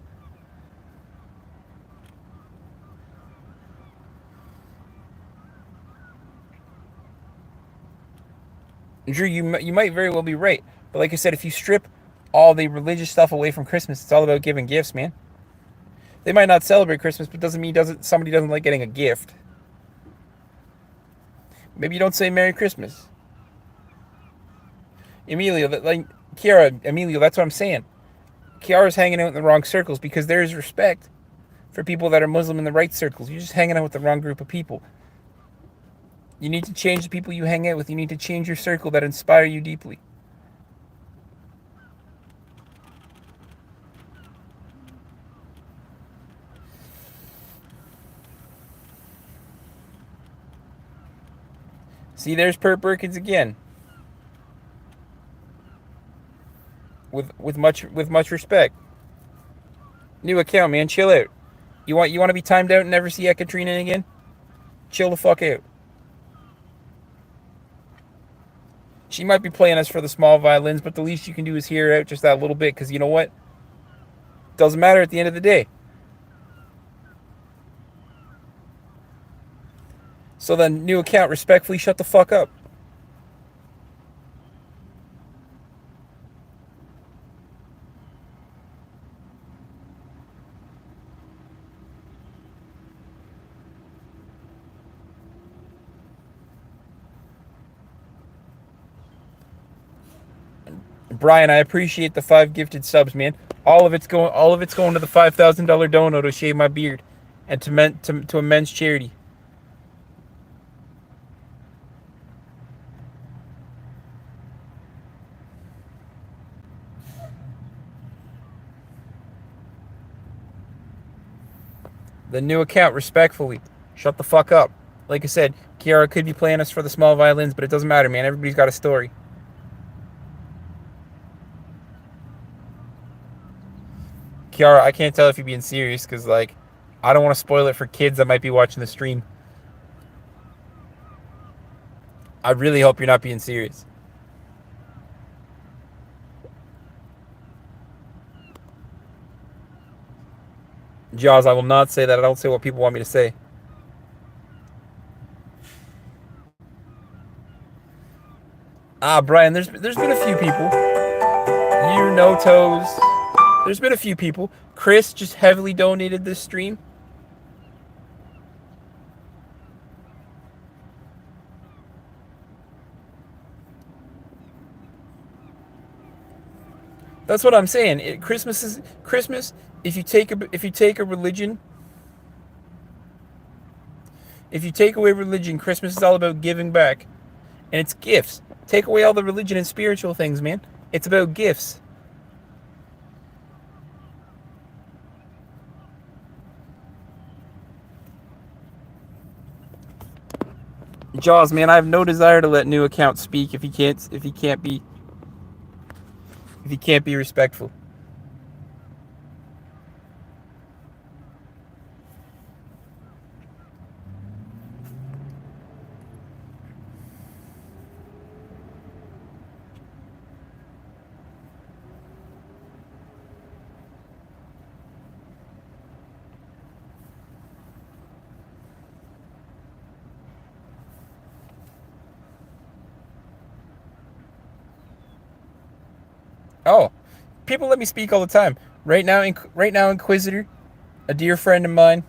Drew, you might very well be right, but like I said, if you strip all the religious stuff away from Christmas, it's all about giving gifts, man. They might not celebrate Christmas, but doesn't mean doesn't somebody doesn't like getting a gift. Maybe you don't say Merry Christmas, Emilio. Emilio. That's what I'm saying. Kiara's hanging out in the wrong circles because there is respect for people that are Muslim in the right circles. You're just hanging out with the wrong group of people. You need to change the people you hang out with. You need to change your circle that inspire you deeply. See, there's Per Perkins again. With much respect. New account, man. Chill out. You want to be timed out and never see Ekaterina again? Chill the fuck out. She might be playing us for the small violins, but the least you can do is hear her out just that little bit, because you know what? Doesn't matter at the end of the day. So then, new account, respectfully shut the fuck up. Brian, I appreciate the 5 gifted subs, man. All of it's going to the $5,000 dono to shave my beard and to a men's charity. The new account, respectfully, shut the fuck up. Like I said, Kiara could be playing us for the small violins, but it doesn't matter, man. Everybody's got a story. Kiara, I can't tell if you're being serious because, like, I don't want to spoil it for kids that might be watching the stream. I really hope you're not being serious. Jaws, I will not say that. I don't say what people want me to say. Brian, there's been a few people. You no toes. There's been a few people. Chris just heavily donated this stream. That's what I'm saying. Christmas is Christmas. If you take a religion, if you take away religion, Christmas is all about giving back, and it's gifts. Take away all the religion and spiritual things, man. It's about gifts. Jaws, man, I have no desire to let new account speak if he can't be respectful. Oh, people let me speak all the time. Right now, Inquisitor, a dear friend of mine.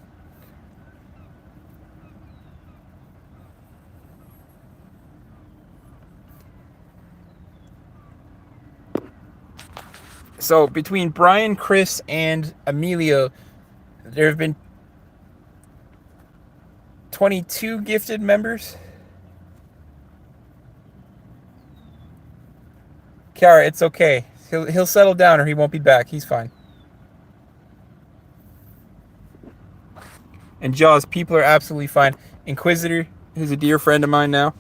So between Brian, Chris, and Emilio, there have been 22 gifted members. Kiara, it's okay. He'll settle down or he won't be back. He's fine. And Jaws, people are absolutely fine. Inquisitor, who's a dear friend of mine now,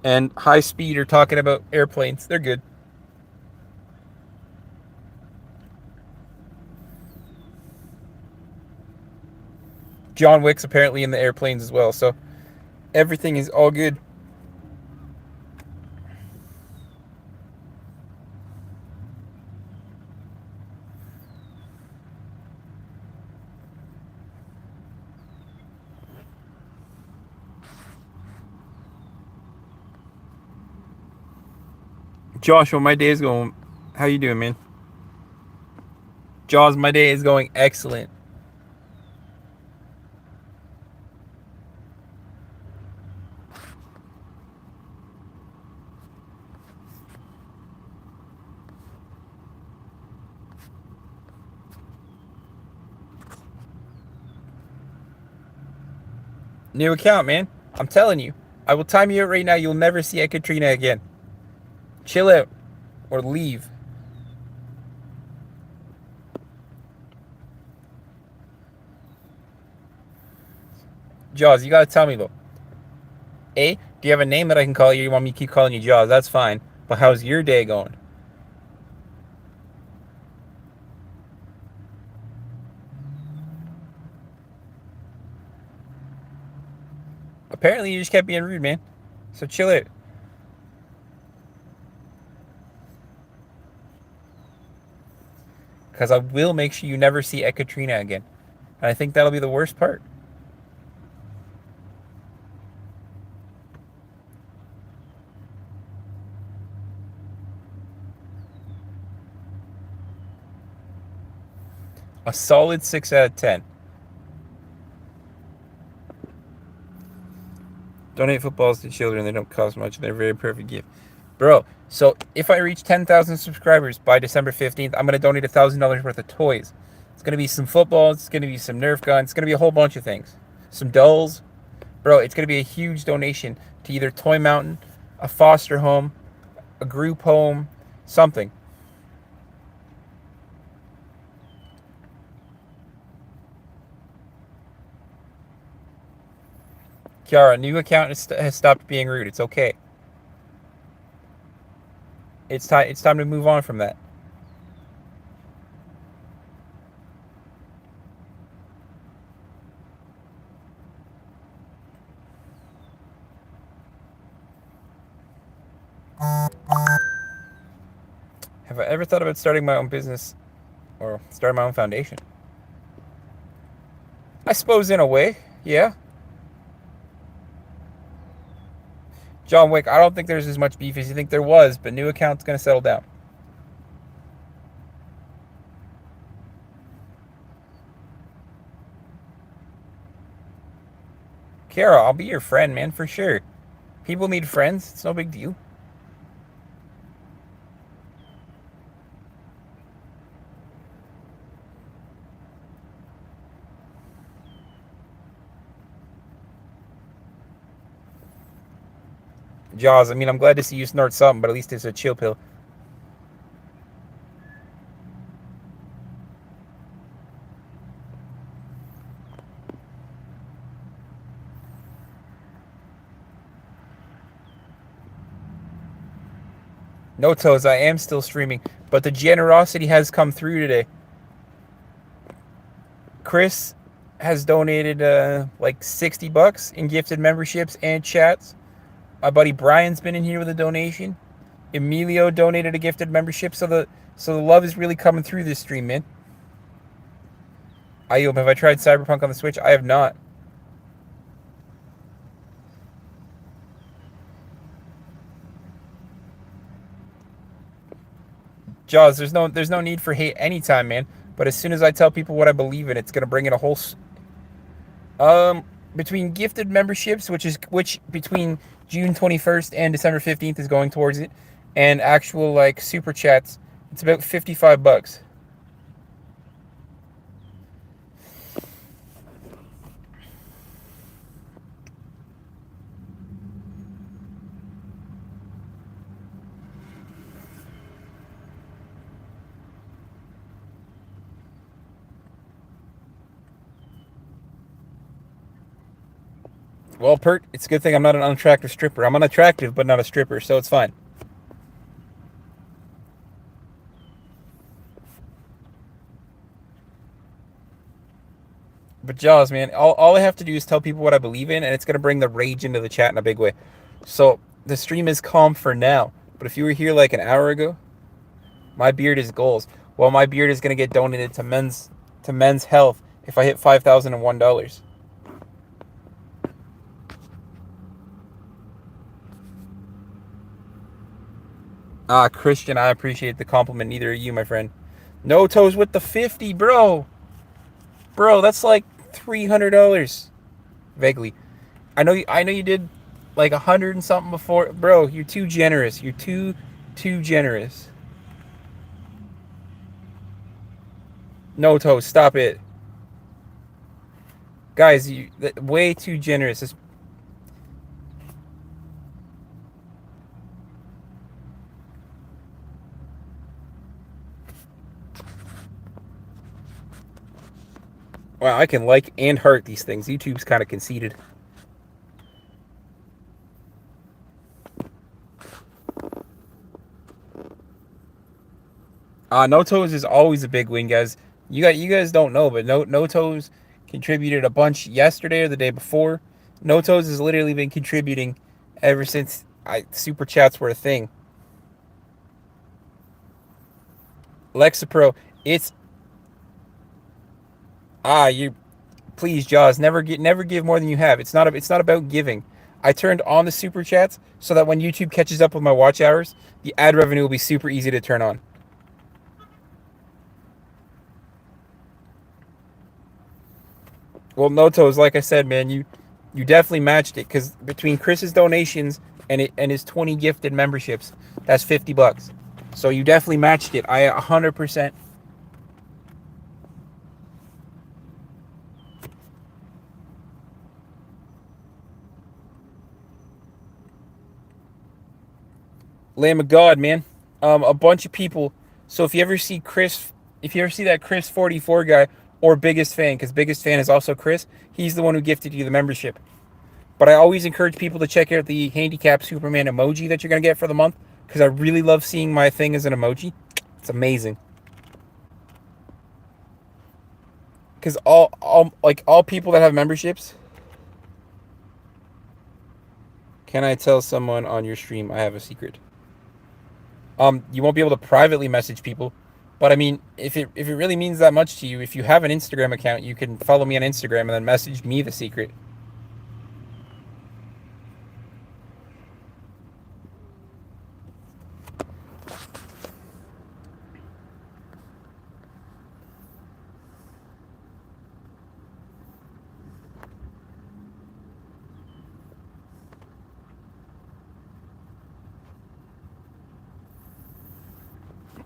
and High Speed are talking about airplanes. They're good. John Wick's apparently in the airplanes as well, so everything is all good. Joshua, my day is going. How you doing, man? Jaws, my day is going excellent. New account, man. I'm telling you. I will time you out right now. You'll never see Ekaterina again. Chill out or leave. Jaws, you gotta tell me though. A, do you have a name that I can call you? You want me to keep calling you Jaws? That's fine. But how's your day going? Apparently, you just kept being rude, man. So chill out. Because I will make sure you never see Ekaterina again. And I think that'll be the worst part. A solid 6 out of 10. Donate footballs to children. They don't cost much. They're a very perfect gift. Bro, so if I reach 10,000 subscribers by December 15th, I'm going to donate $1,000 worth of toys. It's going to be some footballs. It's going to be some Nerf guns. It's going to be a whole bunch of things. Some dolls. Bro, it's going to be a huge donation to either Toy Mountain, a foster home, a group home, something. Kiara, new account has stopped being rude. It's okay. It's time to move on from that. Have I ever thought about starting my own business or starting my own foundation? I suppose in a way, yeah. John Wick, I don't think there's as much beef as you think there was, but new account's going to settle down. Kara, I'll be your friend, man, for sure. People need friends. It's no big deal. Jaws, I mean, I'm glad to see you snort something, but at least it's a chill pill. No toes, I am still streaming, but the generosity has come through today. Chris has donated like $60 in gifted memberships and chats. My buddy Brian's been in here with a donation. Emilio donated a gifted membership, so the love is really coming through this stream, man. Ayub, have I tried Cyberpunk on the Switch? I have not. Jaws, there's no need for hate anytime, man. But as soon as I tell people what I believe in, it's gonna bring in a whole between gifted memberships, which between June 21st and December 15th is going towards it, and actual like super chats, it's about $55. Well, Pert, it's a good thing I'm not an unattractive stripper. I'm unattractive, but not a stripper, so it's fine. But Jaws, man, all I have to do is tell people what I believe in, and it's gonna bring the rage into the chat in a big way. So the stream is calm for now. But if you were here like an hour ago, my beard is goals. Well, my beard is gonna get donated to Men's Health if I hit $5,001. Ah, Christian, I appreciate the compliment. Neither are you, my friend. No Toes with the 50, bro. Bro, that's like $300. Vaguely. I know you did like 100 and something before. Bro, you're too generous. You're too generous. No Toes, stop it. Guys, you way too generous. Wow, I can like and heart these things. YouTube's kind of conceited. No Toes is always a big win, guys. You guys don't know, but No Toes contributed a bunch yesterday or the day before. No Toes has literally been contributing ever since super chats were a thing. Lexapro, it's you please Jaws, never give more than you have. It's not about giving. I turned on the super chats so that when YouTube catches up with my watch hours, the ad revenue will be super easy to turn on. Well, No Toes, like I said, man, you definitely matched it because between Chris's donations and his 20 gifted memberships, that's $50. So you definitely matched it. I 100%. Lamb of God, man. A bunch of people. So if you ever see that Chris 44 guy or Biggest Fan, because Biggest Fan is also Chris, he's the one who gifted you the membership. But I always encourage people to check out the handicap Superman emoji that you're gonna get for the month, because I really love seeing my thing as an emoji. It's amazing. Because all people that have memberships. Can I tell someone on your stream I have a secret? You won't be able to privately message people, but I mean, if it really means that much to you, if you have an Instagram account, you can follow me on Instagram and then message me the secret.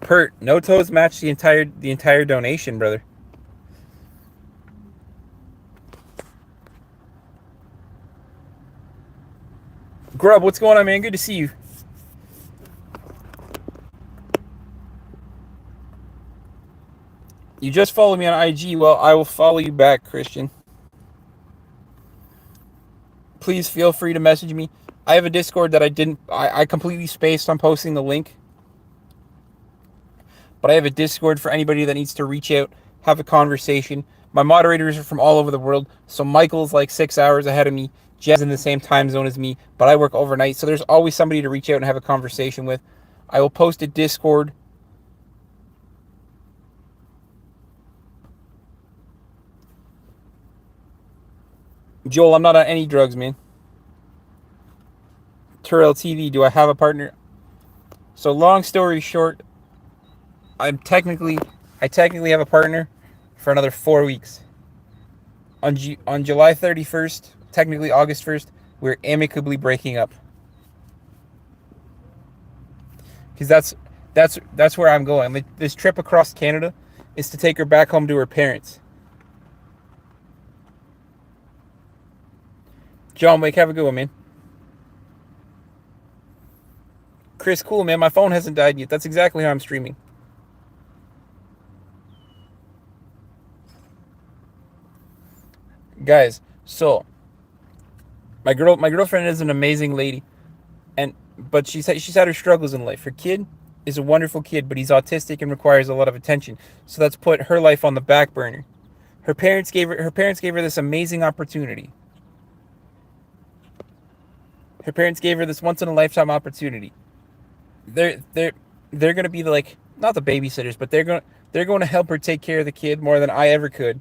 Pert, No Toes matched the entire donation, brother. Grub, what's going on, man? Good to see you. You just followed me on IG. Well, I will follow you back, Christian. Please feel free to message me. I have a Discord that I completely spaced on posting the link. But I have a Discord for anybody that needs to reach out, have a conversation. My moderators are from all over the world. So Michael's like 6 hours ahead of me. Jeff's in the same time zone as me, but I work overnight. So there's always somebody to reach out and have a conversation with. I will post a Discord. Joel, I'm not on any drugs, man. Turrell TV, do I have a partner? So long story short, I technically have a partner for another 4 weeks. On July 31st, technically August 1st, we're amicably breaking up. Because that's where I'm going. Like, this trip across Canada is to take her back home to her parents. John Wake, have a good one, man. Chris, cool, man. My phone hasn't died yet. That's exactly how I'm streaming. Guys, so my girlfriend is an amazing lady, but she's had her struggles in life. Her kid is a wonderful kid, but he's autistic and requires a lot of attention. So that's put her life on the back burner. Her parents gave her this amazing opportunity. Her parents gave her this once in a lifetime opportunity. They're gonna be like, not the babysitters, but they're going to help her take care of the kid more than I ever could.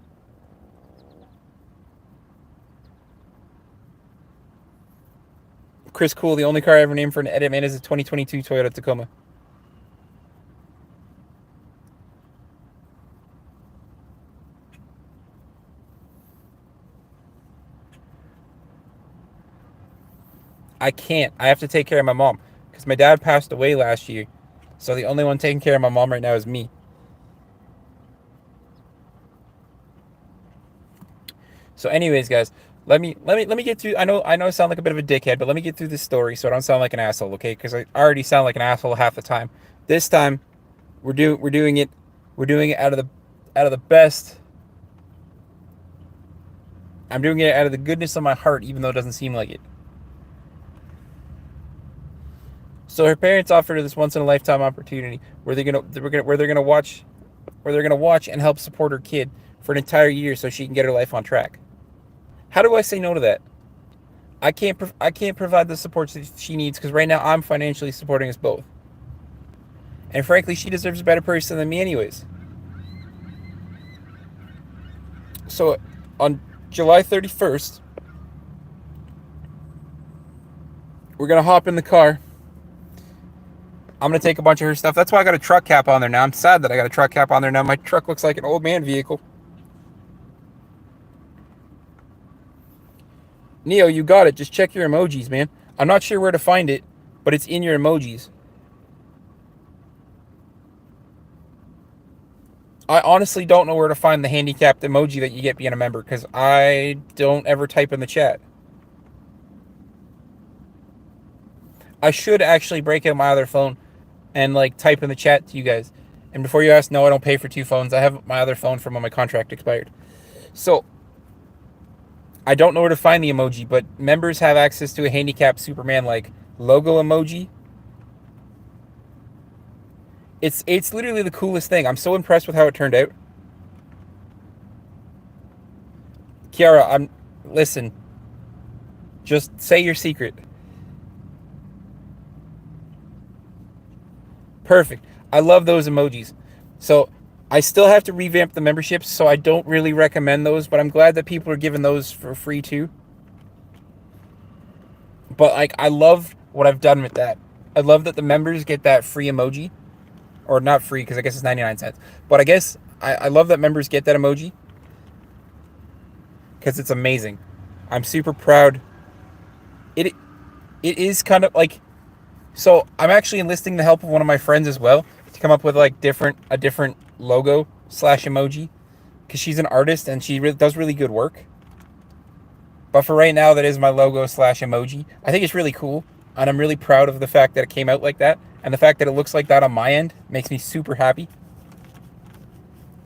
Chris Cool, the only car I ever named for an edit, man, is a 2022 Toyota Tacoma. I can't. I have to take care of my mom because my dad passed away last year. So the only one taking care of my mom right now is me. So anyways, guys, let me get through. I know I sound like a bit of a dickhead, but let me get through this story so I don't sound like an asshole, okay? Because I already sound like an asshole half the time. This time, we're doing it out of the best. I'm doing it out of the goodness of my heart, even though it doesn't seem like it. So her parents offered her this once in a lifetime opportunity where they're gonna watch and help support her kid for an entire year so she can get her life on track. How do I say no to that? I can't provide the support that she needs because right now I'm financially supporting us both. And frankly, she deserves a better person than me anyways. So on July 31st, we're going to hop in the car. I'm going to take a bunch of her stuff. That's why I got a truck cap on there now. I'm sad that I got a truck cap on there now. My truck looks like an old man vehicle. Neo, you got it. Just check your emojis, man. I'm not sure where to find it, but it's in your emojis. I honestly don't know where to find the handicapped emoji that you get being a member because I don't ever type in the chat. I should actually break out my other phone and like type in the chat to you guys. And before you ask, no, I don't pay for two phones. I have my other phone from when my contract expired. So I don't know where to find the emoji, but members have access to a handicapped Superman like logo emoji. It's literally the coolest thing. I'm so impressed with how it turned out. Kiara, listen. Just say your secret. Perfect. I love those emojis. So I still have to revamp the memberships, so I don't really recommend those, but I'm glad that people are giving those for free too. But like, I love what I've done with that. I love that the members get that free emoji. Or not free, because I guess it's 99 cents. But I guess I love that members get that emoji. Because it's amazing. I'm super proud. It is kind of like... So I'm actually enlisting the help of one of my friends as well to come up with like a different logo / emoji. Because she's an artist and she does really good work. But for right now, that is my logo / emoji. I think it's really cool. And I'm really proud of the fact that it came out like that. And the fact that it looks like that on my end makes me super happy.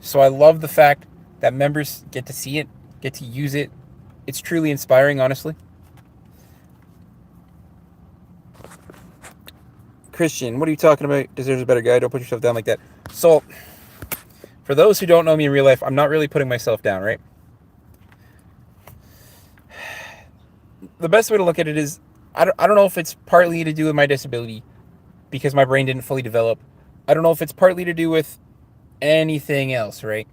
So I love the fact that members get to see it, get to use it. It's truly inspiring, honestly. Christian, what are you talking about? Deserves a better guy. Don't put yourself down like that. So, for those who don't know me in real life, I'm not really putting myself down, right? The best way to look at it is, I don't know if it's partly to do with my disability, because my brain didn't fully develop. I don't know if it's partly to do with anything else, right?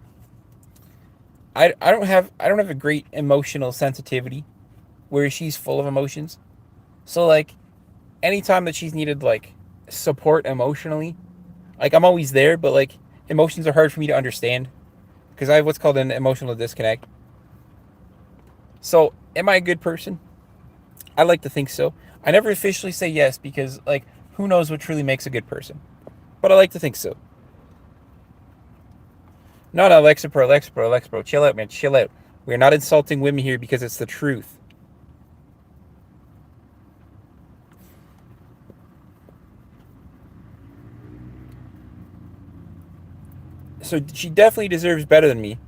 I don't have a great emotional sensitivity where she's full of emotions. So like anytime that she's needed like support emotionally, like I'm always there, but like emotions are hard for me to understand because I have what's called an emotional disconnect. So, am I a good person? I like to think so. I never officially say yes because, like, who knows what truly makes a good person? But I like to think so. No, no, Alexa Pro, chill out, man, chill out. We're not insulting women here because it's the truth. So she definitely deserves better than me.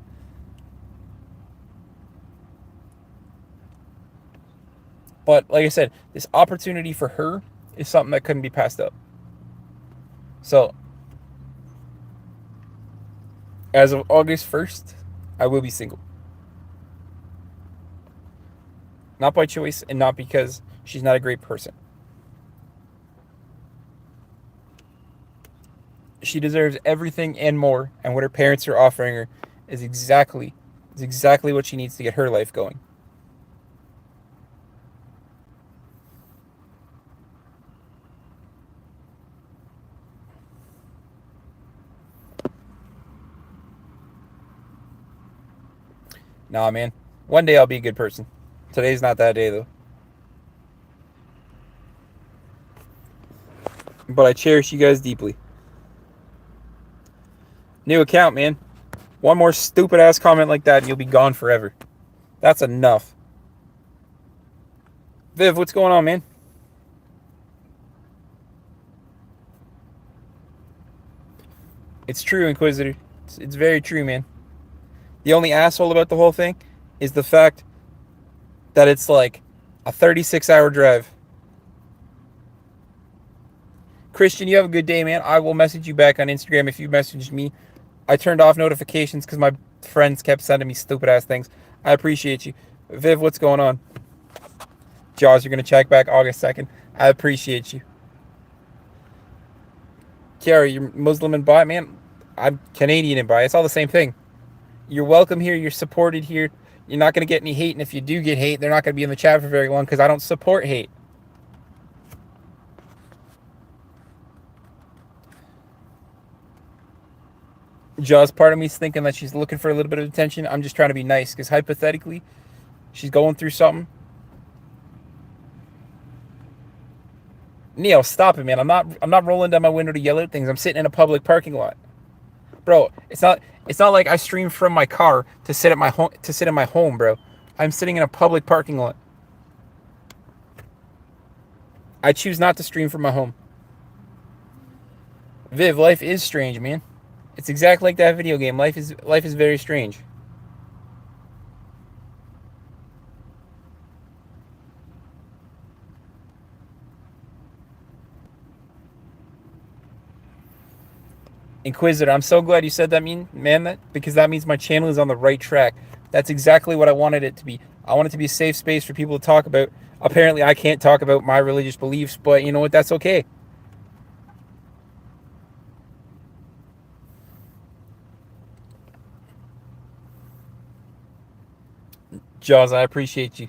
But like I said, this opportunity for her is something that couldn't be passed up. So as of August 1st, I will be single. Not by choice and not because she's not a great person. She deserves everything and more, and what her parents are offering her is exactly what she needs to get her life going. Nah, man. One day I'll be a good person. Today's not that day though. But I cherish you guys deeply. New account, man. One more stupid ass comment like that and you'll be gone forever. That's enough. Viv, what's going on, man? It's true, Inquisitor. It's very true, man. The only asshole about the whole thing is the fact that it's like a 36-hour drive. Christian, you have a good day, man. I will message you back on Instagram if you messaged me. I turned off notifications because my friends kept sending me stupid ass things. I appreciate you. Viv, what's going on? Jaws, you're going to check back August 2nd. I appreciate you. Kiara, you're Muslim and bi, man. I'm Canadian and bi. It's all the same thing. You're welcome here. You're supported here. You're not going to get any hate. And if you do get hate, they're not going to be in the chat for very long because I don't support hate. Jaws, part of me's thinking that she's looking for a little bit of attention. I'm just trying to be nice because hypothetically, she's going through something. Neil, stop it, man. I'm not rolling down my window to yell at things. I'm sitting in a public parking lot. Bro, it's not like I stream from my car to sit in my home, bro. I'm sitting in a public parking lot. I choose not to stream from my home. Viv, life is strange, man. It's exactly like that video game. Life is very strange. Inquisitor, I'm so glad you said that, because that means my channel is on the right track. That's exactly what I wanted it to be. I want it to be a safe space for people to talk about. Apparently, I can't talk about my religious beliefs, but you know what? That's okay. Jaws, I appreciate you.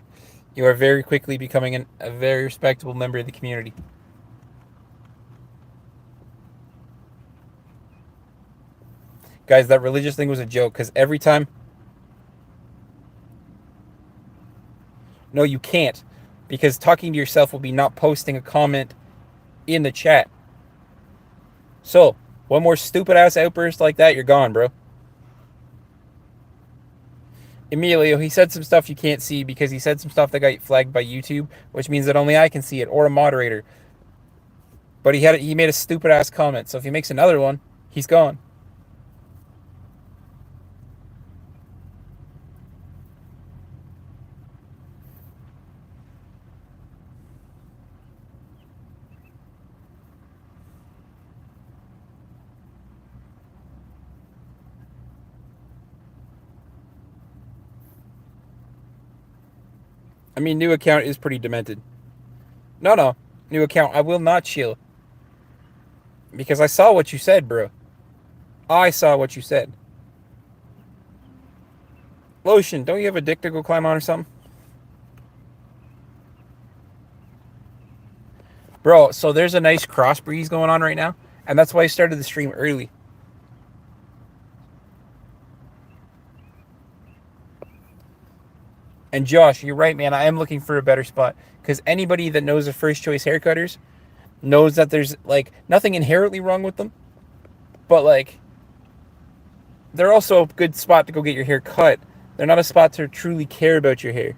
You are very quickly becoming a very respectable member of the community. Guys, that religious thing was a joke because every time. No, you can't. Because talking to yourself will be not posting a comment in the chat. So, one more stupid ass outburst like that, you're gone, bro. Emilio, he said some stuff you can't see because he said some stuff that got flagged by YouTube, which means that only I can see it, or a moderator. But he made a stupid ass comment, so if he makes another one, he's gone. I mean, new account is pretty demented. No, no. New account, I will not chill. Because I saw what you said, bro. I saw what you said. Lotion, don't you have a dick to go climb on or something? Bro, so there's a nice cross breeze going on right now. And that's why I started the stream early. And Josh, you're right, man. I am looking for a better spot because anybody that knows the first choice haircutters knows that there's like nothing inherently wrong with them, but like they're also a good spot to go get your hair cut. They're not a spot to truly care about your hair.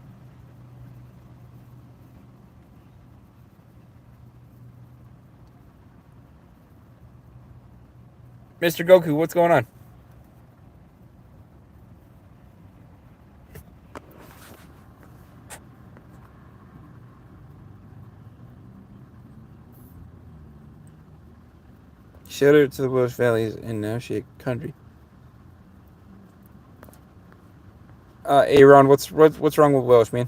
Mr. Goku, what's going on? Shout out to the Welsh Valleys and now Shake Country. Aaron, what's wrong with Welsh, man?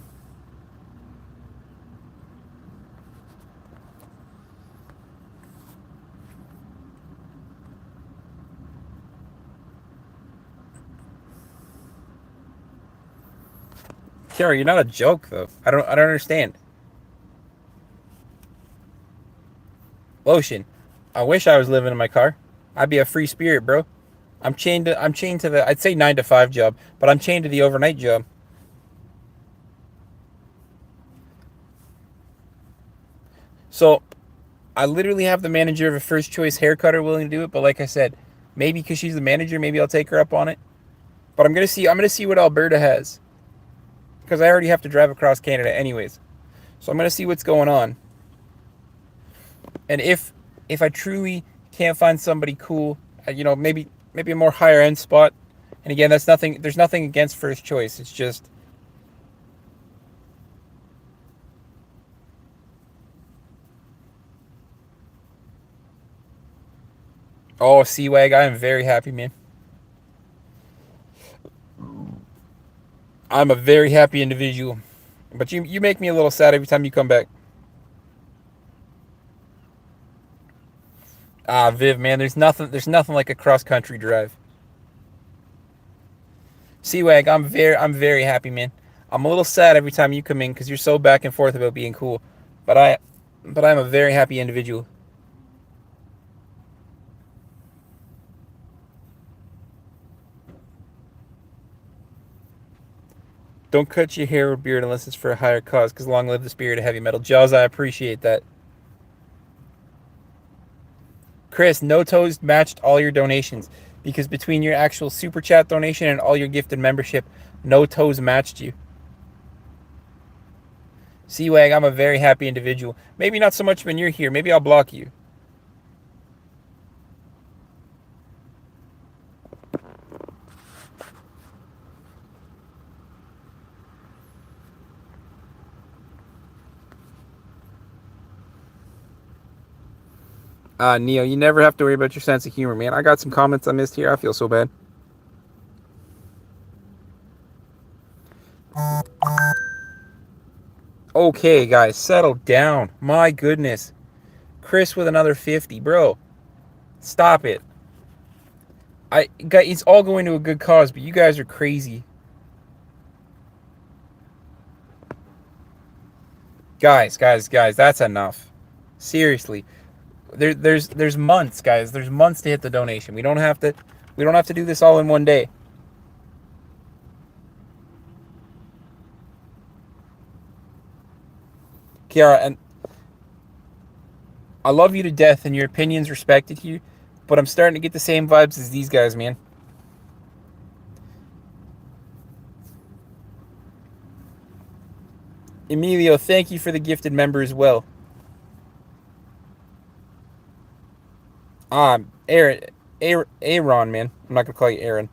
Kara, you're not a joke though. I don't understand. Lotion. I wish I was living in my car. I'd be a free spirit, bro. I'm chained to the I'd say 9 to 5 job, but I'm chained to the overnight job. So I literally have the manager of a first choice hair cutter willing to do it, but like I said, maybe because she's the manager, maybe I'll take her up on it. But I'm gonna see what Alberta has. Because I already have to drive across Canada anyways. So I'm gonna see what's going on. And if I truly can't find somebody cool, maybe a more higher end spot. And again, that's nothing. There's nothing against first choice. It's just oh, Seawag, I am very happy, man. I'm a very happy individual. But you make me a little sad every time you come back. Ah, Viv, man, there's nothing like a cross country drive. Seawag, I'm very happy, man. I'm a little sad every time you come in because you're so back and forth about being cool. But I but I'm a very happy individual. Don't cut your hair or beard unless it's for a higher cause, because long live the spirit of heavy metal. Jaws, I appreciate that. Chris, No Toes matched all your donations because between your actual super chat donation and all your gifted membership, No Toes matched you. Seawag, I'm a very happy individual. Maybe not so much when you're here. Maybe I'll block you. Neo, you never have to worry about your sense of humor, man. I got some comments I missed here. I feel so bad. Okay, guys, settle down. My goodness. Chris with another 50. Bro, stop it. It's all going to a good cause, but you guys are crazy. Guys, that's enough. Seriously. There's months, guys. There's months to hit the donation. We don't have to do this all in one day. Kiara, and I love you to death and your opinion's respected here, but I'm starting to get the same vibes as these guys, man. Emilio, thank you for the gifted member as well. Aaron, Aaron, man. I'm not gonna call you Aaron.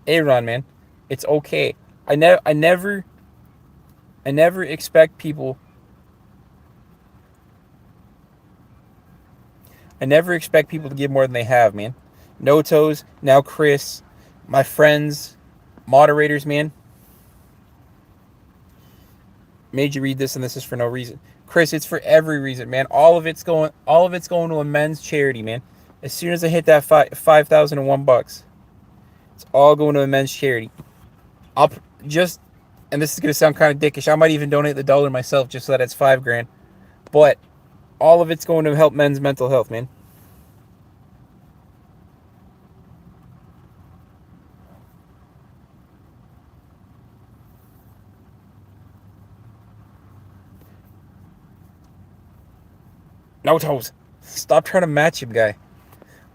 Aaron, man. It's okay. I never expect people. I never expect people to give more than they have, man. No Toes, now Chris, my friends, moderators, man. Made you read this, and this is for no reason. Chris, it's for every reason, man. All of it's going to a men's charity, man. As soon as I hit that 5,001 bucks, it's all going to a men's charity. I'll just, and this is gonna sound kind of dickish. I might even donate the dollar myself just so that it's 5 grand. But all of it's going to help men's mental health, man. No toes. Stop trying to match him, guy.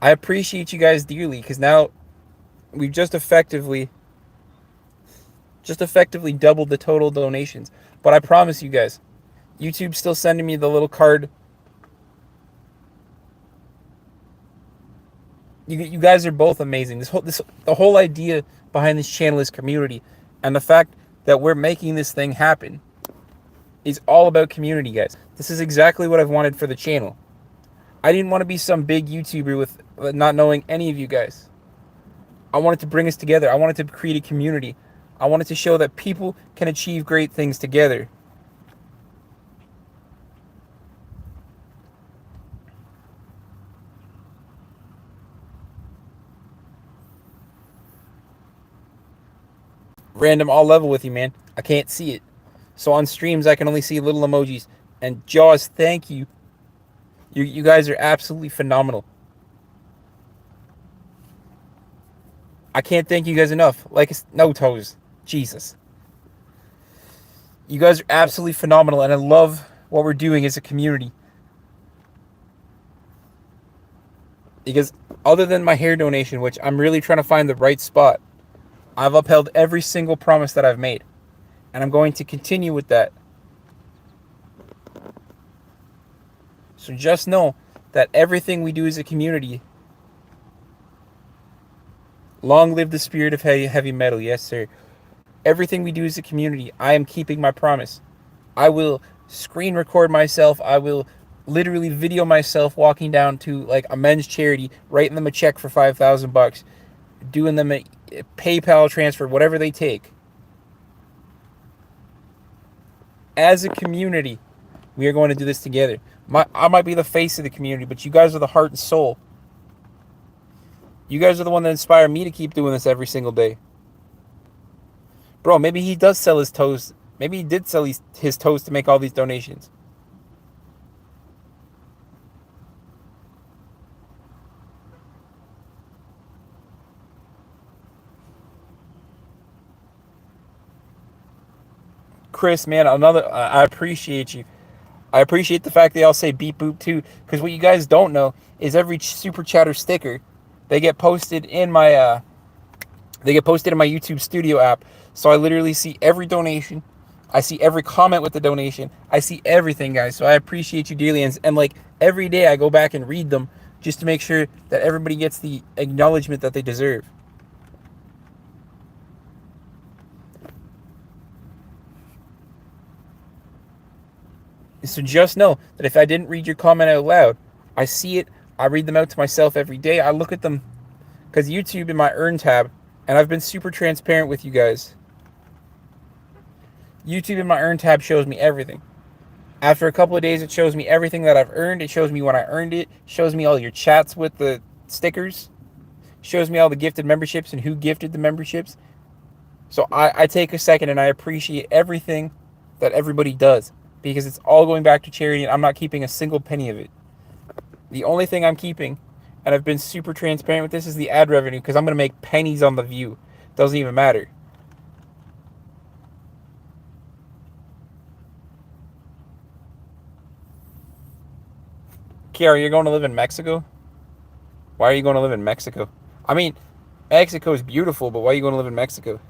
I appreciate you guys dearly because now we've just effectively doubled the total donations. But I promise you guys, YouTube's still sending me the little card. You guys are both amazing. The whole idea behind this channel is community, and the fact that we're making this thing happen is all about community, guys. This is exactly what I've wanted for the channel. I didn't want to be some big YouTuber with not knowing any of you guys. I wanted to bring us together. I wanted to create a community. I wanted to show that people can achieve great things together. Random, all level with you, man. I can't see it. So on streams, I can only see little emojis. And Jaws, thank you. You guys are absolutely phenomenal. I can't thank you guys enough. Like, no toes. Jesus. You guys are absolutely phenomenal, and I love what we're doing as a community. Because other than my hair donation, which I'm really trying to find the right spot, I've upheld every single promise that I've made. And I'm going to continue with that. So just know that everything we do as a community, long live the spirit of heavy metal, yes sir. Everything we do as a community, I am keeping my promise. I will screen record myself. I will literally video myself walking down to like a men's charity, writing them a check for $5,000, doing them a PayPal transfer, whatever they take. As a community, we are going to do this together. I might be the face of the community, but you guys are the heart and soul. You guys are the one that inspire me to keep doing this every single day. Bro, maybe he does sell his toes. Maybe he did sell his toes to make all these donations. Chris, man, I appreciate you. I appreciate the fact they all say beep boop too, because what you guys don't know is every super chatter sticker, they get posted in my YouTube Studio app. So I literally see every donation. I see every comment with the donation. I see everything, guys. So I appreciate you dearly. And like every day I go back and read them just to make sure that everybody gets the acknowledgement that they deserve. So just know that if I didn't read your comment out loud, I see it. I read them out to myself every day. I look at them because YouTube in my Earn tab, and I've been super transparent with you guys. YouTube in my Earn tab shows me everything. After a couple of days, it shows me everything that I've earned. It shows me when I earned it. It shows me all your chats with the stickers. It shows me all the gifted memberships and who gifted the memberships. So I take a second and I appreciate everything that everybody does, because it's all going back to charity and I'm not keeping a single penny of it. The only thing I'm keeping, and I've been super transparent with this, is the ad revenue, because I'm going to make pennies on the view. Doesn't even matter. Kiara, you're going to live in Mexico? Why are you going to live in Mexico? I mean, Mexico is beautiful, but why are you going to live in Mexico?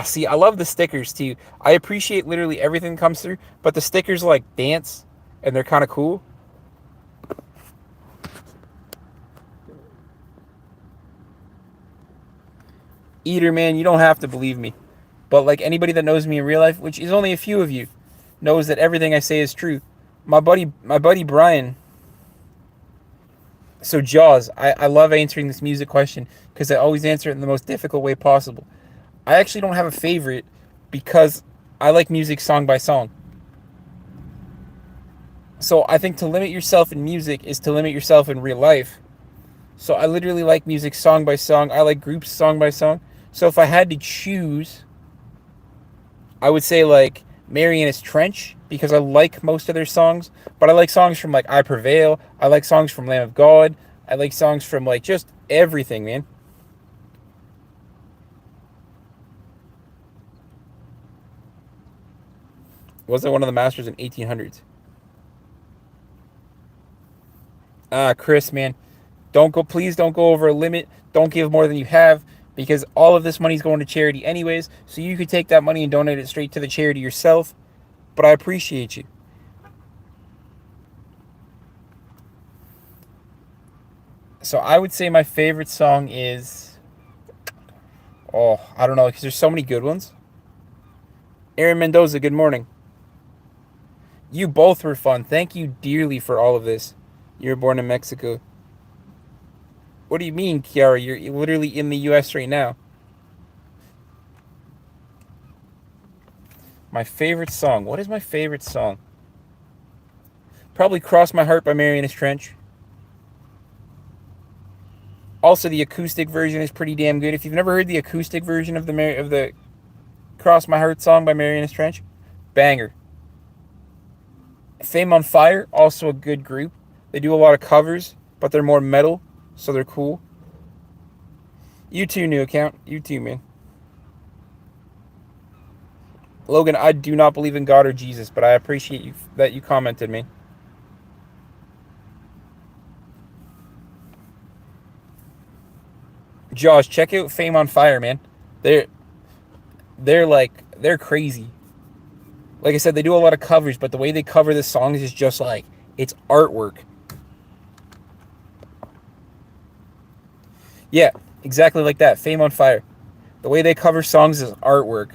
See, I love the stickers too. I appreciate literally everything that comes through, but the stickers like dance, and they're kind of cool. Eater, man, you don't have to believe me. But like anybody that knows me in real life, which is only a few of you, knows that everything I say is true. My buddy Brian. So Jaws, I love answering this music question because I always answer it in the most difficult way possible. I actually don't have a favorite because I like music song by song. So I think to limit yourself in music is to limit yourself in real life. So I literally like music song by song. I like groups song by song. So if I had to choose, I would say like Marianas Trench, because I like most of their songs. But I like songs from like I Prevail. I like songs from Lamb of God. I like songs from like just everything, man. Wasn't one of the masters in 1800s. Chris, man, please don't go over a limit. Don't give more than you have, because all of this money is going to charity anyways. So you could take that money and donate it straight to the charity yourself. But I appreciate you. So I would say my favorite song is, oh, I don't know, because there's so many good ones. Aaron Mendoza, good morning. You both were fun. Thank you dearly for all of this. You were born in Mexico. What do you mean, Kiara? You're literally in the U.S. right now. My favorite song. What is my favorite song? Probably Cross My Heart by Marianas Trench. Also, the acoustic version is pretty damn good. If you've never heard the acoustic version of the Cross My Heart song by Marianas Trench, banger. Fame on Fire, also a good group. They do a lot of covers, but they're more metal, so they're cool. You too, new account. You too, man. Logan, I do not believe in God or Jesus, but I appreciate you that you commented, man. Josh, check out Fame on Fire, man. They're crazy. Like I said, they do a lot of covers, but the way they cover the songs is just like, it's artwork. Yeah, exactly like that. Fame on Fire. The way they cover songs is artwork.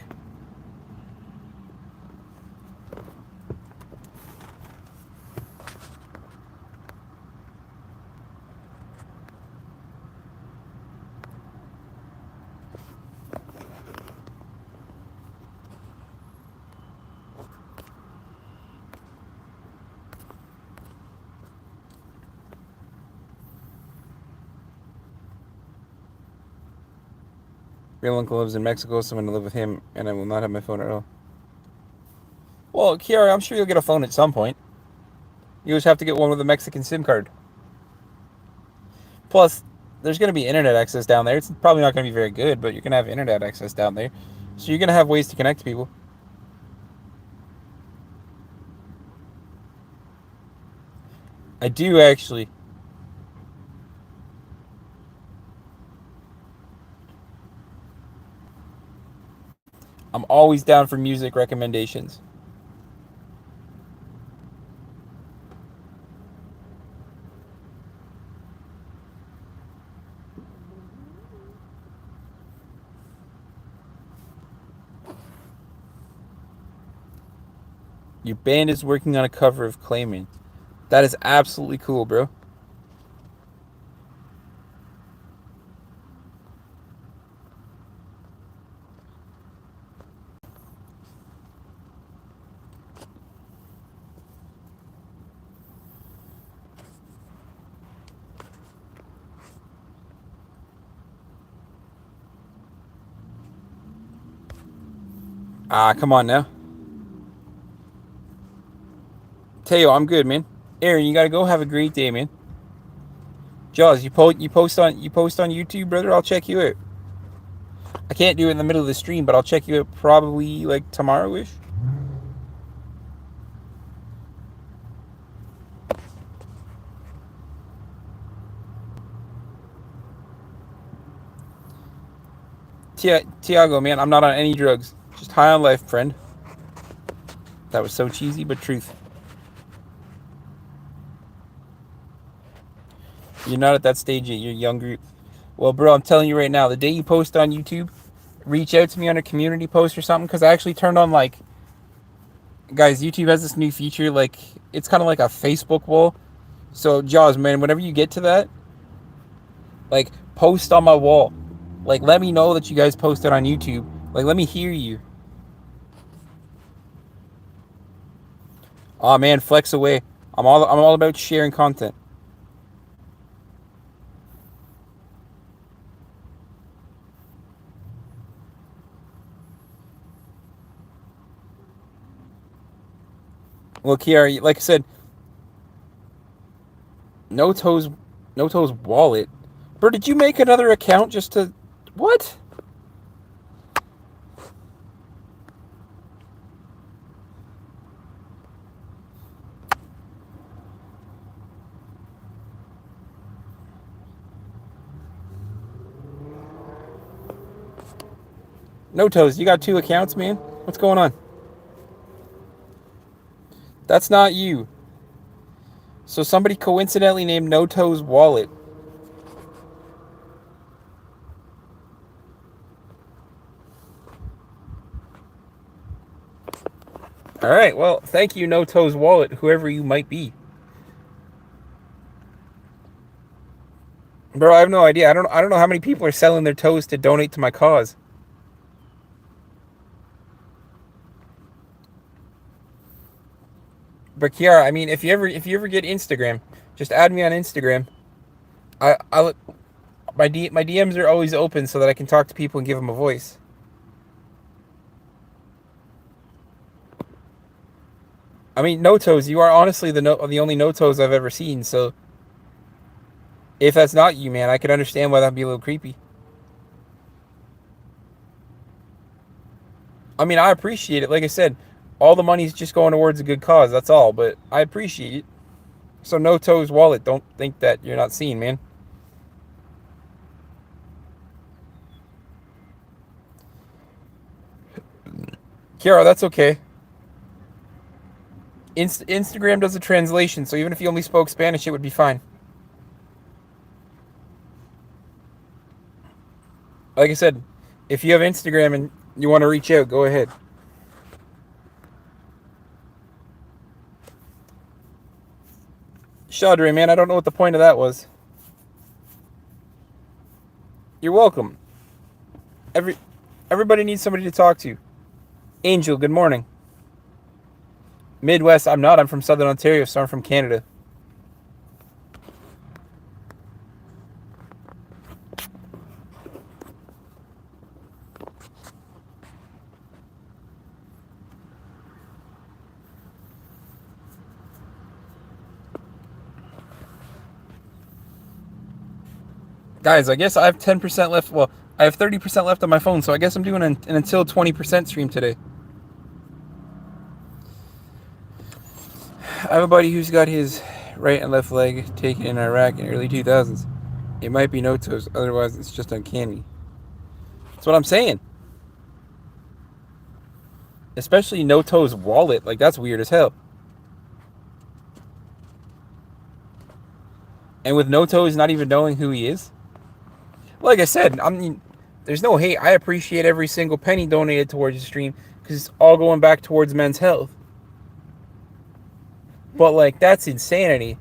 Real uncle lives in Mexico, so I'm going to live with him, and I will not have my phone at all. Well, Kiara, I'm sure you'll get a phone at some point. You just have to get one with a Mexican SIM card. Plus, there's going to be internet access down there. It's probably not going to be very good, but you're going to have internet access down there. So you're going to have ways to connect to people. I do, actually. I'm always down for music recommendations. Your band is working on a cover of Claiming. That is absolutely cool, bro. Come on now. Teo, I'm good, man. Aaron, you gotta go. Have a great day, man. Jaws, you post on YouTube, brother. I'll check you out. I can't do it in the middle of the stream, but I'll check you out probably like tomorrow-ish. Tiago, man, I'm not on any drugs. Just high on life, friend. That was so cheesy, but truth. You're not at that stage yet. You're young group. Well, bro, I'm telling you right now, the day you post on YouTube, reach out to me on a community post or something, because I actually turned on, like, guys, YouTube has this new feature, like, it's kind of like a Facebook wall. So, Jaws, man, whenever you get to that, like, post on my wall. Like, let me know that you guys posted on YouTube. Like, let me hear you. Oh man, flex away. I'm all about sharing content. Well, Kiara, like I said, No Toes wallet. Bro, did you make another account just to what? No Toes, you got 2 accounts, man? What's going on? That's not you. So somebody coincidentally named No Toes Wallet. All right, well, thank you, No Toes Wallet, whoever you might be. Bro, I have no idea. I don't know how many people are selling their toes to donate to my cause. But Kiara, I mean, if you ever get Instagram, just add me on Instagram. I my DMs are always open so that I can talk to people and give them a voice. I mean, No Toes, you are honestly the only No Toes I've ever seen. So if that's not you, man, I can understand why that'd be a little creepy. I mean, I appreciate it. Like I said, all the money's just going towards a good cause. That's all. But I appreciate it. So No Toes Wallet, don't think that you're not seen, man. Kiara, that's okay. Instagram does a translation, so even if you only spoke Spanish, it would be fine. Like I said, if you have Instagram and you want to reach out, go ahead. Chaudry, man, I don't know what the point of that was. You're welcome. Everybody needs somebody to talk to. Angel, good morning. Midwest, I'm not. I'm from Southern Ontario, so I'm from Canada. Guys, I guess I have 10% left. Well, I have 30% left on my phone, so I guess I'm doing an until 20% stream today. I have a buddy who's got his right and left leg taken in Iraq in early 2000s. It might be No Toes, otherwise it's just uncanny. That's what I'm saying. Especially No Toes Wallet, like that's weird as hell. And with No Toes not even knowing who he is. Like I said, I mean, there's no hate. I appreciate every single penny donated towards the stream because it's all going back towards men's health. But like, that's insanity.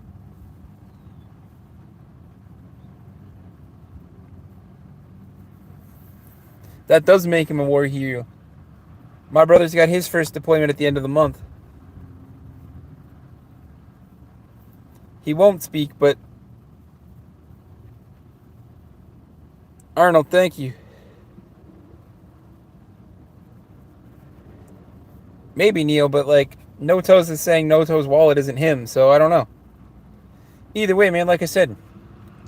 That does make him a war hero. My brother's got his first deployment at the end of the month. He won't speak, but Arnold, thank you. Maybe Neil, but like, No Toes is saying No Toes Wallet isn't him, so I don't know. Either way, man, like I said,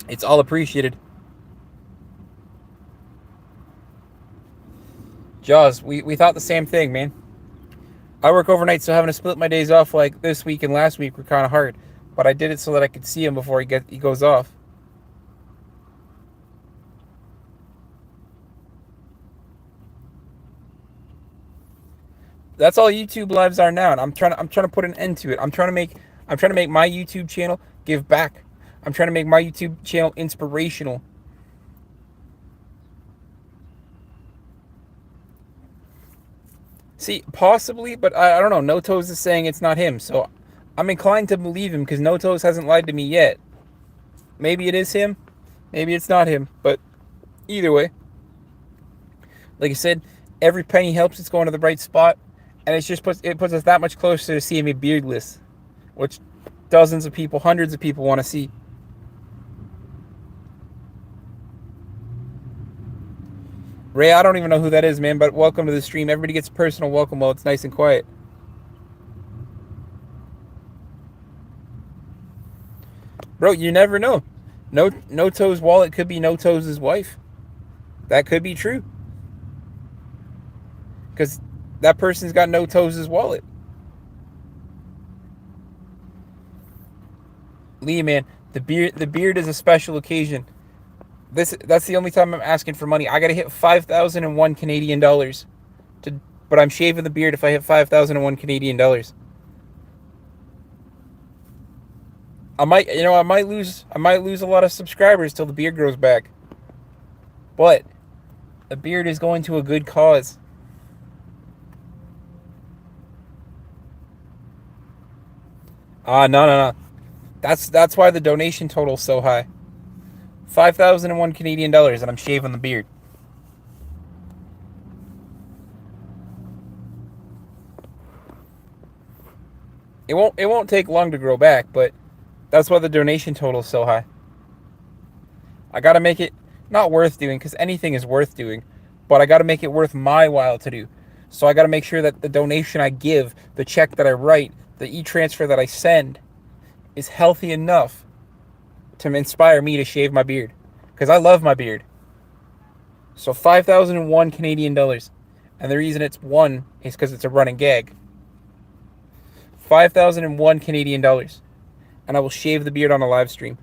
it's all appreciated. Jaws, we thought the same thing, man. I work overnight, so having to split my days off like this week and last week were kind of hard. But I did it so that I could see him before he goes off. That's all YouTube lives are now, and I'm trying to put an end to it. I'm trying to make my YouTube channel give back. I'm trying to make my YouTube channel inspirational. See, possibly, but I don't know. No Toes is saying it's not him, so I'm inclined to believe him because No Toes hasn't lied to me yet. Maybe it is him, maybe it's not him, but either way, like I said, every penny helps. It's going to the right spot, and it puts us that much closer to seeing me beardless, which dozens of people, hundreds of people want to see. Ray, I don't even know who that is, man, but welcome to the stream. Everybody gets a personal welcome while it's nice and quiet. Bro, you never know. No Toes Wallet could be No Toes' wife. That could be true. Because that person's got No Toes' wallet. Lee, man, the beard is a special occasion. That's the only time I'm asking for money. I gotta hit 5,001 Canadian dollars to, but I'm shaving the beard if I hit 5,001 Canadian dollars. I might lose a lot of subscribers till the beard grows back. But the beard is going to a good cause. No. That's why the donation total's so high. 5,001 Canadian dollars, and I'm shaving the beard. It won't take long to grow back, but that's why the donation total is so high. I gotta make it not worth doing, because anything is worth doing, but I gotta make it worth my while to do. So I gotta make sure that the donation I give, the check that I write, the e-transfer that I send, is healthy enough to inspire me to shave my beard, because I love my beard. So 5,001 Canadian dollars, and the reason it's one is because it's a running gag. 5,001 Canadian dollars, and I will shave the beard on a live stream.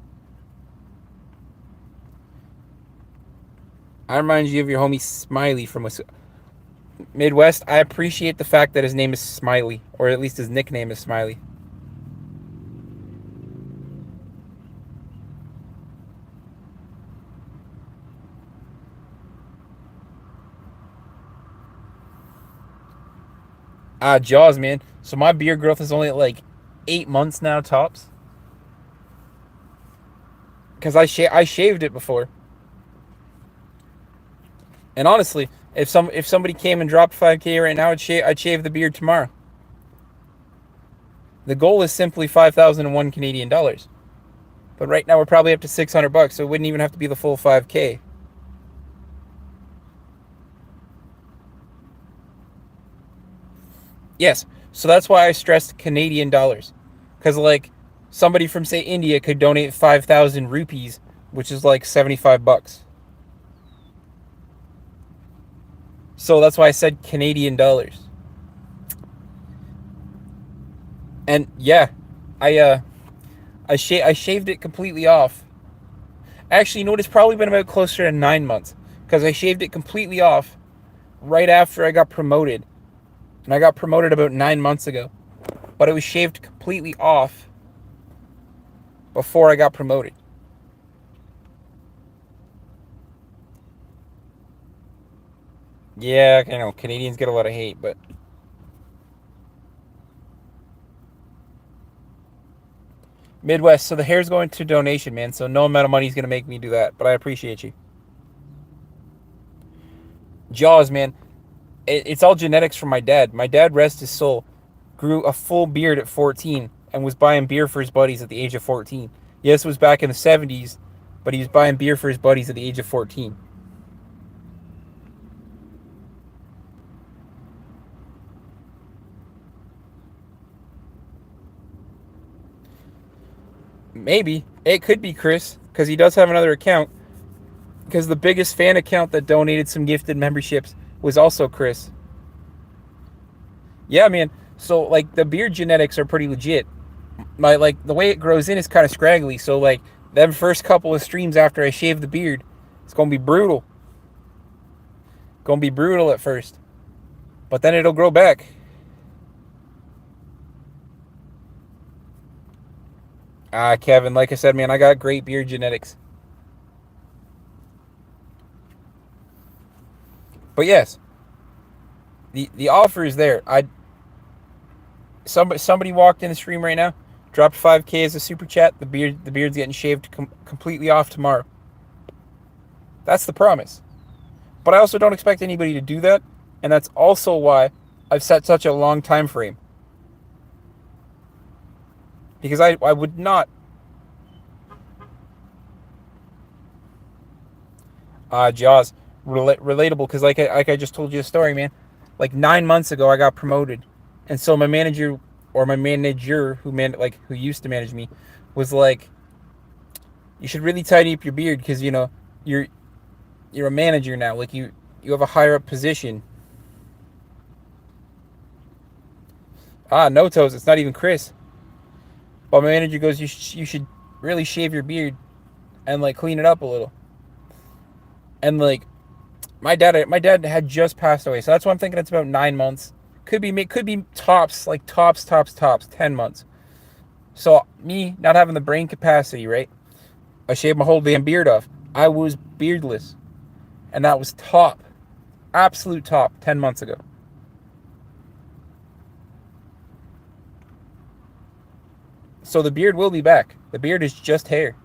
I remind you of your homie Smiley from Midwest. I appreciate the fact that his name is Smiley, or at least his nickname is Smiley. Jaws, man. So my beard growth is only at like 8 months now, tops. Because I shaved it before. And honestly, if somebody came and dropped 5K right now, I'd shave the beard tomorrow. The goal is simply 5,001 Canadian dollars. But right now we're probably up to $600, so it wouldn't even have to be the full 5K. Yes. So that's why I stressed Canadian dollars. Because, like, somebody from, say, India could donate 5,000 rupees, which is like $75. So that's why I said Canadian dollars. And yeah, I shaved it completely off. Actually, you know what? It's probably been about closer to 9 months, because I shaved it completely off right after I got promoted, and I got promoted about 9 months ago. But it was shaved completely off before I got promoted. Yeah, I know Canadians get a lot of hate, but Midwest. So the hair's going to donation, man. So no amount of money is gonna make me do that. But I appreciate you. Jaws, man. It's all genetics from my dad. My dad, rest his soul, grew a full beard at 14 and was buying beer for his buddies at the age of 14. Yes, it was back in the 70s, but he was buying beer for his buddies at the age of 14. Maybe. It could be Chris, because he does have another account. Because the biggest fan account that donated some gifted memberships was also Chris. Yeah, man. So, like, the beard genetics are pretty legit. Like, the way it grows in is kind of scraggly. So, like, them first couple of streams after I shave the beard, it's going to be brutal. Going to be brutal at first. But then it'll grow back. Kevin, like I said, man, I got great beard genetics. But yes, the offer is there. Somebody walked in the stream right now, dropped 5K as a super chat. The beard's getting shaved completely off tomorrow. That's the promise. But I also don't expect anybody to do that, and that's also why I've set such a long time frame. Because I would not. Jaws, relatable, because like I just told you a story, man. Like 9 months ago, I got promoted, and so my manager, or my manager who used to manage me, was like, "You should really tidy up your beard, because you're a manager now. Like you have a higher up position." No toes. It's not even Chris. But my manager goes, "You should really shave your beard and like clean it up a little." And like my dad had just passed away, so that's why I'm thinking it's about 9 months. Could be tops 10 months. So me not having the brain capacity, right? I shaved my whole damn beard off. I was beardless, and that was top, absolute top 10 months ago. So the beard will be back. The beard is just hair.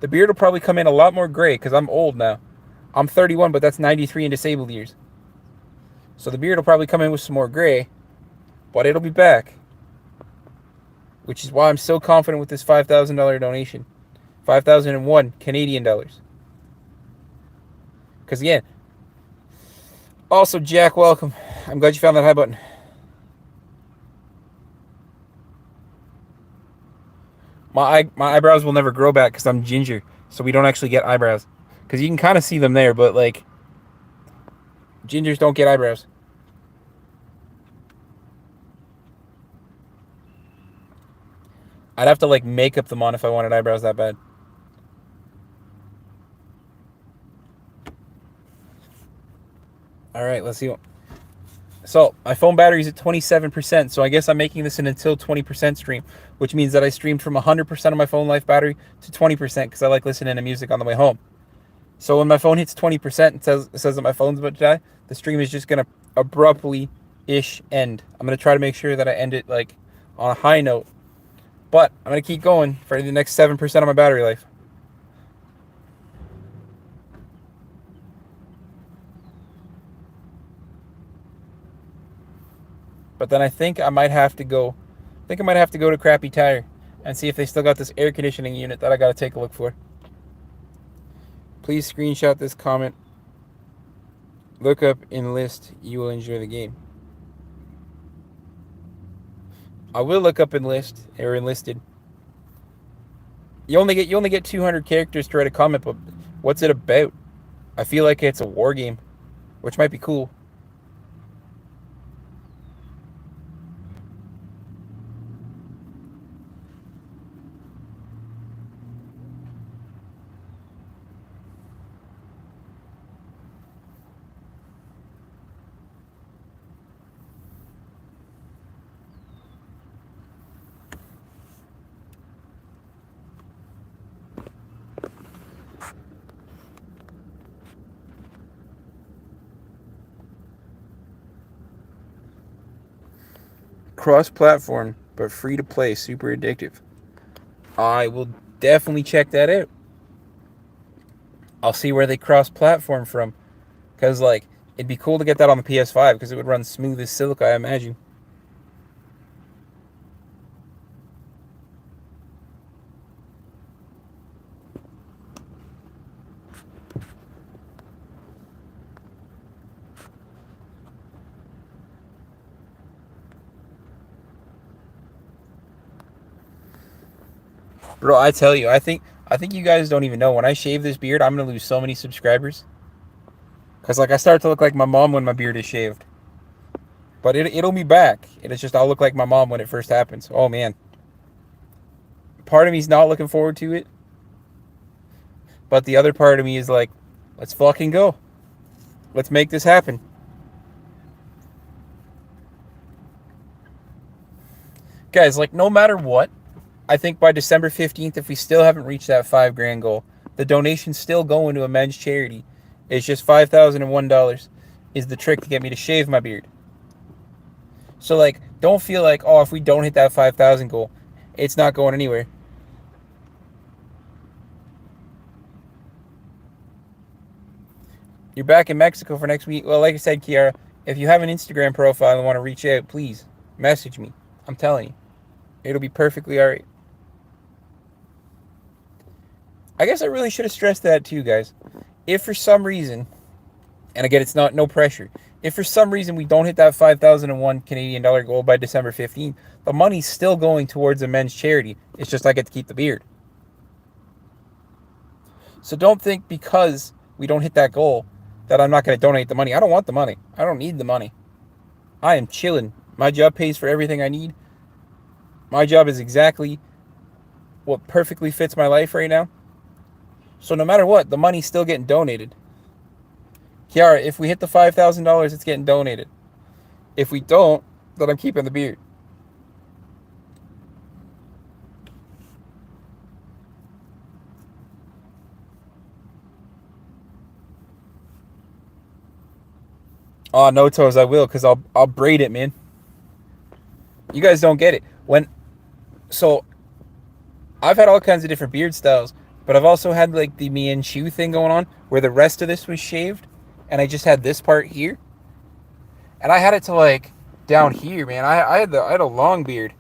The beard will probably come in a lot more gray because I'm old now. I'm 31, but that's 93 in disabled years. So the beard will probably come in with some more gray, but it'll be back. Which is why I'm so confident with this $5,000 donation. 5,001 Canadian dollars. Because again, also Jack, welcome. I'm glad you found that high button. My eyebrows will never grow back because I'm ginger, so we don't actually get eyebrows. Because you can kind of see them there, but like gingers don't get eyebrows. I'd have to like make up them on if I wanted eyebrows that bad. All right, let's see. So my phone battery's at 27%, so I guess I'm making this an until 20% stream, which means that I streamed from 100% of my phone life battery to 20% because I like listening to music on the way home. So when my phone hits 20%, it says that my phone's about to die, the stream is just gonna abruptly-ish end. I'm gonna try to make sure that I end it like on a high note, but I'm gonna keep going for the next 7% of my battery life. But then I think I might have to go. I think I might have to go to Crappy Tire and see if they still got this air conditioning unit that I gotta take a look for. Please screenshot this comment. Look up Enlist. You will enjoy the game. I will look up Enlist or Enlisted. You only get 200 characters to write a comment, but what's it about? I feel like it's a war game, which might be cool. Cross-platform, but free to play, super addictive. I will definitely check that out. I'll see where they cross-platform from, because like it'd be cool to get that on the PS5 because it would run smooth as silk, I imagine. Bro, I tell you, I think you guys don't even know. When I shave this beard, I'm gonna lose so many subscribers. Cause like I start to look like my mom when my beard is shaved. But it'll be back. It's just I'll look like my mom when it first happens. Oh man. Part of me's not looking forward to it. But the other part of me is like, let's fucking go. Let's make this happen. Guys, like no matter what, I think by December 15th, if we still haven't reached that $5,000 goal, the donation's still going to a men's charity. It's just $5,001 is the trick to get me to shave my beard. So like, don't feel like, oh, if we don't hit that 5,000 goal, it's not going anywhere. You're back in Mexico for next week. Well, like I said, Kiara, if you have an Instagram profile and want to reach out, please message me. I'm telling you, it'll be perfectly all right. I guess I really should have stressed that too, guys. If for some reason, and again, it's not no pressure. If for some reason we don't hit that 5,001 Canadian dollar goal by December 15th, the money's still going towards a men's charity. It's just I get to keep the beard. So don't think because we don't hit that goal that I'm not going to donate the money. I don't want the money. I don't need the money. I am chilling. My job pays for everything I need. My job is exactly what perfectly fits my life right now. So no matter what, the money's still getting donated. Kiara, if we hit the $5,000, it's getting donated. If we don't, then I'm keeping the beard. Oh, no toes, I will, because I'll braid it, man. You guys don't get it. So I've had all kinds of different beard styles, but I've also had like the Manchu thing going on where the rest of this was shaved and I just had this part here. And I had it to like down here, man. I had a long beard.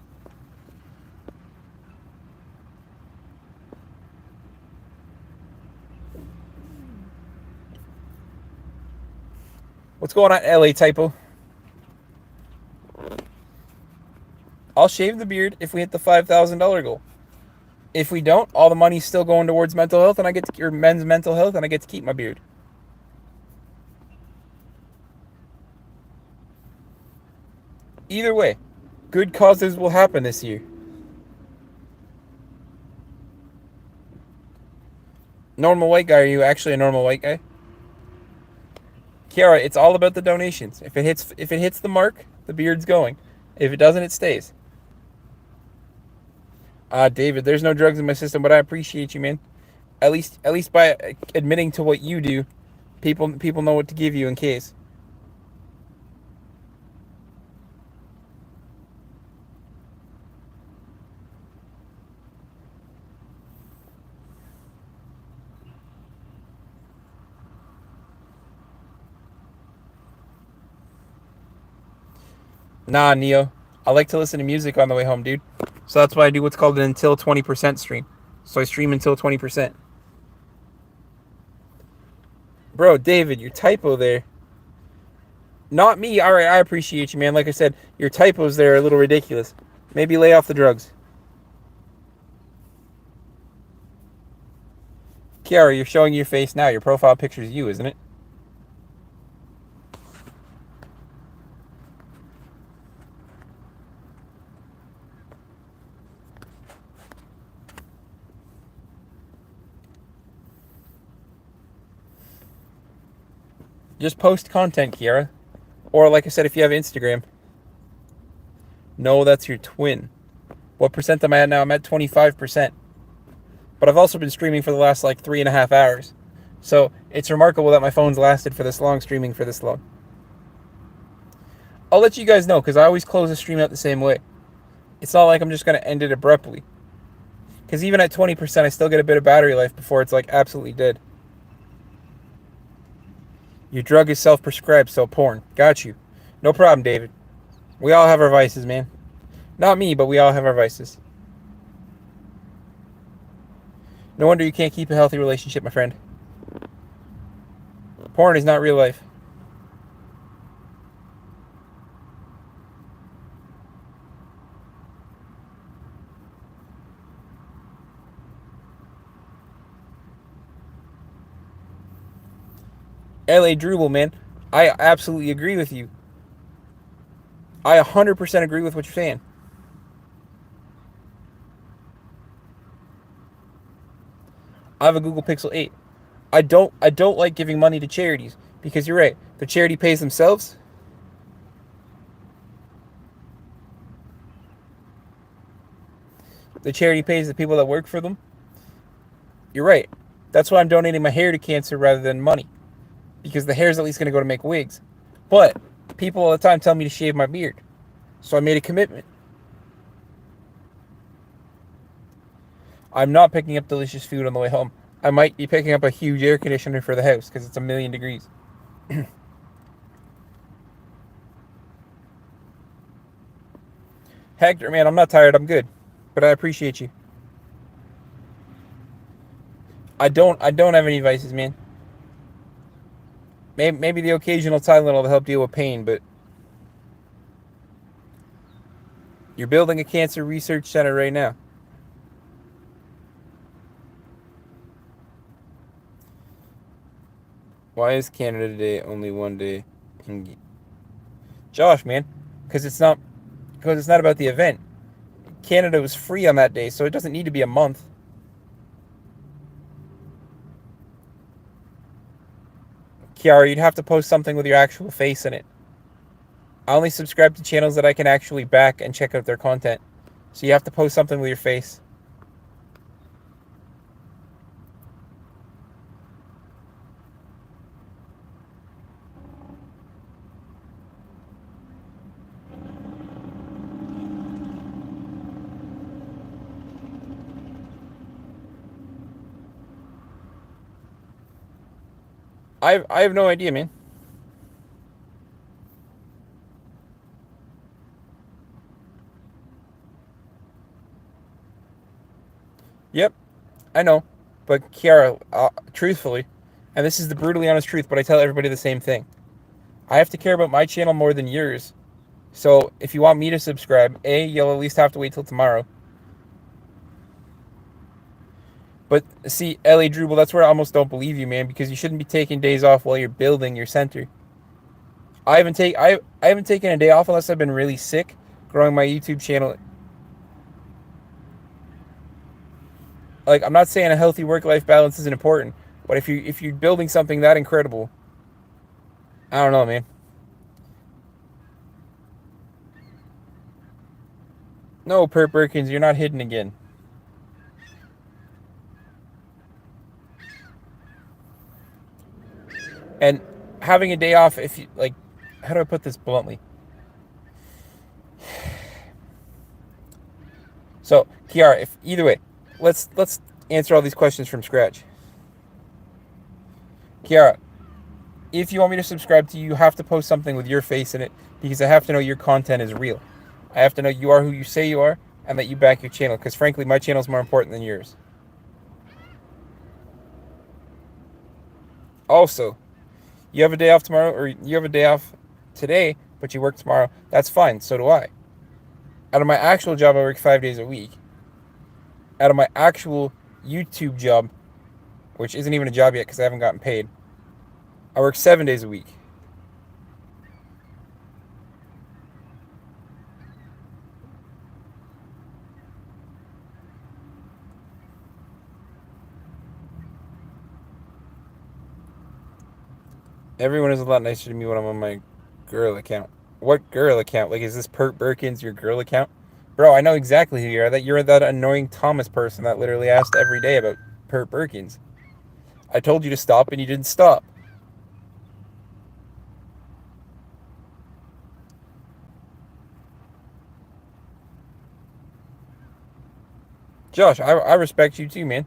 What's going on, LA Typo? I'll shave the beard if we hit the $5,000 goal. If we don't, all the money's still going towards mental health, and I get to, or men's mental health, and I get to keep my beard. Either way, good causes will happen this year. Normal white guy, are you actually a normal white guy? Kiara, it's all about the donations. If it hits the mark, the beard's going. If it doesn't, it stays. David, there's no drugs in my system, but I appreciate you, man. At least by admitting to what you do, people know what to give you in case. Nah, Neo. I like to listen to music on the way home, dude. So that's why I do what's called an until 20% stream. So I stream until 20%. Bro, David, your typo there. Not me. All right, I appreciate you, man. Like I said, your typos there are a little ridiculous. Maybe lay off the drugs. Kiara, you're showing your face now. Your profile picture is you, isn't it? Just post content, Kiara. Or like I said, if you have Instagram. No, that's your twin. What percent am I at now? I'm at 25%. But I've also been streaming for the last like 3.5 hours. So it's remarkable that my phone's lasted for this long, streaming for this long. I'll let you guys know, because I always close the stream out the same way. It's not like I'm just going to end it abruptly. Because even at 20%, I still get a bit of battery life before it's like absolutely dead. Your drug is self-prescribed, so porn. Got you. No problem, David. We all have our vices, man. Not me, but we all have our vices. No wonder you can't keep a healthy relationship, my friend. Porn is not real life. LA Drupal, man. I absolutely agree with you. I 100% agree with what you're saying. I have a Google Pixel 8. I don't like giving money to charities because you're right. The charity pays themselves. The charity pays the people that work for them. You're right. That's why I'm donating my hair to cancer rather than money. Because the hair is at least going to go to make wigs. But people all the time tell me to shave my beard. So I made a commitment. I'm not picking up delicious food on the way home. I might be picking up a huge air conditioner for the house because it's 1,000,000 degrees. Hector, man, I'm not tired. I'm good. But I appreciate you. I don't have any vices, man. Maybe the occasional Tylenol to help deal with pain, but you're building a cancer research center right now. Why is Canada Day only one day? Josh, man, because it's not about the event. Canada was free on that day, so it doesn't need to be a month. Kiara, you'd have to post something with your actual face in it. I only subscribe to channels that I can actually back and check out their content. So you have to post something with your face. I have no idea, man. Yep, I know. But Kiara, truthfully, and this is the brutally honest truth, but I tell everybody the same thing. I have to care about my channel more than yours. So if you want me to subscribe, A, you'll at least have to wait till tomorrow. But see, Ellie Drubel, that's where I almost don't believe you, man, because you shouldn't be taking days off while you're building your center. I haven't taken a day off unless I've been really sick, growing my YouTube channel. Like, I'm not saying a healthy work-life balance isn't important, but if you're building something that incredible, I don't know, man. No, Pert Perkins, you're not hidden again. And having a day off, if you like, how do I put this bluntly? So, Kiara, if either way, let's answer all these questions from scratch. Kiara, if you want me to subscribe to you, you have to post something with your face in it because I have to know your content is real. I have to know you are who you say you are and that you back your channel because frankly, my channel is more important than yours. Also, you have a day off tomorrow or you have a day off today, but you work tomorrow. That's fine. So do I. Out of my actual job, I work 5 days a week. Out of my actual YouTube job, which isn't even a job yet because I haven't gotten paid, I work 7 days a week. Everyone is a lot nicer to me when I'm on my girl account. What girl account? Like, is this Pert Perkins your girl account? Bro, I know exactly who you are. That you're that annoying Thomas person that literally asked every day about Pert Perkins. I told you to stop and you didn't stop. Josh, I respect you too, man.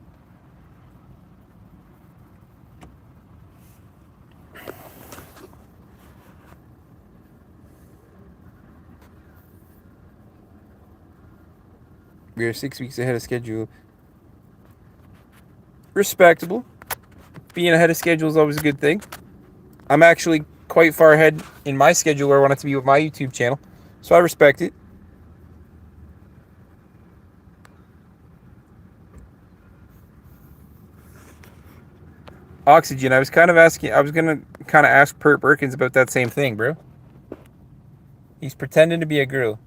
We are 6 weeks ahead of schedule. Respectable. Being ahead of schedule is always a good thing. I'm actually quite far ahead in my schedule where I want it to be with my YouTube channel. So I respect it. Oxygen, I was going to kind of ask Pert Perkins about that same thing, bro. He's pretending to be a girl.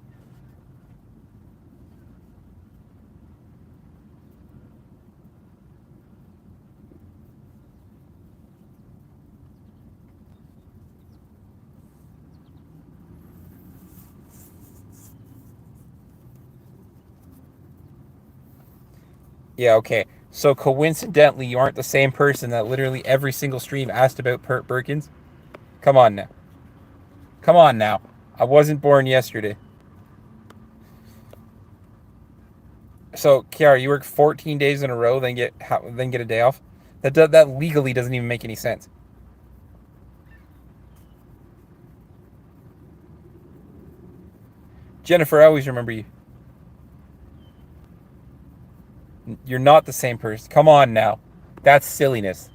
Yeah, okay. So coincidentally, you aren't the same person that literally every single stream asked about Pert Perkins? Come on now. Come on now. I wasn't born yesterday. So, Kiara, you work 14 days in a row, then get a day off? That legally doesn't even make any sense. Jennifer, I always remember you. You're not the same person. Come on now. That's silliness.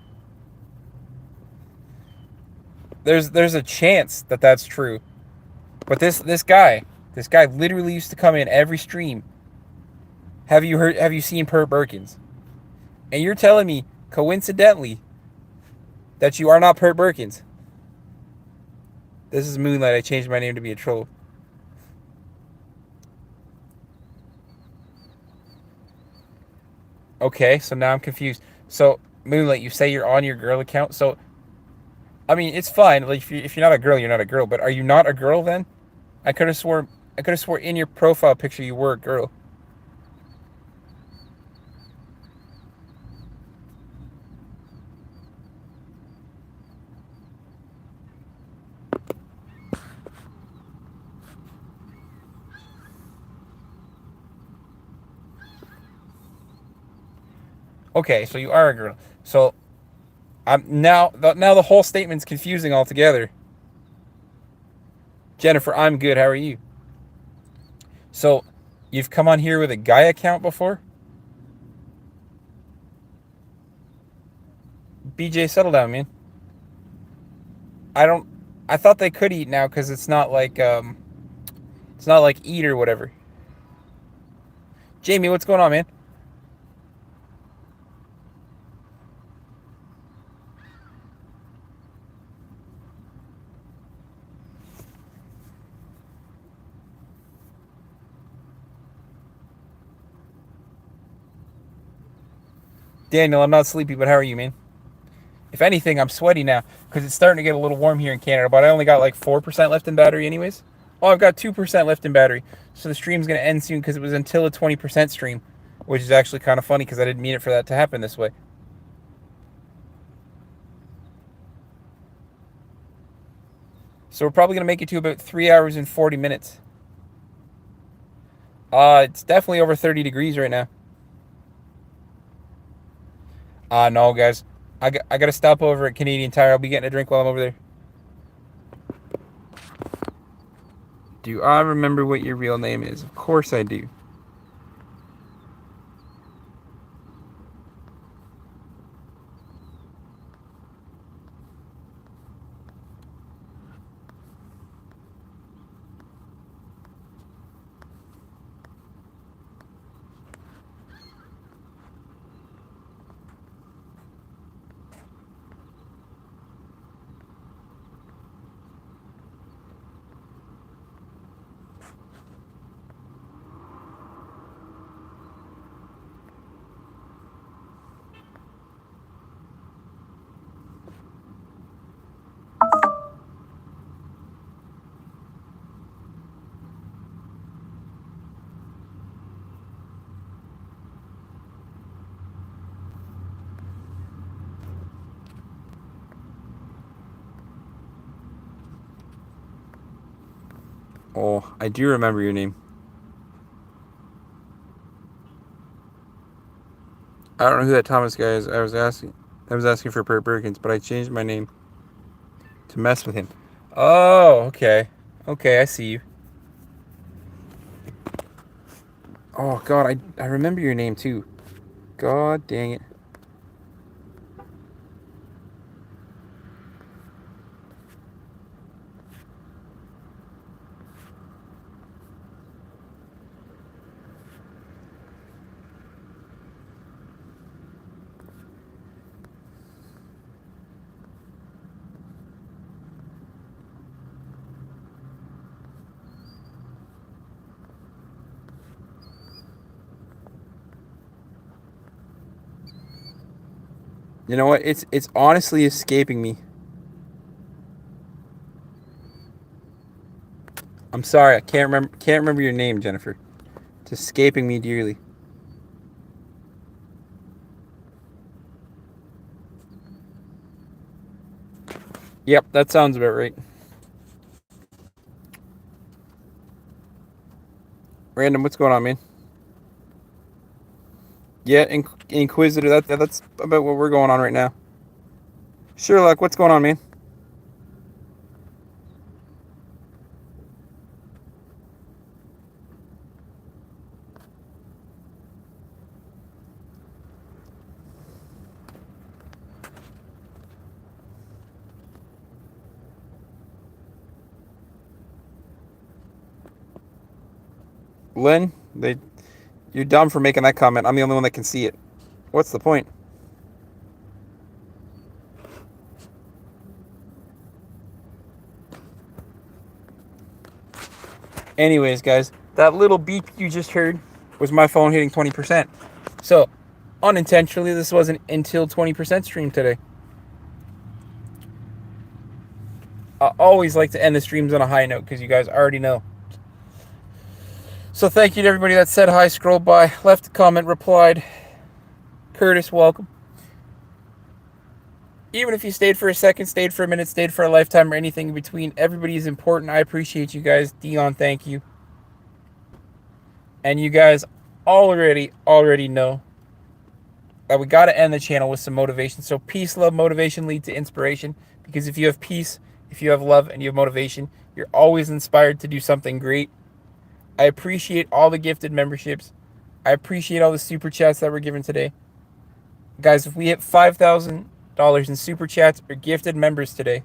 There's a chance that that's true. But this guy literally used to come in every stream. Have you seen Pert Perkins? And you're telling me coincidentally that you are not Pert Perkins. This is Moonlight. I changed my name to be a troll. Okay, so now I'm confused. So, Moonlight, you say you're on your girl account. So, I mean, it's fine. Like if you're not a girl, you're not a girl. But are you not a girl then? I could have swore in your profile picture you were a girl. Okay, so you are a girl. So I'm now the whole statement's confusing altogether. Jennifer, I'm good. How are you? So you've come on here with a guy account before? BJ, settle down, man. I don't. I thought they could eat now because it's not like eat or whatever. Jamie, what's going on, man? Daniel, I'm not sleepy, but how are you, man? If anything, I'm sweaty now because it's starting to get a little warm here in Canada, but I only got like 4% left in battery, anyways. Oh, I've got 2% left in battery. So the stream's going to end soon because it was until a 20% stream, which is actually kind of funny because I didn't mean it for that to happen this way. So we're probably going to make it to about 3 hours and 40 minutes. It's definitely over 30 degrees right now. No, guys. I got to stop over at Canadian Tire. I'll be getting a drink while I'm over there. Do I remember what your real name is? Of course I do. Oh, I do remember your name. I don't know who that Thomas guy is. I was asking for Bert Birkins, but I changed my name to mess with him. Oh, okay. Okay, I see you. Oh god, I remember your name too. God dang it. You know what? It's honestly escaping me. I'm sorry, I can't remember your name, Jennifer. It's escaping me dearly. Yep, that sounds about right. Random, what's going on, man? Yeah, Inquisitor, that's about what we're going on right now. Sherlock, what's going on, man? Lynn, you're dumb for making that comment. I'm the only one that can see it. What's the point? Anyways, guys, that little beep you just heard was my phone hitting 20%. So, unintentionally, this wasn't until 20% stream today. I always like to end the streams on a high note because you guys already know. So thank you to everybody that said hi, scrolled by, left a comment, replied. Curtis, welcome. Even if you stayed for a second, stayed for a minute, stayed for a lifetime, or anything in between, everybody is important. I appreciate you guys. Dion, thank you. And you guys already know that we got to end the channel with some motivation. So peace, love, motivation lead to inspiration. Because if you have peace, if you have love, and you have motivation, you're always inspired to do something great. I appreciate all the gifted memberships. I appreciate all the super chats that were given today. Guys, if we hit $5,000 in super chats or gifted members today,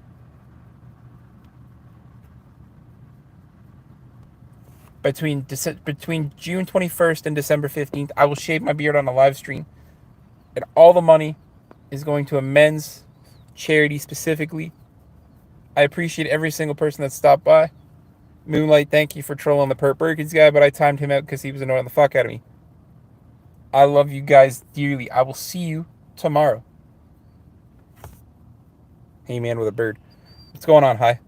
between June 21st and December 15th, I will shave my beard on a live stream. And all the money is going to a men's charity specifically. I appreciate every single person that stopped by. Moonlight, thank you for trolling the Pert Perkins guy, but I timed him out because he was annoying the fuck out of me. I love you guys dearly. I will see you tomorrow. Hey, man with a bird. What's going on? Hi.